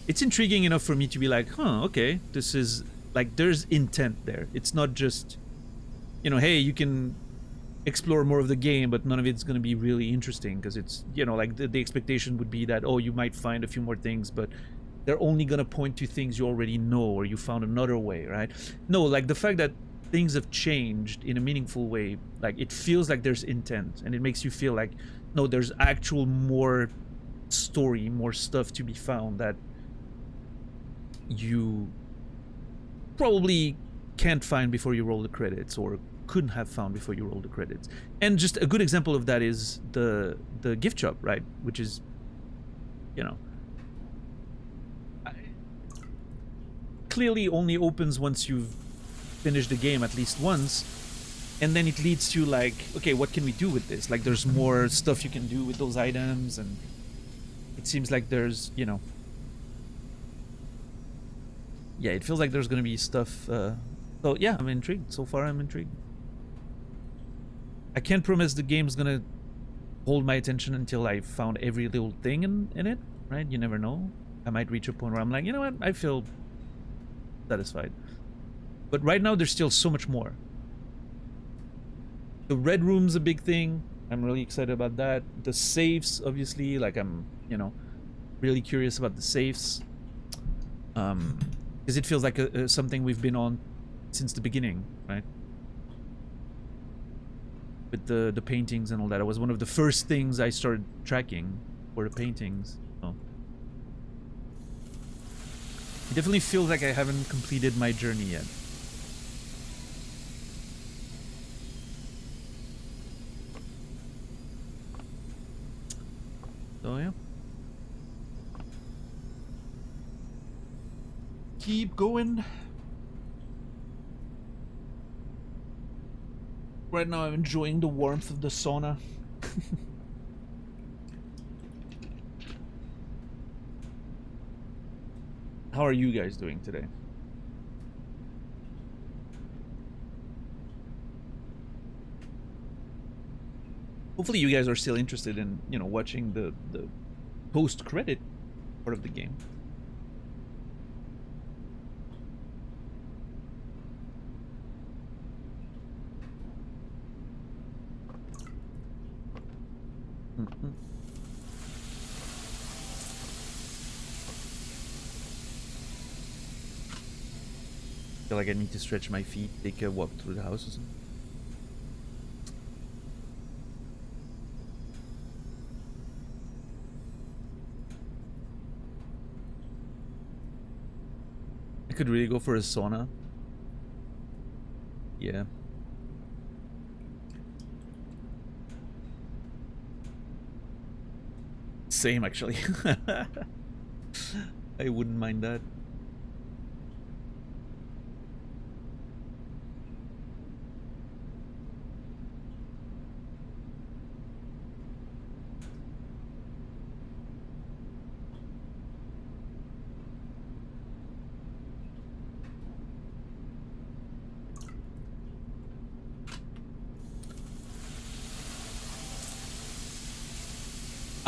It's intriguing enough for me to be like, huh, okay, this is like, there's intent there. It's not just, you know, hey, you can explore more of the game, but none of it's going to be really interesting because it's, you know, like the expectation would be that, oh, you might find a few more things, but they're only going to point to things you already know or you found another way, right? No, like the fact that things have changed in a meaningful way, like it feels like there's intent and it makes you feel like, no, there's actual more story, more stuff to be found that you probably can't find before you roll the credits or couldn't have found before you roll the credits. And just a good example of that is the gift shop, right? Which is, you know, clearly only opens once you've finished the game at least once, and then it leads to like, okay, what can we do with this? Like there's more stuff you can do with those items, and it seems like there's, you know, yeah, it feels like there's gonna be stuff. So yeah, I'm intrigued. So far I'm intrigued. I can't promise the game's gonna hold my attention until I found every little thing in it, right? You never know. I might reach a point where I'm like, you know what, I feel satisfied. But right now there's still so much more. The red room's a big thing. I'm really excited about that. The safes, obviously, like I'm, you know, really curious about the safes. Because it feels like something we've been on since the beginning, right? With the paintings and all that. It was one of the first things I started tracking were the paintings. So. It definitely feels like I haven't completed my journey yet. So yeah. Keep going. Right now I'm enjoying the warmth of the sauna. How are you guys doing today? Hopefully you guys are still interested in, you know, watching the post-credit part of the game. Mm-hmm. Feel like I need to stretch my feet, take a walk through the house or something. I could really go for a sauna. Yeah. Same, actually. I wouldn't mind that.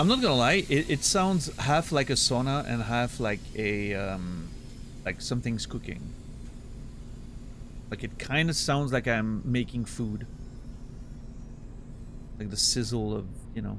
I'm not gonna lie, it sounds half like a sauna and half like a like something's cooking. Like it kind of sounds like I'm making food. Like the sizzle of, you know.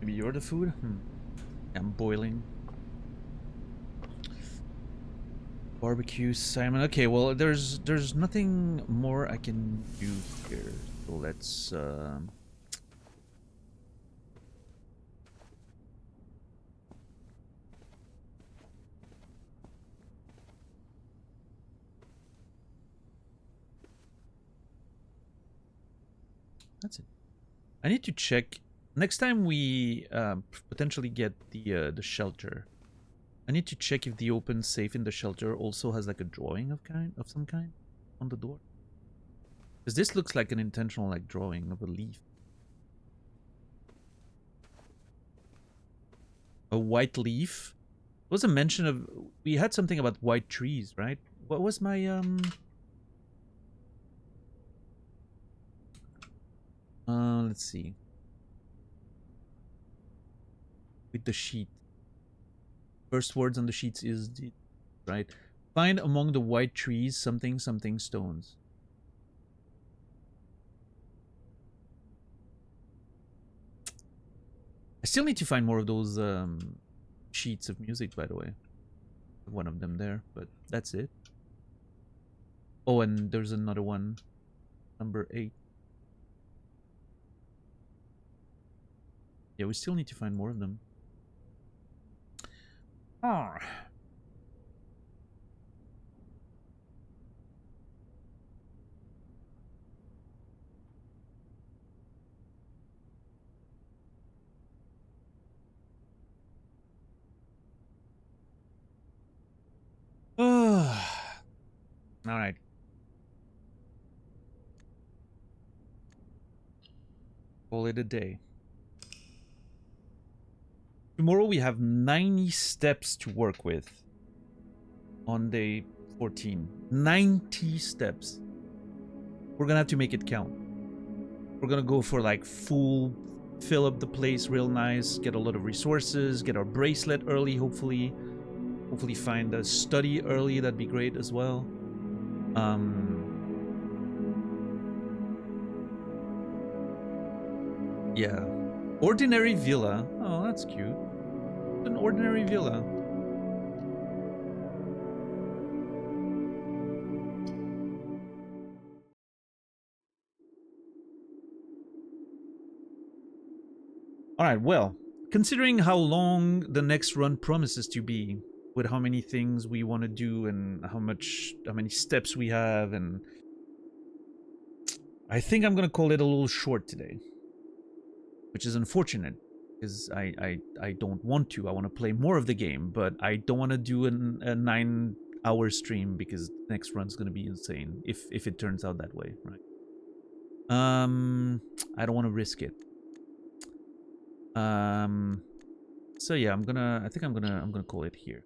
Maybe you're the food? I'm boiling. Barbecue, Simon. Okay, well, there's nothing more I can do here. So let's that's it. I need to check next time we potentially get the shelter. I need to check if the open safe in the shelter also has like a drawing of some kind on the door. Because this looks like an intentional like drawing of a leaf. A white leaf. There was a mention of we had something about white trees, right? What was my let's see. With the sheet. First words on the sheets is the right. Find among the white trees something stones. I still need to find more of those sheets of music, by the way. One of them there, but that's it. Oh, and there's another one, number 8. Yeah, we still need to find more of them. Oh. All right. Call it a day. Tomorrow we have 90 steps to work with. On day 14. 90 steps. We're gonna have to make it count. We're gonna go for like full fill up the place real nice, get a lot of resources, get our bracelet early, hopefully find a study early. That'd be great as well. Yeah, ordinary villa. Oh, that's cute. An ordinary villa. All right, well, considering how long the next run promises to be, with how many things we want to do and how many steps we have, and I think I'm gonna call it a little short today, which is unfortunate because I don't want to. I want to play more of the game, but I don't want to do a 9-hour stream because the next run's gonna be insane if it turns out that way, right? I don't want to risk it. So yeah, I think I'm gonna call it here.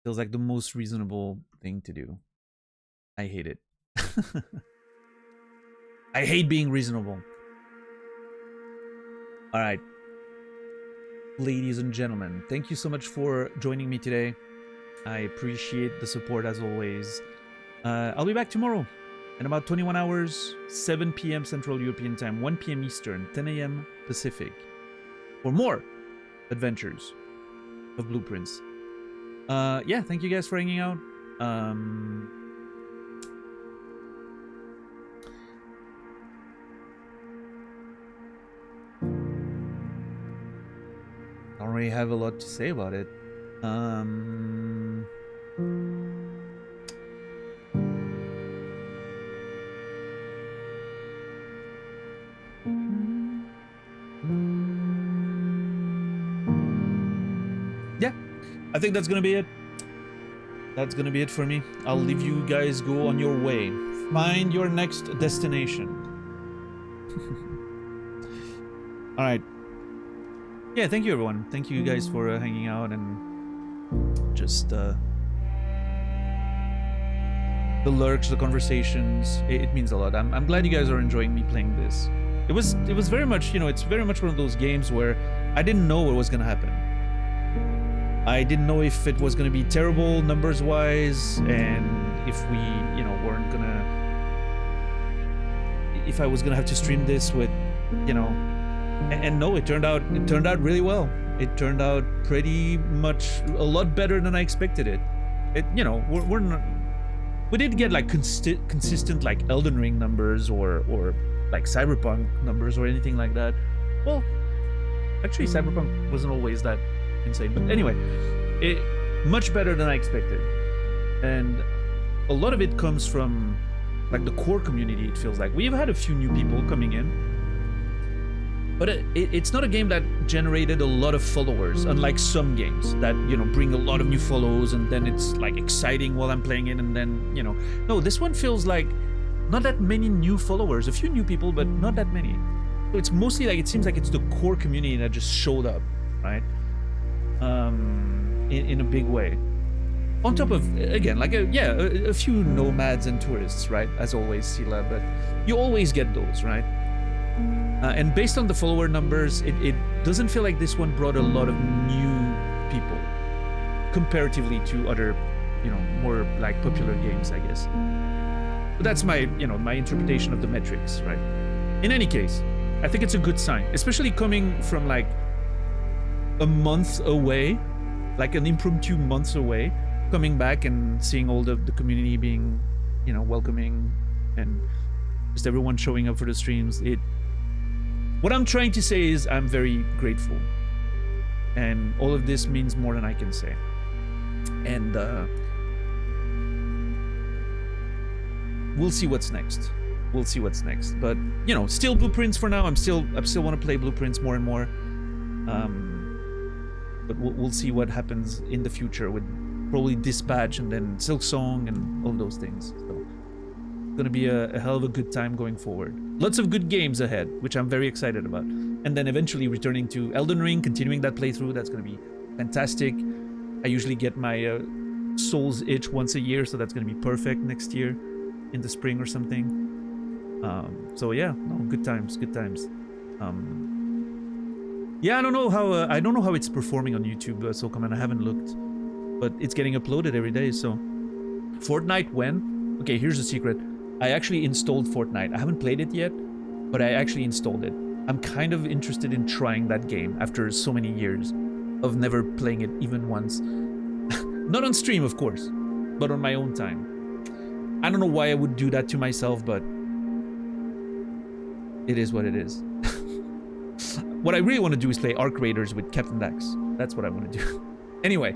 Feels like the most reasonable thing to do. I hate it. I hate being reasonable. All right, ladies and gentlemen, thank you so much for joining me today. I appreciate the support as always. I'll be back tomorrow in about 21 hours, 7 p.m. Central European Time, 1 p.m. Eastern, 10 a.m. Pacific, for more adventures of Blueprints. Yeah, thank you guys for hanging out. I don't really have a lot to say about it. Yeah, I think that's gonna be it. That's gonna be it for me. I'll leave you guys go on your way. Find your next destination. All right. Yeah, thank you everyone. Thank you guys for hanging out and just the lurks, the conversations. It means a lot. I'm glad you guys are enjoying me playing this. It was very much, you know, it's very much one of those games where I didn't know what was gonna happen. I didn't know if it was gonna be terrible numbers wise, and if we, you know, weren't gonna, if I was gonna have to stream this with, you know. And no, it turned out really well. It turned out pretty much a lot better than I expected it. You know, we're not, we didn't get like consistent like Elden Ring numbers or like Cyberpunk numbers or anything like that. Well, actually Cyberpunk wasn't always that insane, but anyway, it much better than I expected. And a lot of it comes from like the core community. It feels like we've had a few new people coming in. But it's not a game that generated a lot of followers, unlike some games that, you know, bring a lot of new follows and then it's like exciting while I'm playing it and then, you know. No, this one feels like not that many new followers, a few new people, but not that many. So it's mostly like, it seems like it's the core community that just showed up, right? In a big way. On top of, again, like a few nomads and tourists, right? As always, Sila, but you always get those, right? And based on the follower numbers, it doesn't feel like this one brought a lot of new people comparatively to other, you know, more like popular games, I guess. But that's my, you know, my interpretation of the metrics, right? In any case, I think it's a good sign, especially coming from like a month away, like an impromptu month away, coming back and seeing all the community being, you know, welcoming and just everyone showing up for the streams. What I'm trying to say is I'm very grateful, and all of this means more than I can say. And we'll see what's next. We'll see what's next. But you know, still Blueprints for now. I still want to play Blueprints more and more. But we'll see what happens in the future with probably Dispatch and then Silksong and all those things. So it's gonna be a hell of a good time going forward. Lots of good games ahead, which I'm very excited about. And then eventually returning to Elden Ring, continuing that playthrough. That's gonna be fantastic. I usually get my Souls itch once a year, so that's gonna be perfect next year in the spring or something. So yeah, no, good times. Yeah, I don't know how it's performing on YouTube, so come on, I haven't looked, but it's getting uploaded every day. So Fortnite, when? Okay, here's the secret. I actually installed Fortnite. I haven't played it yet, but I actually installed it. I'm kind of interested in trying that game after so many years of never playing it even once. Not on stream, of course, but on my own time. I don't know why I would do that to myself, but it is what it is. what I really want to do is play Arc Raiders with Captain Dax. That's what I want to do. Anyway.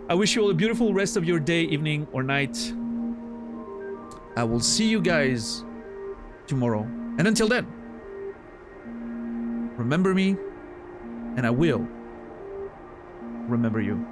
I wish you all a beautiful rest of your day, evening, or night. I will see you guys tomorrow. And until then, remember me, and I will remember you.